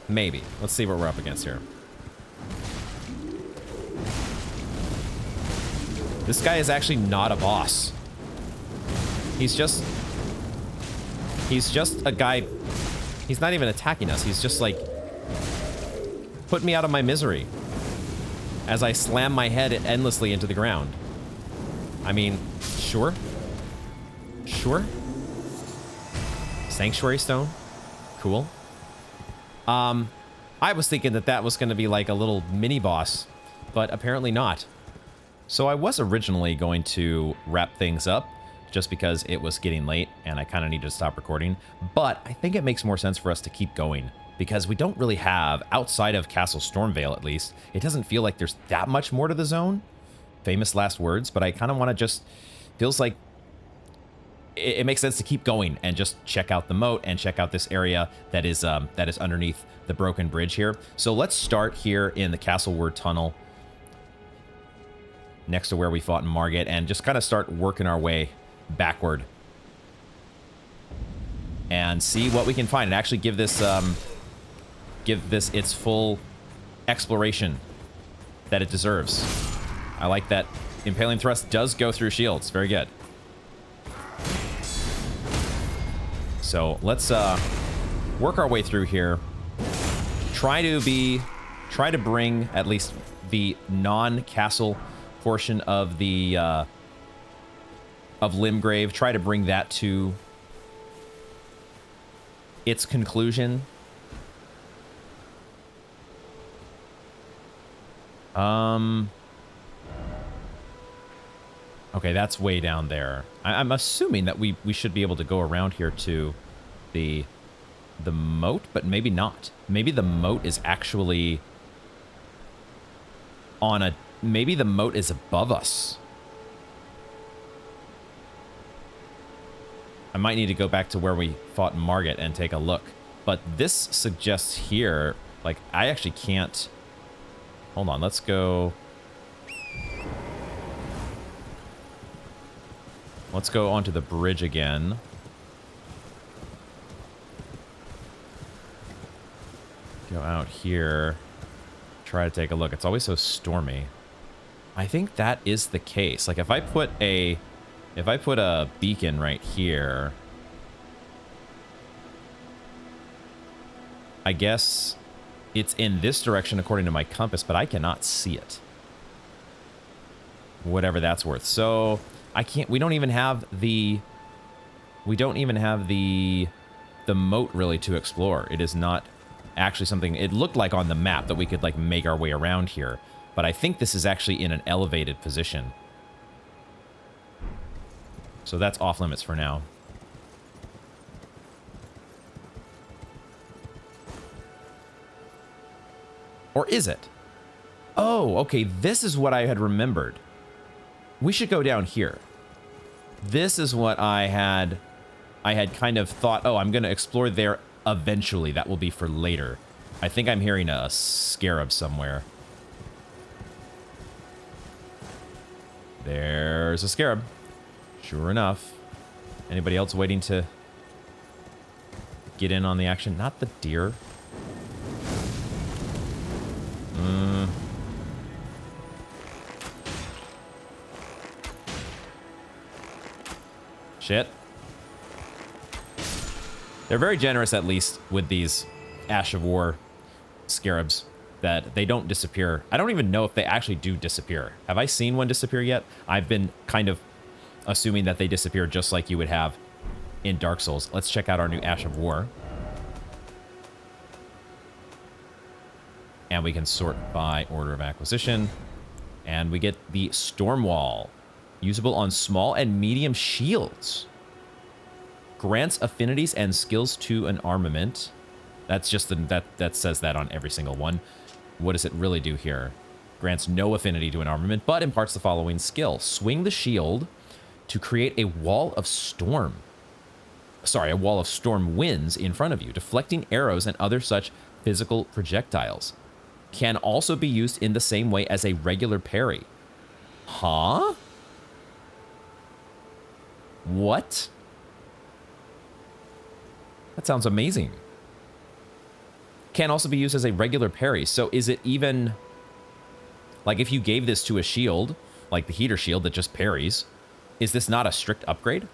Maybe. Let's see what we're up against here. This guy is actually not a boss. He's just a guy. He's not even attacking us. He's just like, put me out of my misery as I slam my head endlessly into the ground. I mean, sure. Sure. Sanctuary Stone. Cool. I was thinking that that was going to be like a little mini boss, but apparently not. So I was originally going to wrap things up just because it was getting late and I kind of needed to stop recording. But I think it makes more sense for us to keep going because we don't really have, outside of Castle Stormvale at least, it doesn't feel like there's that much more to the zone. Famous last words, but I kind of want to just, feels like it makes sense to keep going and just check out the moat and check out this area that is underneath the broken bridge here. So let's start here in the Castleward Tunnel next to where we fought in Margate and just kind of start working our way backward and see what we can find and actually give this its full exploration that it deserves. I like that Impaling Thrust does go through shields. Very good. So let's work our way through here. Try to bring at least the non-castle portion of the of Limgrave. Try to bring that to its conclusion. Okay, that's way down there. I'm assuming that we should be able to go around here to the moat, but maybe not. Maybe the moat is actually on a... Maybe the moat is above us. I might need to go back to where we fought in Margate and take a look. But this suggests here, like, I actually can't... Hold on, let's go... Let's go onto the bridge again. Go out here. Try to take a look. It's always so stormy. I think that is the case. Like if I put a beacon right here, I guess it's in this direction according to my compass, but I cannot see it. Whatever that's worth. So I can't, we don't even have the moat really to explore. It is not actually something, it looked like on the map that we could like make our way around here, but I think this is actually in an elevated position. So that's off limits for now. Or is it? Oh, okay, this is what I had remembered. we should go down here. This is what I had kind of thought, oh, I'm going to explore there eventually. That will be for later. I think I'm hearing a scarab somewhere. There's a scarab. Sure enough. Anybody else waiting to get in on the action? Not the deer. Shit. They're very generous, at least, with these Ash of War scarabs, that they don't disappear. I don't even know if they actually do disappear. Have I seen one disappear yet? I've been kind of assuming that they disappear just like you would have in Dark Souls. Let's check out our new Ash of War. And we can sort by order of acquisition. And we get the Storm Wall. Usable on small and medium shields. Grants affinities and skills to an armament. That's just that says that on every single one. What does it really do here? Grants no affinity to an armament, but imparts the following skill. Swing the shield to create a wall of storm. Sorry, a wall of storm winds in front of you, deflecting arrows and other such physical projectiles. Can also be used in the same way as a regular parry. Huh? What? That sounds amazing. Can also be used as a regular parry. So is it even... like if you gave this to a shield, like the heater shield that just parries, is this not a strict upgrade?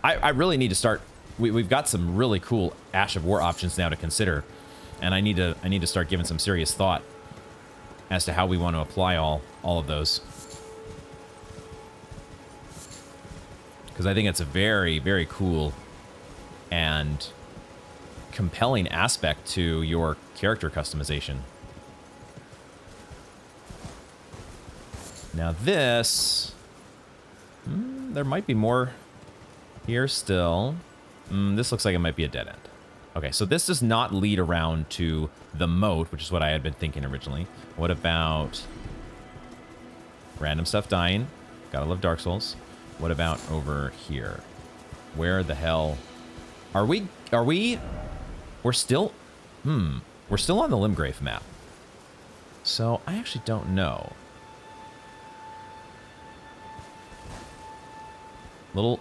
I really need to start... We've got some really cool Ash of War options now to consider. And I need to start giving some serious thought as to how we want to apply all of those. Because I think it's a very, very cool and compelling aspect to your character customization. Now this... there might be more here still. This looks like it might be a dead end. Okay, so this does not lead around to the moat, which is what I had been thinking originally. What about random stuff dying? Gotta love Dark Souls. What about over here? Where the hell are we? We're still we're still on the Limgrave map. So I actually don't know. Little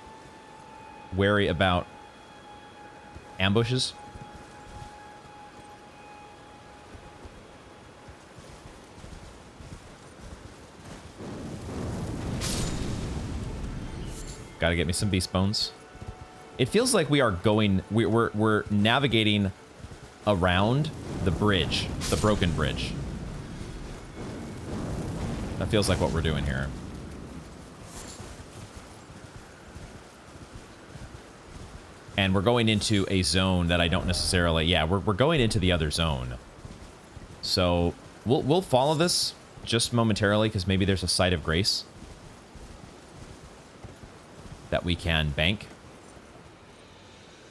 wary about ambushes. Gotta get me some beast bones. It feels like we are going... We're navigating around the bridge. The broken bridge. That feels like what we're doing here. And we're going into a zone that I don't necessarily... Yeah, we're going into the other zone. So we'll follow this just momentarily, because maybe there's a site of grace that we can bank.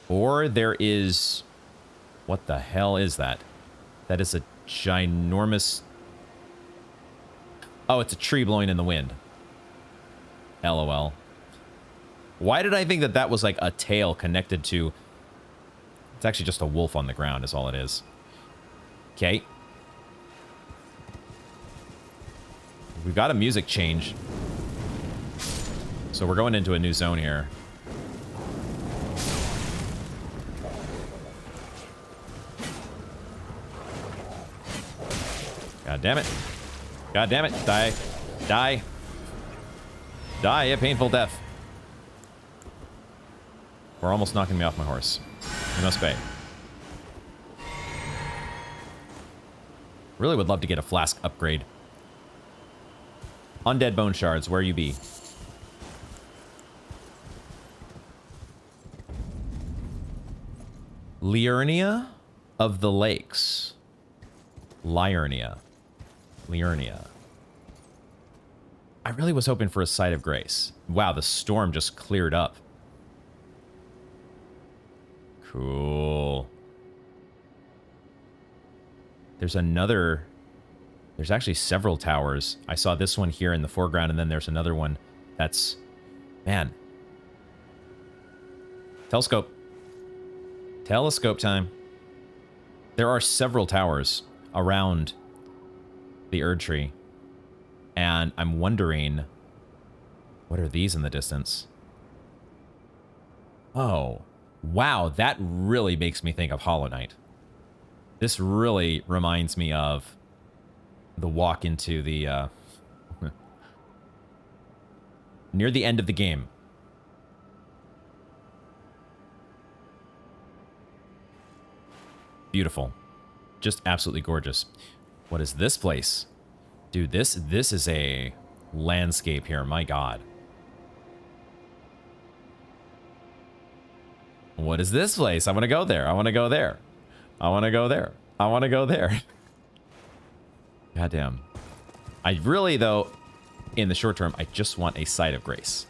Or there is... What the hell is that? That is a ginormous... Oh, it's a tree blowing in the wind. LOL. Why did I think that that was like a tail connected to... It's actually just a wolf on the ground is all it is. Okay. We've got a music change. So we're going into a new zone here. God damn it. God damn it. Die. Die. Die a painful death. We're almost knocking me off my horse. You must pay. Really would love to get a flask upgrade. Undead bone shards, where you be? Liurnia of the Lakes. Liurnia. Liurnia. I really was hoping for a site of grace. Wow, the storm just cleared up. Cool. There's another There's actually several towers. I saw this one here in the foreground, and then there's another one that's... Man. Telescope. Telescope time. There are several towers around the Erd Tree. And I'm wondering... What are these in the distance? Oh. Wow, that really makes me think of Hollow Knight. This really reminds me of the walk into the... near the end of the game. Beautiful. Just absolutely gorgeous. What is this place? Dude, this is a landscape here. My God. What is this place? I want to go there. I want to go there. I want to go there. I want to go there. Goddamn. I really, though, in the short term, I just want a site of grace.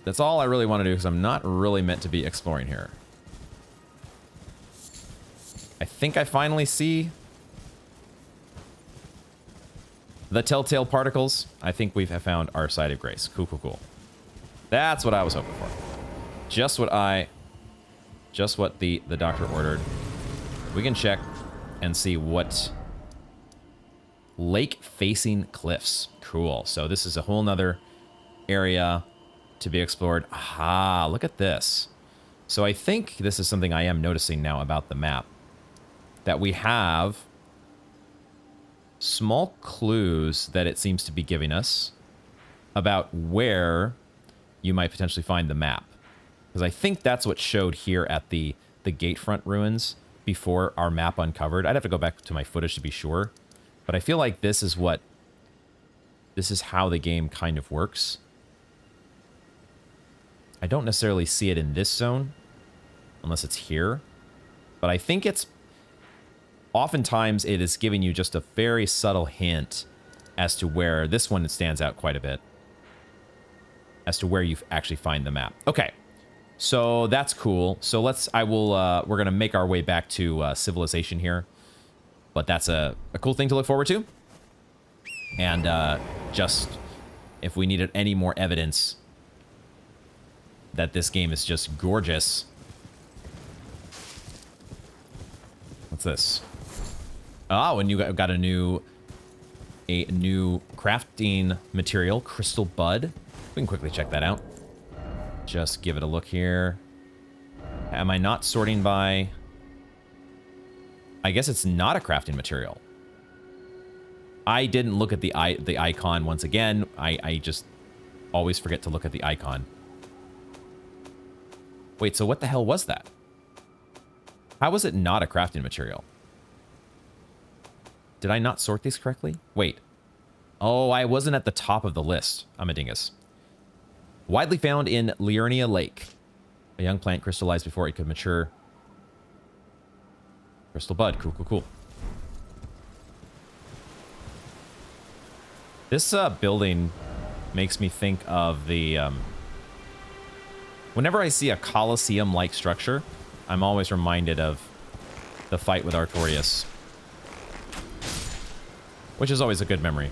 That's all I really want to do, because I'm not really meant to be exploring here. I think I finally see the telltale particles. I think we have found our site of grace. Cool, cool, cool. That's what I was hoping for. Just what the doctor ordered. We can check and see what... Lake-facing cliffs. Cool. So this is a whole nother area to be explored. Aha, look at this. So I think this is something I am noticing now about the map. That we have small clues that it seems to be giving us about where you might potentially find the map. Because I think that's what showed here at the gatefront ruins before our map uncovered. I'd have to go back to my footage to be sure. But I feel like this is how the game kind of works. I don't necessarily see it in this zone, unless it's here. But I think it's... Oftentimes, it is giving you just a very subtle hint as to where... This one stands out quite a bit. As to where you actually find the map. Okay. So, that's cool. So, we're going to make our way back to civilization here. But that's a cool thing to look forward to. And just, if we needed any more evidence that this game is just gorgeous. What's this? Oh, and you got a new crafting material, Crystal Bud. We can quickly check that out. Just give it a look here. Am I not sorting by... I guess it's not a crafting material. I didn't look at the icon once again. I just always forget to look at the icon. Wait, so what the hell was that? How was it not a crafting material? Did I not sort these correctly? Wait. Oh, I wasn't at the top of the list. I'm a dingus. Widely found in Liurnia Lake. A young plant crystallized before it could mature. Crystal Bud. Cool, cool, cool. This building makes me think of the... Whenever I see a Colosseum-like structure, I'm always reminded of the fight with Artorias. Which is always a good memory.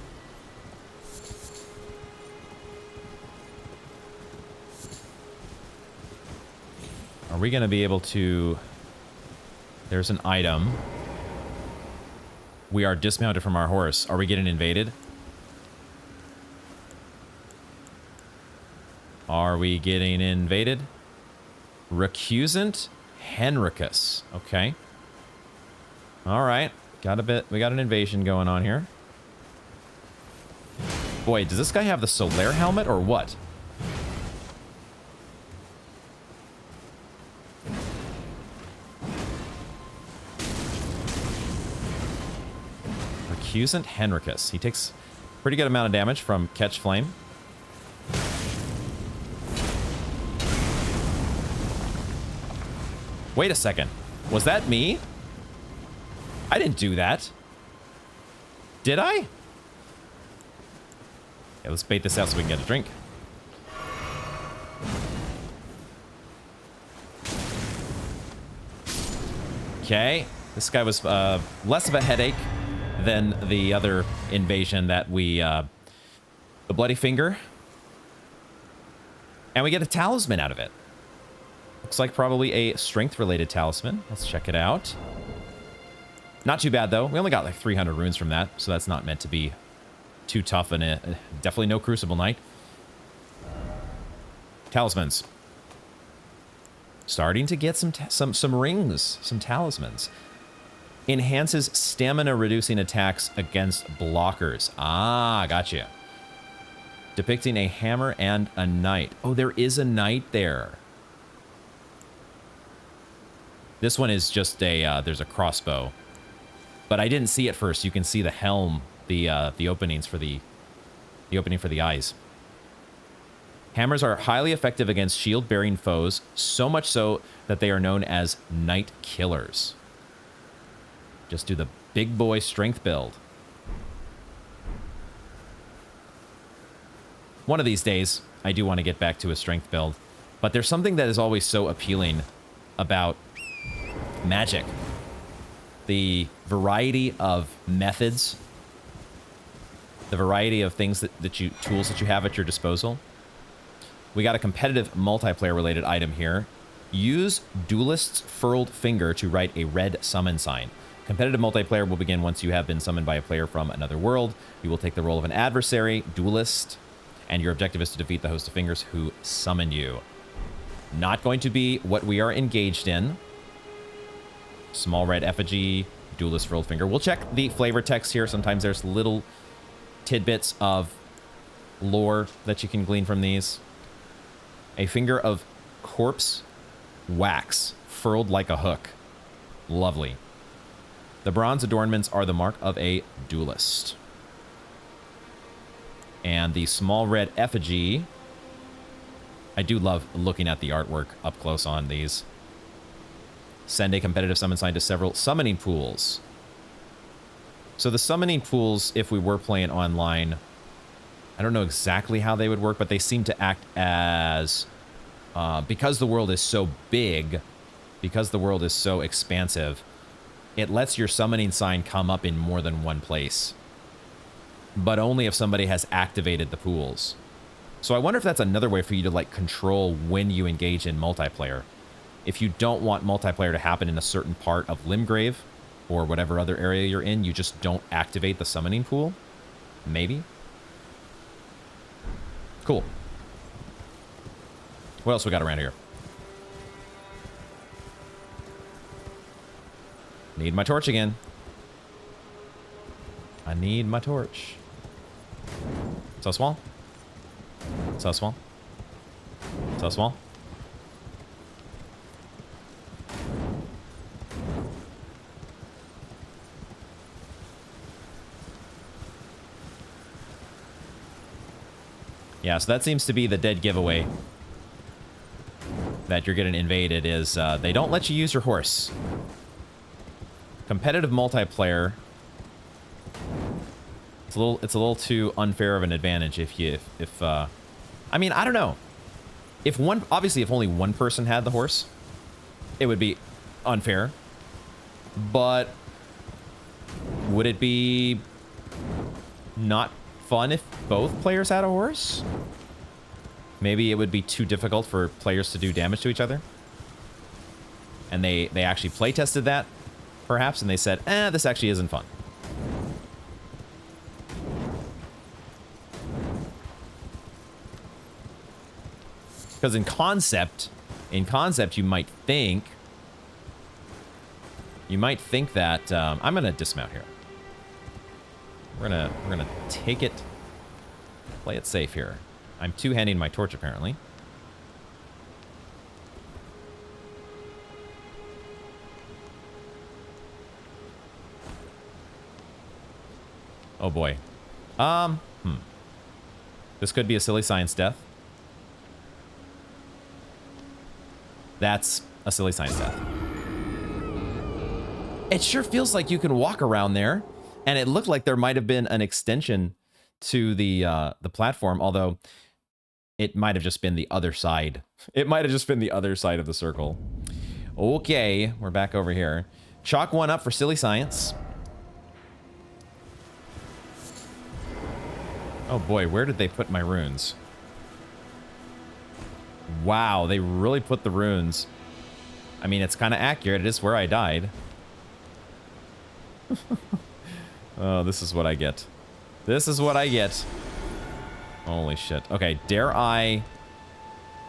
Are we going to be able to... There's an item. We are dismounted from our horse. Are we getting invaded? Are we getting invaded? Recusant Henricus. Okay. All right. We got an invasion going on here. Boy, does this guy have the Solaire helmet or what? Recusant Henricus. He takes a pretty good amount of damage from Catch Flame. Wait a second. Was that me? I didn't do that. Did I? Yeah, let's bait this out so we can get a drink. Okay. This guy was less of a headache than the other invasion that we... the Bloody Finger. And we get a talisman out of it. Looks like probably a strength-related talisman. Let's check it out. Not too bad, though. We only got like 300 runes from that, so that's not meant to be too tough, and definitely no Crucible Knight. Talismans. Starting to get some rings, some talismans. Enhances stamina reducing attacks against blockers. Ah, gotcha. Depicting a hammer and a knight. Oh, there is a knight there. This one is just a, there's a crossbow. But I didn't see it first. You can see the helm, the openings for the opening for the eyes. Hammers are highly effective against shield-bearing foes, so much so that they are known as Night Killers. Just do the big boy strength build. One of these days, I do want to get back to a strength build, but there's something that is always so appealing about magic. The variety of methods, the variety of things tools that you have at your disposal. We got a competitive multiplayer related item here. Use Duelist's Furled Finger to write a red summon sign. Competitive multiplayer will begin once you have been summoned by a player from another world. You will take the role of an adversary, duelist, and your objective is to defeat the host of fingers who summon you. Not going to be what we are engaged in. Small red effigy, duelist furled finger. We'll check the flavor text here. Sometimes there's little tidbits of lore that you can glean from these. A finger of corpse wax, furled like a hook. Lovely. The bronze adornments are the mark of a duelist. And the small red effigy. I do love looking at the artwork up close on these. Send a competitive summon sign to several summoning pools. So the summoning pools, if we were playing online, I don't know exactly how they would work, but they seem to act as, because the world is so big, because the world is so expansive, it lets your summoning sign come up in more than one place, but only if somebody has activated the pools. So I wonder if that's another way for you to like control when you engage in multiplayer. If you don't want multiplayer to happen in a certain part of Limgrave or whatever other area you're in, you just don't activate the summoning pool. Maybe. Cool. What else we got around here? Need my torch again. I need my torch. So small. So small. So small. Yeah, so that seems to be the dead giveaway that you're getting invaded is they don't let you use your horse. Competitive multiplayer. It's a little too unfair of an advantage if I mean, I don't know. If only one person had the horse, it would be unfair. But would it be not fun if both players had a horse? Maybe it would be too difficult for players to do damage to each other. And they actually play tested that, perhaps, and they said, this actually isn't fun. Because in concept, you might think that I'm gonna dismount here. We're gonna take it, play it safe here. I'm two-handing my torch apparently. Oh boy. This could be a silly science death. That's a silly science death. It sure feels like you can walk around there, and it looked like there might have been an extension to the platform, although it might have just been the other side. It might have just been the other side of the circle. Okay, we're back over here. Chalk 1 up for silly science. Oh boy, where did they put my runes? Wow, they really put the runes. I mean, it's kind of accurate. It is where I died. Oh, this is what I get. This is what I get. Holy shit. Okay, dare I...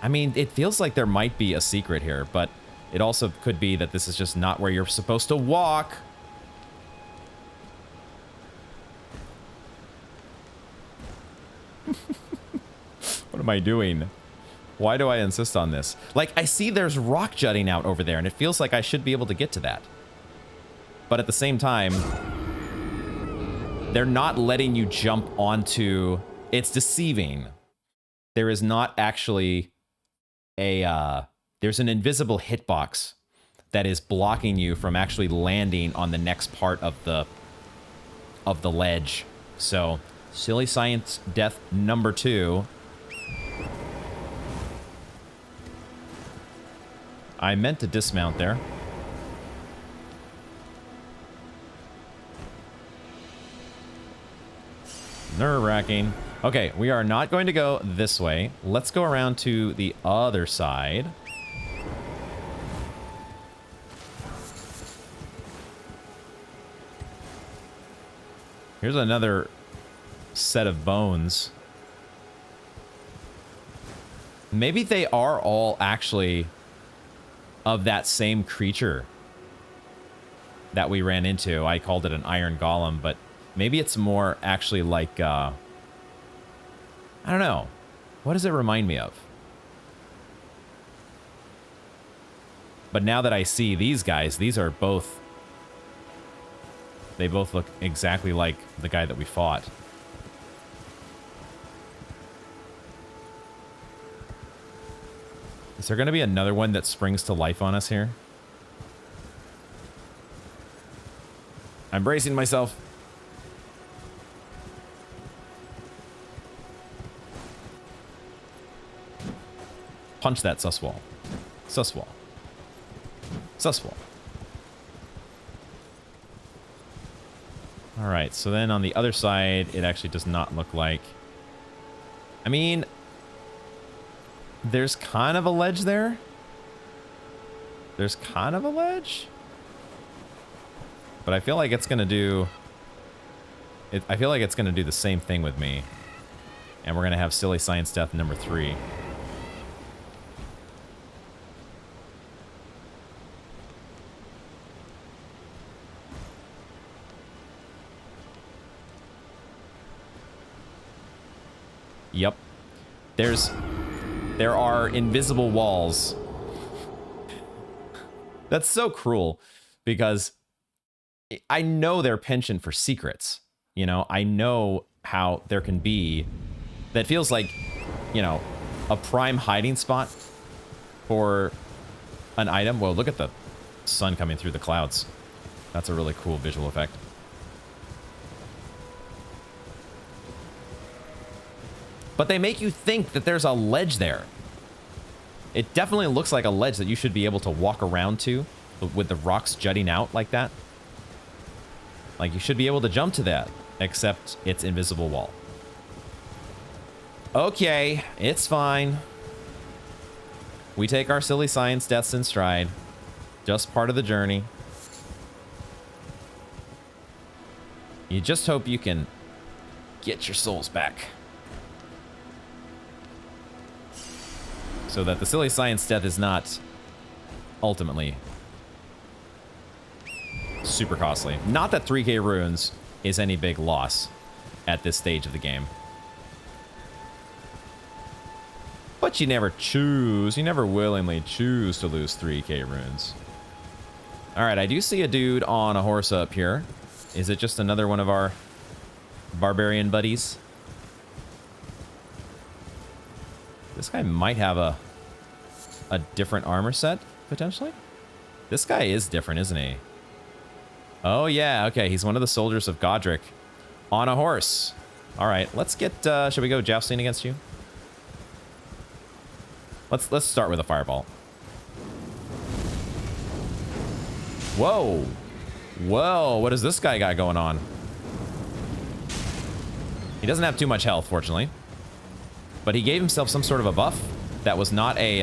I mean, it feels like there might be a secret here, but it also could be that this is just not where you're supposed to walk. What am I doing? Why do I insist on this? Like, I see there's rock jutting out over there, and it feels like I should be able to get to that. But at the same time, they're not letting you jump onto... It's deceiving. There is not actually a... there's an invisible hitbox that is blocking you from actually landing on the next part of the ledge. So, silly science death number 2. I meant to dismount there. Nerve-wracking. Okay, we are not going to go this way. Let's go around to the other side. Here's another set of bones. Maybe they are all actually of that same creature that we ran into. I called it an iron golem, but maybe it's more actually like, I don't know. What does it remind me of? But now that I see these guys, these are both... They both look exactly like the guy that we fought. Is there going to be another one that springs to life on us here? I'm bracing myself. Punch that suswall. Suswall. Suswall. Alright, so then on the other side, it actually does not look like... I mean... There's kind of a ledge there. There's kind of a ledge. But I feel like it's going to do... I feel like it's going to do the same thing with me. And we're going to have silly science death number 3. Yep. There are invisible walls. That's so cruel because I know their penchant for secrets. You know, I know how there can be that feels like, you know, a prime hiding spot for an item. Well, look at the sun coming through the clouds. That's a really cool visual effect. But they make you think that there's a ledge there. It definitely looks like a ledge that you should be able to walk around to with the rocks jutting out like that. Like you should be able to jump to that, except it's invisible wall. Okay, it's fine. We take our silly science deaths in stride. Just part of the journey. You just hope you can get your souls back. So that the silly science death is not ultimately super costly. Not that 3k runes is any big loss at this stage of the game. But you never willingly choose to lose 3k runes. Alright, I do see a dude on a horse up here. Is it just another one of our barbarian buddies? This guy might have a different armor set, potentially. This guy is different, isn't he? Oh, yeah. Okay, he's one of the soldiers of Godric on a horse. All right, let's get... should we go jousting against you? Let's start with a fireball. Whoa. Whoa, what does this guy got going on? He doesn't have too much health, fortunately. But he gave himself some sort of a buff that was not a,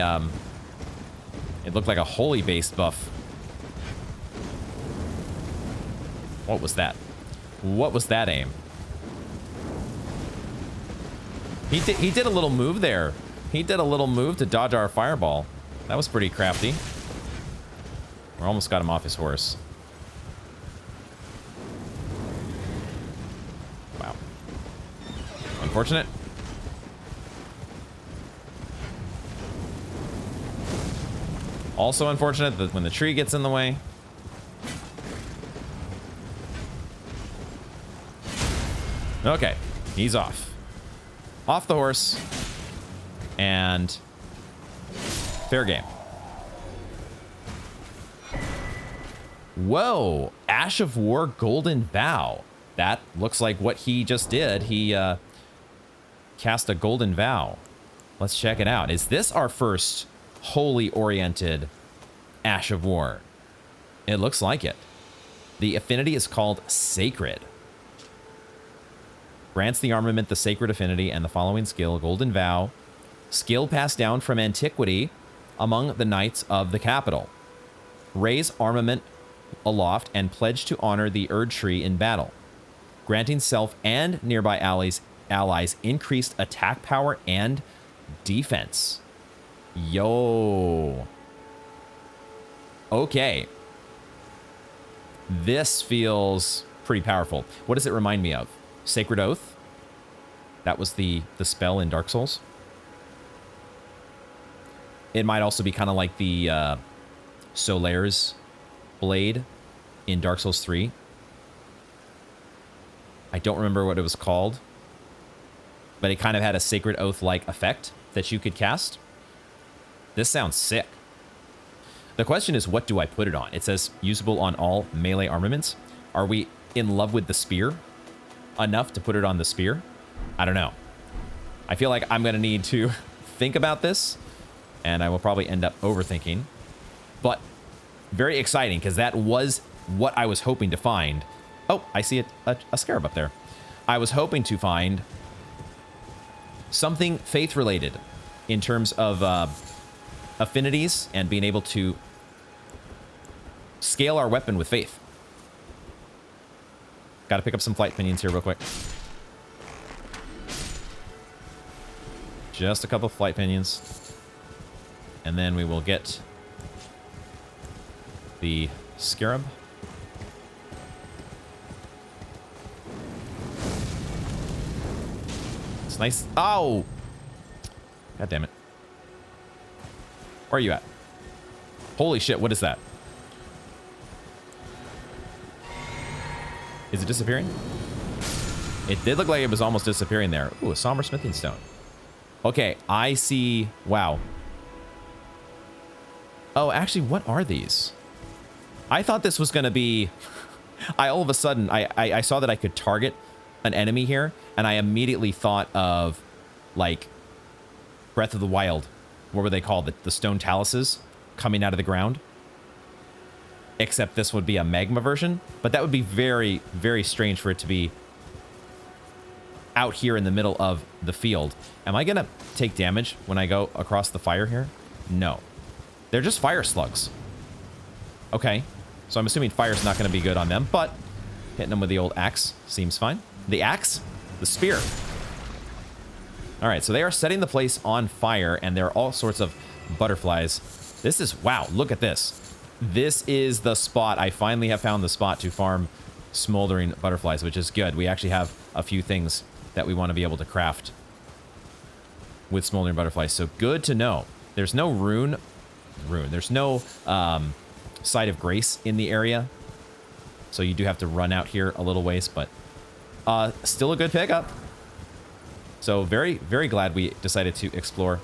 it looked like a holy-based buff. What was that? What was that aim? He did a little move there. He did a little move to dodge our fireball. That was pretty crafty. We almost got him off his horse. Wow. Unfortunate. Also unfortunate that when the tree gets in the way. Okay, he's off. Off the horse. And fair game. Whoa, Ash of War Golden Vow. That looks like what he just did. He cast a Golden Vow. Let's check it out. Is this our first holy oriented Ash of War? It looks like it. The affinity is called Sacred. Grants the armament the Sacred Affinity and the following skill, Golden Vow. Skill passed down from antiquity among the knights of the capital. Raise armament aloft and pledge to honor the Erd Tree in battle, granting self and nearby allies increased attack power and defense. Yo. Okay. This feels pretty powerful. What does it remind me of? Sacred Oath? That was the spell in Dark Souls. It might also be kind of like the Solaire's blade in Dark Souls 3. I don't remember what it was called, but it kind of had a Sacred Oath-like effect that you could cast. This sounds sick. The question is, what do I put it on? It says usable on all melee armaments. Are we in love with the spear enough to put it on the spear? I don't know. I feel like I'm going to need to think about this, and I will probably end up overthinking. But very exciting, because that was what I was hoping to find. Oh, I see a scarab up there. I was hoping to find something faith-related in terms of affinities and being able to scale our weapon with faith. Got to pick up some flight pinions here real quick. Just a couple of flight pinions. And then we will get the scarab. It's nice. Oh! God damn it. Where are you at? Holy shit, what is that? Is it disappearing? It did look like it was almost disappearing there. Ooh, a somber smithing stone. Okay, I see. Wow. Oh, actually, what are these? I thought this was going to be... all of a sudden, I saw that I could target an enemy here, and I immediately thought of, like, Breath of the Wild. What were they called? The stone taluses coming out of the ground? Except this would be a magma version, but that would be very, very strange for it to be out here in the middle of the field. Am I going to take damage when I go across the fire here? No. They're just fire slugs. Okay. So I'm assuming fire's not going to be good on them, but hitting them with the old axe seems fine. The axe? The spear. All right, so they are setting the place on fire, and there are all sorts of butterflies. This is... wow, look at this. This is the spot. I finally have found the spot to farm smoldering butterflies, which is good. We actually have a few things that we want to be able to craft with smoldering butterflies, so good to know. There's no rune. There's no site of grace in the area, so you do have to run out here a little ways, but still a good pickup. So very, very glad we decided to explore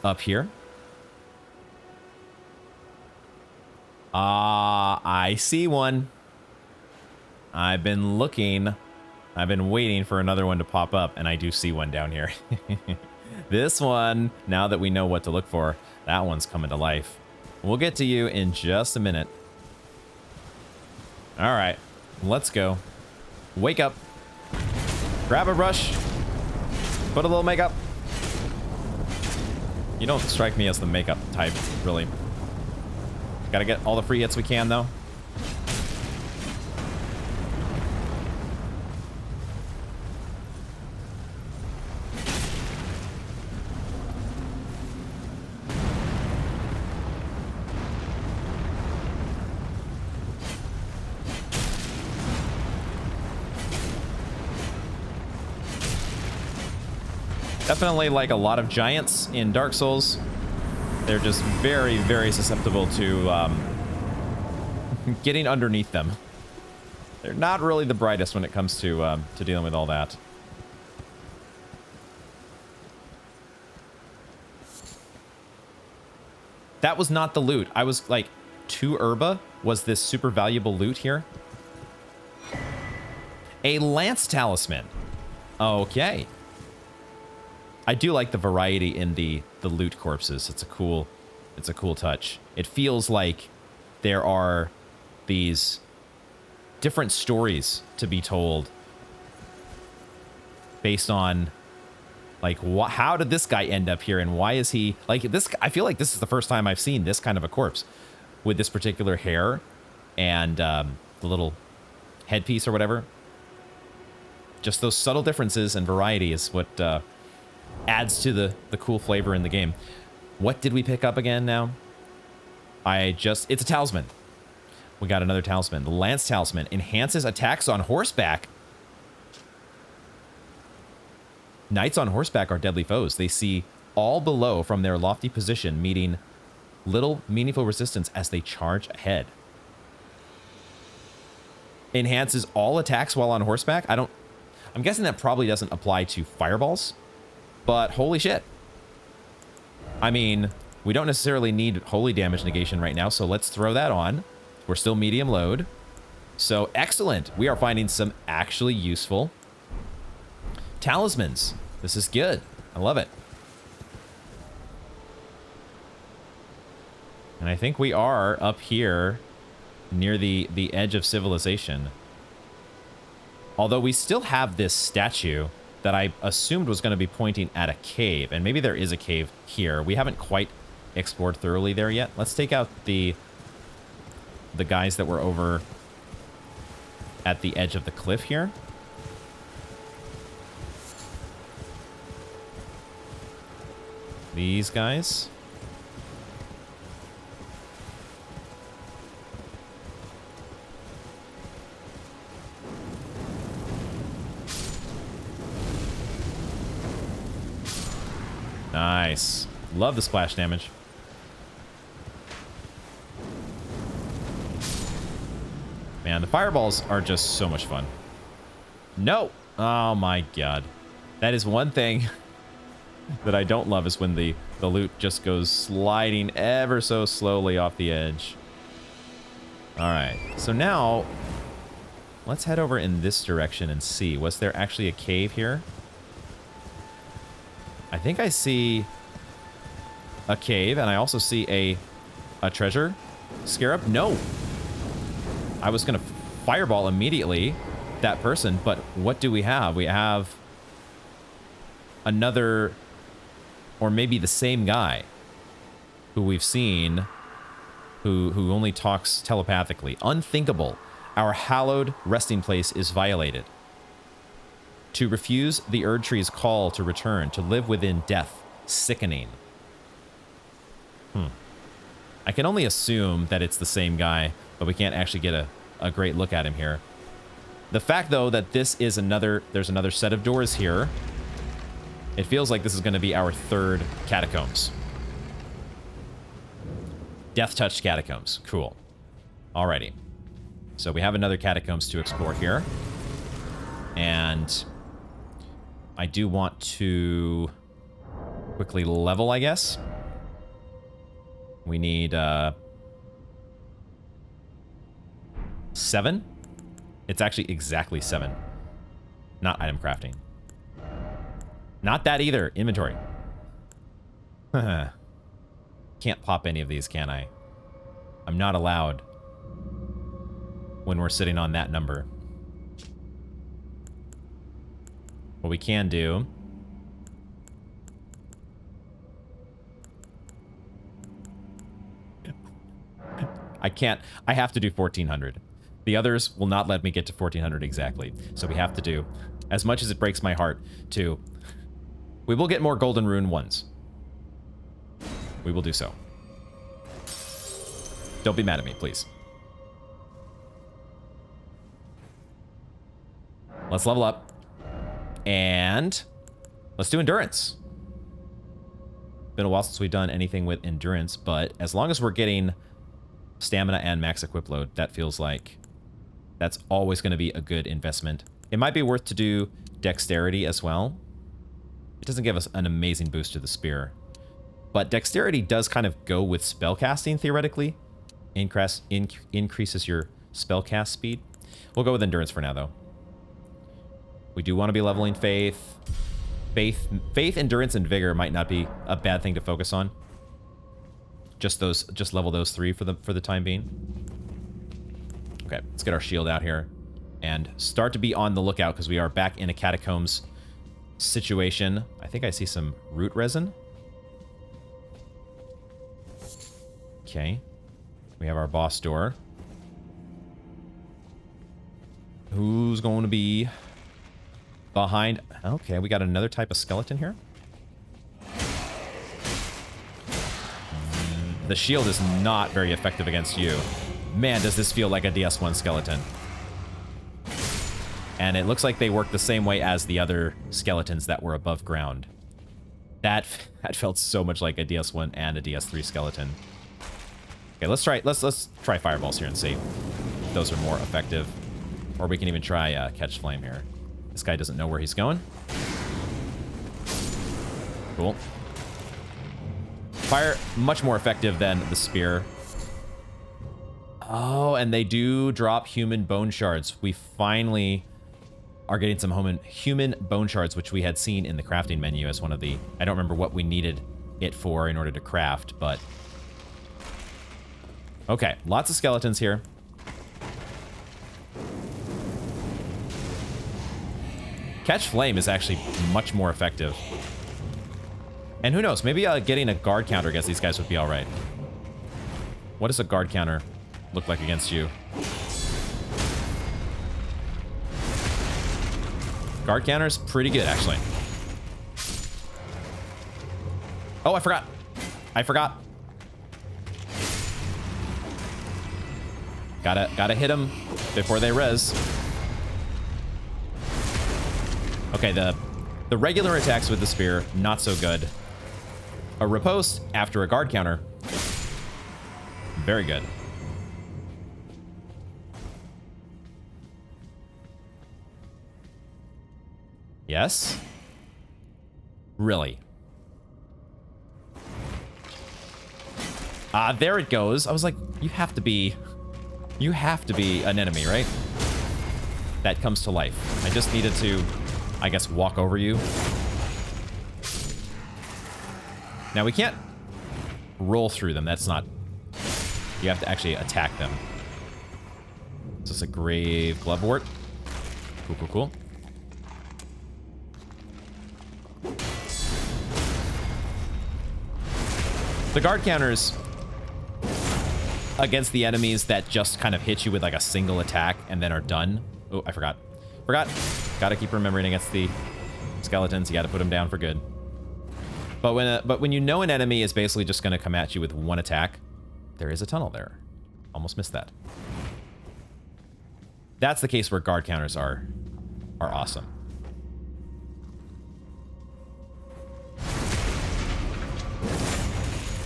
up here. I see one. I've been looking. I've been waiting for another one to pop up, and I do see one down here. This one, now that we know what to look for, that one's coming to life. We'll get to you in just a minute. All right, let's go. Wake up. Grab a brush. Put a little makeup. You don't strike me as the makeup type, really. Gotta get all the free hits we can, though. Definitely like a lot of giants in Dark Souls. They're just very, very susceptible to getting underneath them. They're not really the brightest when it comes to dealing with all that. That was not the loot. I was like, 2 herba was this super valuable loot here. A lance talisman. Okay. I do like the variety in the loot corpses. It's a cool touch. It feels like there are these different stories to be told based on like how did this guy end up here and why is he like this. I feel like this is the first time I've seen this kind of a corpse with this particular hair and the little headpiece or whatever. Just those subtle differences and variety is what adds to the cool flavor in the game. What did we pick up again now? It's a talisman. We got another talisman. The lance talisman enhances attacks on horseback. Knights on horseback are deadly foes. They see all below from their lofty position, meeting little meaningful resistance as they charge ahead. Enhances all attacks while on horseback. I'm guessing that probably doesn't apply to fireballs. But holy shit. I mean, we don't necessarily need holy damage negation right now, so let's throw that on. We're still medium load. So excellent. We are finding some actually useful talismans. This is good. I love it. And I think we are up here near the edge of civilization. Although we still have this statue that I assumed was going to be pointing at a cave. And maybe there is a cave here. We haven't quite explored thoroughly there yet. Let's take out the guys that were over at the edge of the cliff here. These guys. Nice. Love the splash damage. Man, the fireballs are just so much fun. No. Oh my god. That is one thing that I don't love is when the loot just goes sliding ever so slowly off the edge. Alright. So now, let's head over in this direction and see. Was there actually a cave here? I think I see a cave, and I also see a treasure scarab. No. I was going to fireball immediately that person, but what do we have? We have another, or maybe the same guy who we've seen, who only talks telepathically. Unthinkable. Our hallowed resting place is violated. To refuse the Erd Tree's call to return, to live within death, sickening. I can only assume that it's the same guy, but we can't actually get a great look at him here. The fact, though, that this is there's another set of doors here, it feels like this is going to be our 3rd catacombs. Deathtouched Catacombs. Cool. Alrighty. So we have another catacombs to explore here. And I do want to quickly level, I guess. We need 7. It's actually exactly 7. Not item crafting. Not that either. Inventory. Can't pop any of these, can I? I'm not allowed. when we're sitting on that number. What we can do... I have to do 1400. The others will not let me get to 1400 exactly. So we have to do, as much as it breaks my heart, to... We will get more golden rune ones. We will do so. Don't be mad at me, please. Let's level up. And let's do endurance. Been a while since we've done anything with endurance, but as long as we're getting stamina and max equip load, that feels like that's always going to be a good investment. It might be worth to do dexterity as well. It doesn't give us an amazing boost to the spear, but dexterity does kind of go with spellcasting theoretically. Increases your spellcast speed. We'll go with endurance for now, though. We do want to be leveling faith. Faith, endurance, and vigor might not be a bad thing to focus on. Just level those 3 for the time being. Okay, let's get our shield out here and start to be on the lookout because we are back in a catacombs situation. I think I see some root resin. Okay. We have our boss door. Who's going to be behind? Okay, we got another type of skeleton here. The shield is not very effective against you. Man, does this feel like a DS1 skeleton. And it looks like they work the same way as the other skeletons that were above ground. That felt so much like a DS1 and a DS3 skeleton. Okay, let's try fireballs here and see if those are more effective. Or we can even try catch flame here. This guy doesn't know where he's going. Cool. Fire, much more effective than the spear. Oh, and they do drop human bone shards. We finally are getting some human bone shards, which we had seen in the crafting menu as one of the... I don't remember what we needed it for in order to craft, but... Okay, lots of skeletons here. Catch flame is actually much more effective. And who knows, maybe getting a guard counter against these guys would be all right. What does a guard counter look like against you? Guard counter's pretty good, actually. Oh, I forgot. Gotta hit them before they res. Okay, the regular attacks with the spear, not so good. A riposte after a guard counter. Very good. Yes? Really? Ah, there it goes. I was like, you have to be an enemy, right? That comes to life. I just needed to, I guess, walk over you. Now, we can't roll through them. That's not... You have to actually attack them. Is this a grave glovewort? Cool, cool, cool. The guard counters against the enemies that just kind of hit you with like a single attack and then are done. Oh, I forgot. Gotta keep remembering against the skeletons. You gotta put them down for good. But when you know an enemy is basically just gonna come at you with one attack, there is a tunnel there. Almost missed that. That's the case where guard counters are awesome.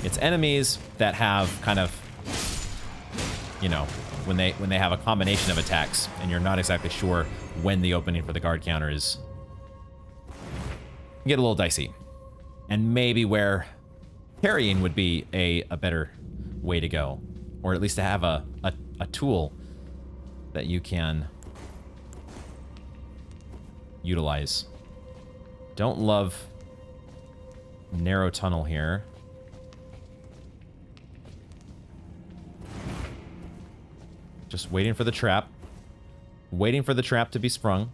It's enemies that have kind of, you know, when they have a combination of attacks and you're not exactly sure when the opening for the guard counter is, get a little dicey. And maybe where parrying would be a better way to go, or at least to have a tool that you can utilize. Don't love narrow tunnel here. Just waiting for the trap. Waiting for the trap to be sprung.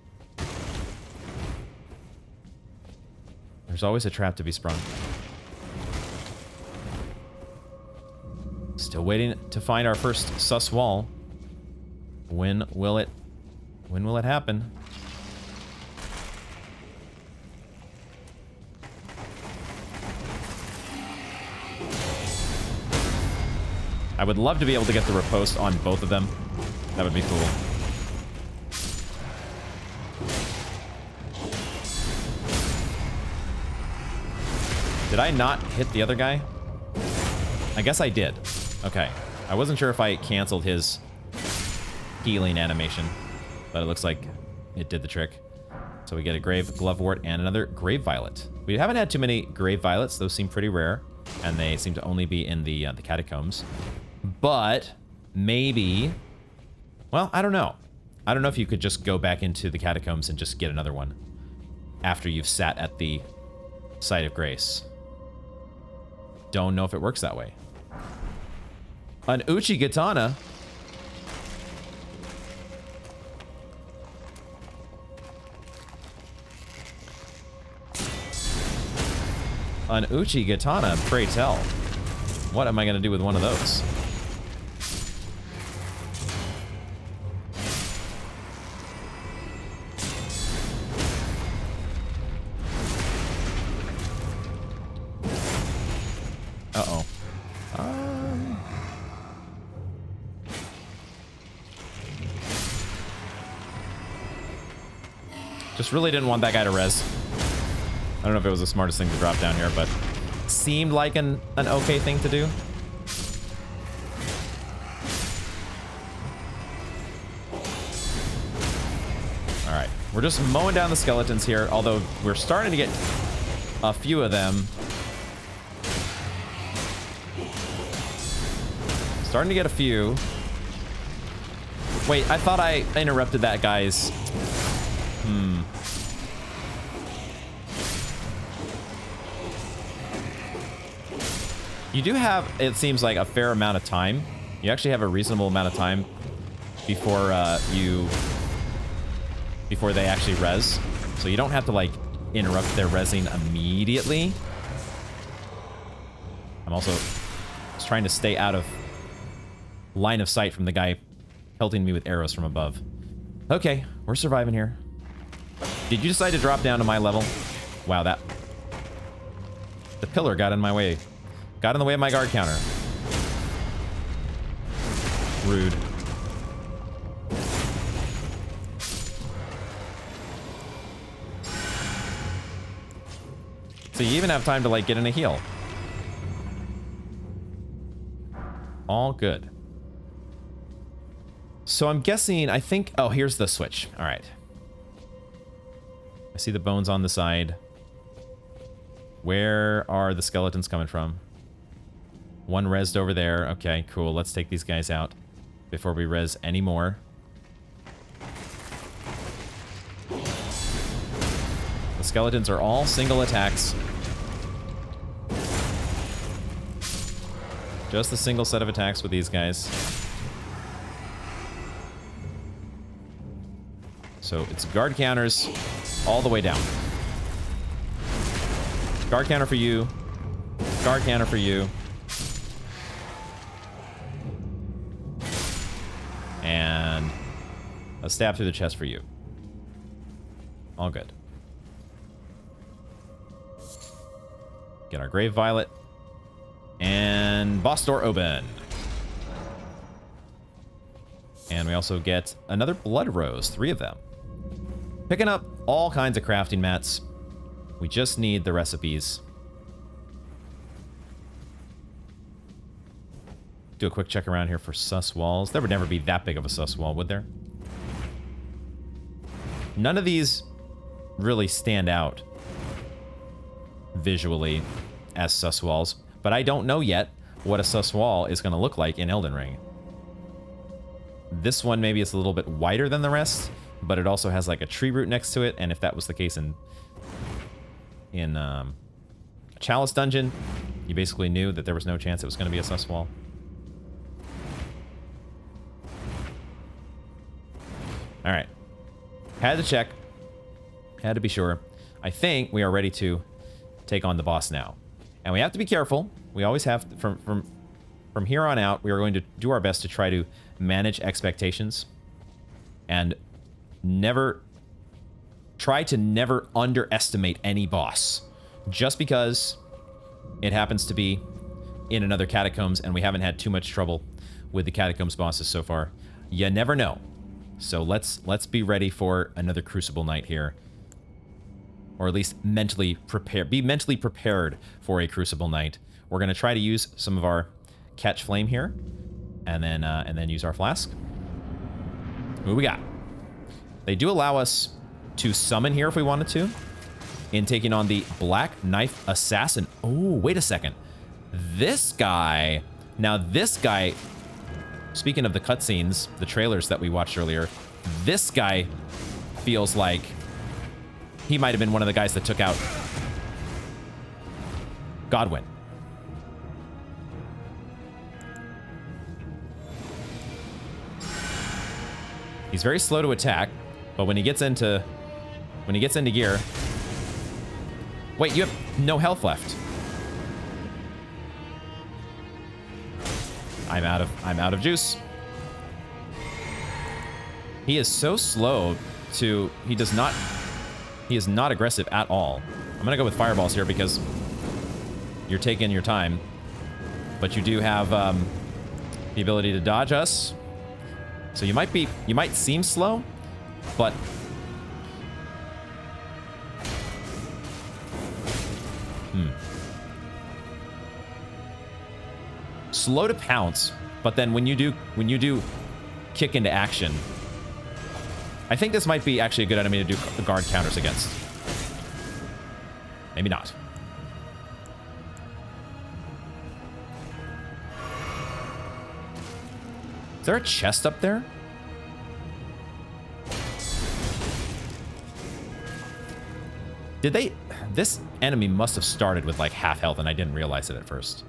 There's always a trap to be sprung. Still waiting to find our first sus wall. When will it happen? I would love to be able to get the riposte on both of them. That would be cool. Did I not hit the other guy? I guess I did. Okay. I wasn't sure if I canceled his healing animation, but it looks like it did the trick. So we get a Grave Glovewort and another Grave Violet. We haven't had too many Grave Violets. Those seem pretty rare, and they seem to only be in the Catacombs. But maybe... Well, I don't know. I don't know if you could just go back into the Catacombs and just get another one after you've sat at the Site of Grace. Don't know if it works that way. An Uchi Katana? An Uchi Katana, pray tell. What am I going to do with one of those? Uh-oh. Just really didn't want that guy to res. I don't know if it was the smartest thing to drop down here, but seemed like an okay thing to do. Alright, we're just mowing down the skeletons here, although we're starting to get a few of them. Starting to get a few. Wait, I thought I interrupted that guy's... You do have, it seems like, a fair amount of time. You actually have a reasonable amount of time before before they actually res. So you don't have to, like, interrupt their resing immediately. I'm also just trying to stay out of line of sight from the guy pelting me with arrows from above. Okay, we're surviving here. Did you decide to drop down to my level? Wow, that... The pillar got in my way. Got in the way of my guard counter. Rude. So you even have time to, like, get in a heal. All good. So I'm guessing, I think... Oh, here's the switch. All right. I see the bones on the side. Where are the skeletons coming from? One rezzed over there. Okay, cool. Let's take these guys out before we res any more. The skeletons are all single attacks. Just a single set of attacks with these guys. So it's guard counters all the way down. Guard counter for you. Guard counter for you. And a stab through the chest for you. All good. Get our Grave Violet. And boss door open. And we also get another Blood Rose, 3 of them. Picking up all kinds of crafting mats. We just need the recipes. Do a quick check around here for sus walls. There would never be that big of a sus wall, would there? None of these really stand out visually as sus walls, but I don't know yet what a sus wall is going to look like in Elden Ring. This one maybe it's a little bit wider than the rest, but it also has like a tree root next to it, and if that was the case in a Chalice dungeon, you basically knew that there was no chance it was going to be a sus wall. All right. Had to check. Had to be sure. I think we are ready to take on the boss now. And we have to be careful. We always have to, from here on out, we are going to do our best to try to manage expectations and try to never underestimate any boss. Just because it happens to be in another catacombs and we haven't had too much trouble with the catacombs bosses so far. You never know. So let's be ready for another Crucible night here. Or at least mentally prepare. Be mentally prepared for a Crucible night. We're going to try to use some of our catch flame here. And then use our flask. What we got? They do allow us to summon here if we wanted to. In taking on the Black Knife Assassin. Oh, wait a second. This guy... Now this guy... Speaking of the cutscenes, the trailers that we watched earlier, this guy feels like he might have been one of the guys that took out Godwyn. He's very slow to attack, but when he gets into gear... Wait, you have no health left. I'm out of juice. He is so slow to... He is not aggressive at all. I'm gonna go with fireballs here because you're taking your time. But you do have the ability to dodge us. So you might seem slow, but slow to pounce, but then when you do kick into action, I think this might be actually a good enemy to do guard counters against. Maybe not. Is there a chest up there? Did they... This enemy must have started with like half health and I didn't realize it at first.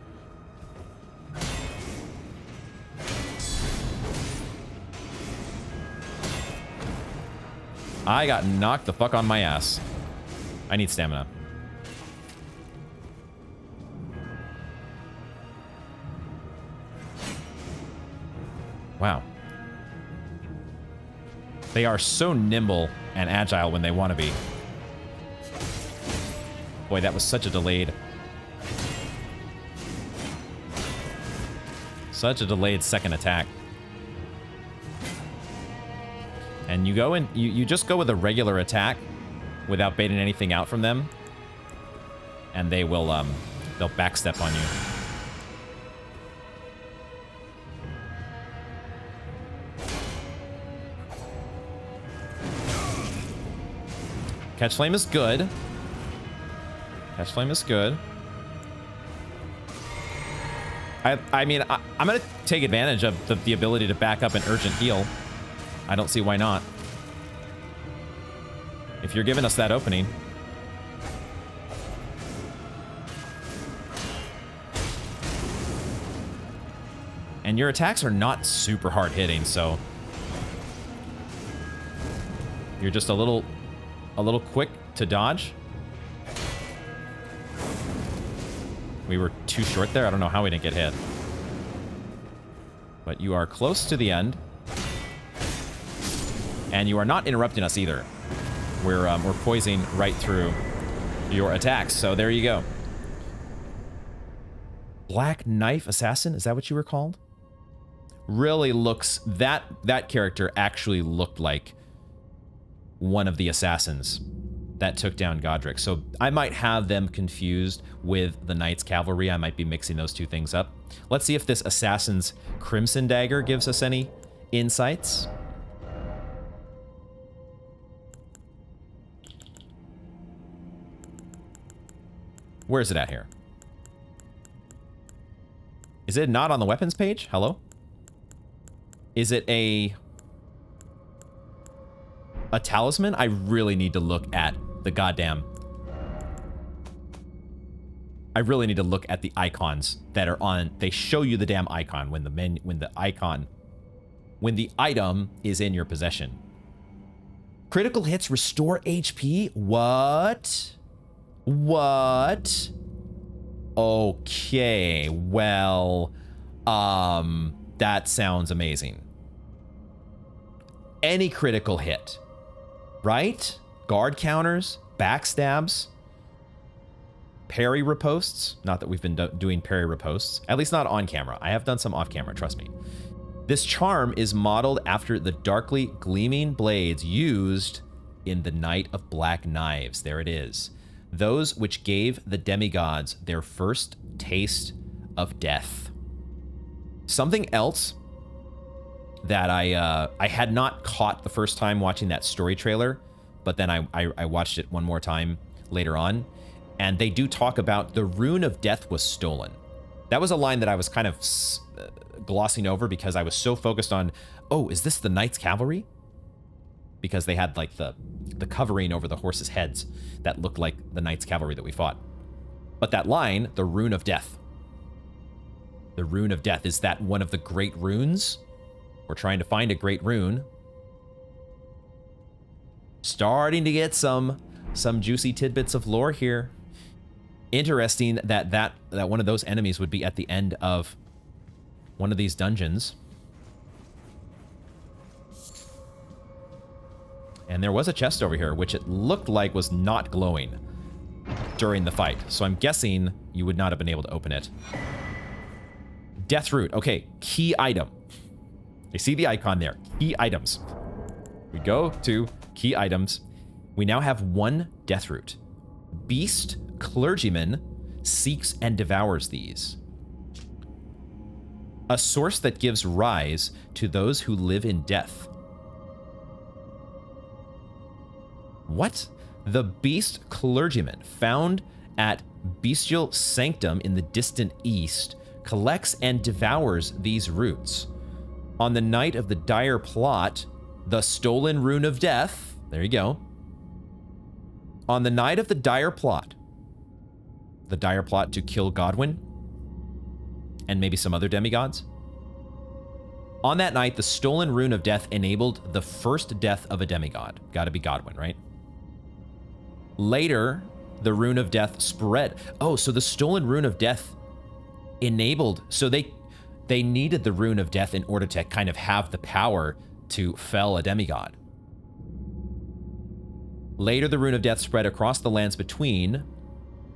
I got knocked the fuck on my ass. I need stamina. Wow. They are so nimble and agile when they want to be. Boy, that was such a delayed... Such a delayed second attack. And you go and you just go with a regular attack without baiting anything out from them. And they will, they'll backstep on you. Catch Flame is good. Catch Flame is good. I mean, I'm going to take advantage of the ability to back up an urgent heal. I don't see why not. If you're giving us that opening. And your attacks are not super hard hitting, so you're just a little quick to dodge. We were too short there. I don't know how we didn't get hit. But you are close to the end. And you are not interrupting us either. We're poising right through your attacks. So there you go. Black Knife Assassin, is that what you were called? Really looks... That character actually looked like one of the assassins that took down Godric. So I might have them confused with the Knights Cavalry. I might be mixing those two things up. Let's see if this Assassin's Crimson Dagger gives us any insights. Where is it at here? Is it not on the weapons page? Hello? Is it a talisman? I really need to look at the goddamn... I really need to look at the icons that are on... They show you the damn icon when the item is in your possession. Critical hits restore HP? What? What? Okay, well, that sounds amazing. Any critical hit, right? Guard counters, backstabs, parry riposts. Not that we've been doing parry riposts, at least not on camera. I have done some off camera, trust me. This charm is modeled after the darkly gleaming blades used in the Night of Black Knives. There it is. Those which gave the demigods their first taste of death. Something else that I had not caught the first time watching that story trailer, but then I watched it one more time later on, and they do talk about the rune of death was stolen. That was a line that I was kind of glossing over because I was so focused on, oh, is this the Knights Cavalry? Because they had like the covering over the horses' heads that looked like the Knights Cavalry that we fought. But that line, the rune of death. The rune of death, is that one of the great runes? We're trying to find a great rune. Starting to get some juicy tidbits of lore here. Interesting that one of those enemies would be at the end of one of these dungeons. And there was a chest over here, which it looked like was not glowing during the fight. So I'm guessing you would not have been able to open it. Death root. Okay, key item. You see the icon there. Key items. We go to key items. We now have one death root. Beast Clergyman seeks and devours these. A source that gives rise to those who live in death. What? The Beast Clergyman, found at Bestial Sanctum in the distant east, collects and devours these roots. On the night of the dire plot, the stolen rune of death, there you go. On the night of the dire plot to kill Godwyn, and maybe some other demigods. On that night, the stolen rune of death enabled the first death of a demigod. Gotta be Godwyn, right? Later, the rune of death spread. Oh, so the stolen rune of death enabled, so they needed the rune of death in order to kind of have the power to fell a demigod. Later, the rune of death spread across the lands between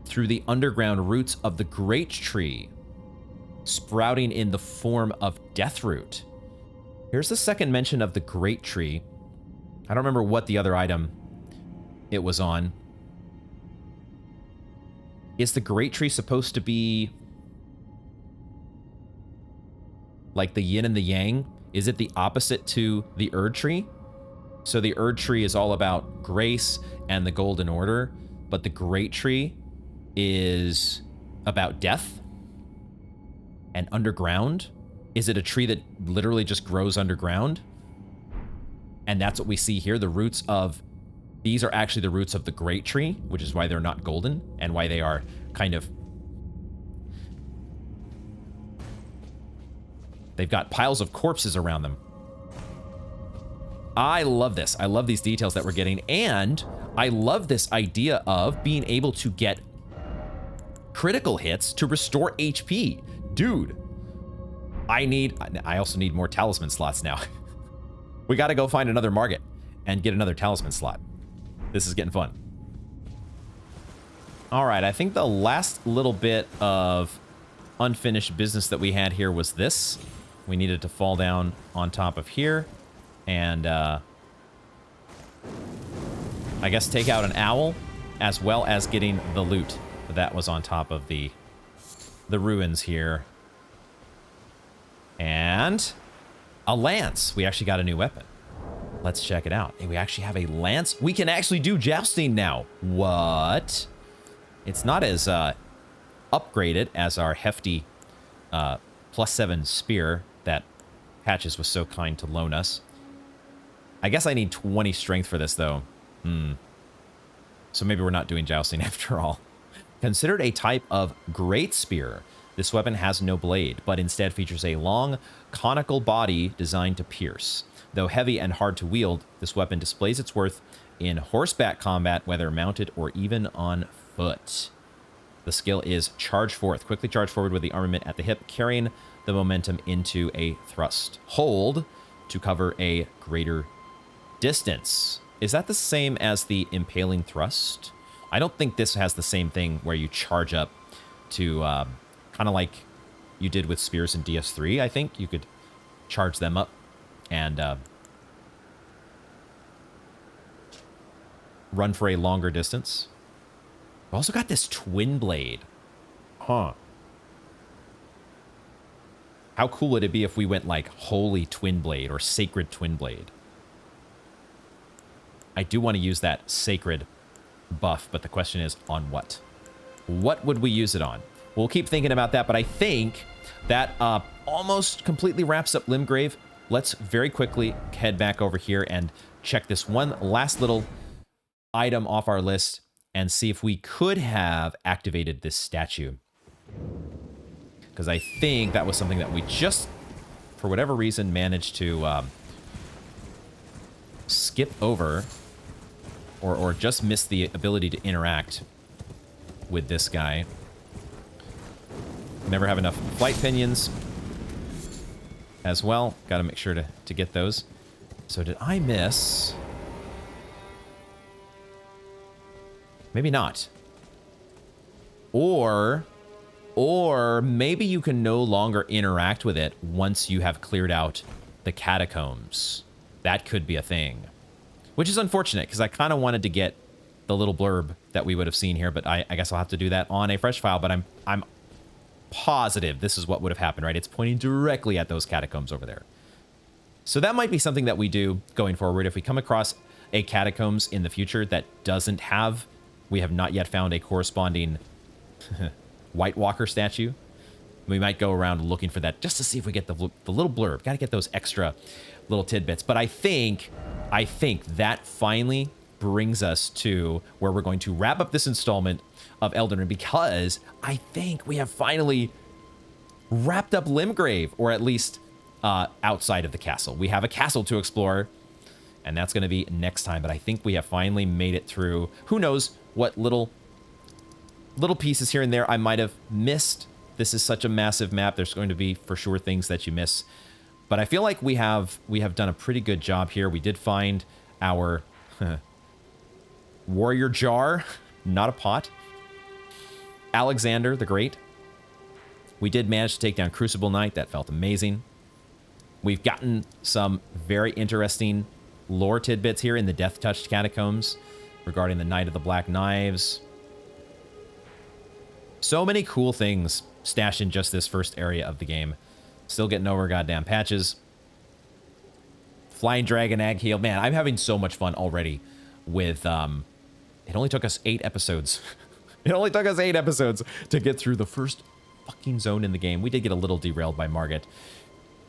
through the underground roots of the great tree, sprouting in the form of deathroot. Here's the second mention of the great tree. I don't remember what the other item it was on. Is the great tree supposed to be like the yin and the yang? Is it the opposite to the Erd tree? So the Erd tree is all about grace and the golden order, but the great tree is about death and underground. Is it a tree that literally just grows underground? And that's what we see here. The roots of these are actually the roots of the great tree, which is why they're not golden and why they are kind of, they've got piles of corpses around them. I love this. I love these details that we're getting. And I love this idea of being able to get critical hits to restore HP. Dude, I also need more talisman slots now. We got to go find another market and get another talisman slot. This is getting fun. All right, I think the last little bit of unfinished business that we had here was this. We needed to fall down on top of here and I guess take out an owl, as well as getting the loot that was on top of the ruins here. And a lance. We actually got a new weapon. Let's check it out. Hey, we actually have a lance. We can actually do jousting now. What? It's not as upgraded as our hefty +7 spear that Patches was so kind to loan us. I guess I need 20 strength for this, though. So maybe we're not doing jousting after all. Considered a type of great spear, This weapon has no blade, but instead features a long, conical body designed to pierce. Though heavy and hard to wield, this weapon displays its worth in horseback combat, whether mounted or even on foot. The skill is Charge Forth. Quickly charge forward with the armament at the hip, carrying the momentum into a thrust. Hold to cover a greater distance. Is that the same as the Impaling Thrust? I don't think this has the same thing where you charge up to, kind of like you did with Spears in DS3, I think. You could charge them up and run for a longer distance. We've also got this Twin Blade. Huh. How cool would it be if we went like Holy Twin Blade or Sacred Twin Blade? I do want to use that Sacred buff, but the question is on what? What would we use it on? We'll keep thinking about that, but I think that almost completely wraps up Limgrave. Let's very quickly head back over here and check this one last little item off our list and see if we could have activated this statue. Because I think that was something that we just, for whatever reason, managed to skip over or just miss the ability to interact with this guy. Never have enough flight pinions as well. Got to make sure to get those. So did I miss? Maybe not. Or maybe you can no longer interact with it once you have cleared out the catacombs. That could be a thing. Which is unfortunate, because I kind of wanted to get the little blurb that we would have seen here, but I guess I'll have to do that on a fresh file, but I'm positive this is what would have happened, right? It's pointing directly at those catacombs over there. So that might be something that we do going forward. If we come across a catacombs in the future that doesn't have, we have not yet found a corresponding White Walker statue, we might go around looking for that just to see if we get the little blurb. Got to get those extra little tidbits. But I think that finally brings us to where we're going to wrap up this installment of Elden Ring, because I think we have finally wrapped up Limgrave, or at least outside of the castle. We have a castle to explore, and that's going to be next time. But I think we have finally made it through. Who knows what little pieces here and there I might have missed. This is such a massive map. There's going to be for sure things that you miss. But I feel like we have done a pretty good job here. We did find our warrior jar, not a pot. Alexander the Great. We did manage to take down Crucible Knight. That felt amazing. We've gotten some very interesting lore tidbits here in the Deathtouched Catacombs regarding the Knight of the Black Knives. So many cool things stashed in just this first area of the game. Still getting over goddamn patches. Flying Dragon Agheel. Man, I'm having so much fun already with, it only took us 8 episodes. It only took us 8 episodes to get through the first fucking zone in the game. We did get a little derailed by Margit,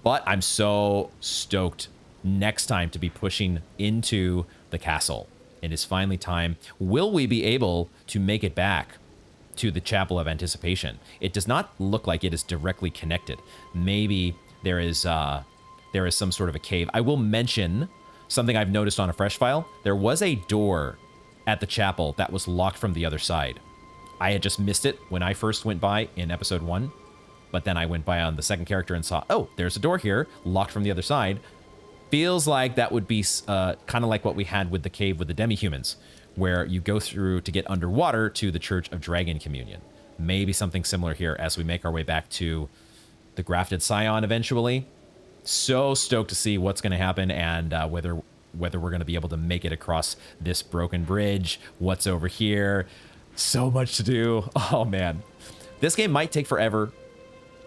but I'm so stoked next time to be pushing into the castle. It is finally time. Will we be able to make it back to the Chapel of Anticipation? It does not look like it is directly connected. Maybe there is some sort of a cave. I will mention something I've noticed on a fresh file. There was a door at the chapel that was locked from the other side. I had just missed it when I first went by in episode 1, but then I went by on the second character and saw, oh, there's a door here, locked from the other side. Feels like that would be kind of like what we had with the cave with the demi-humans, where you go through to get underwater to the Church of Dragon Communion. Maybe something similar here as we make our way back to the Grafted Scion eventually. So stoked to see what's going to happen and whether we're going to be able to make it across this broken bridge. What's over here? So much to do. Oh, man. This game might take forever,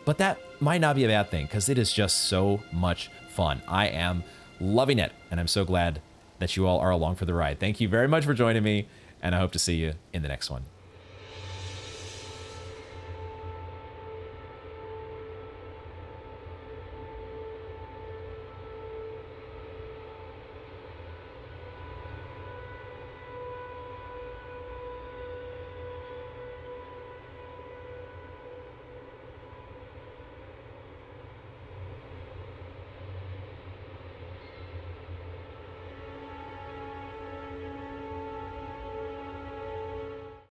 but that might not be a bad thing because it is just so much fun. I am loving it, and I'm so glad that you all are along for the ride. Thank you very much for joining me, and I hope to see you in the next one.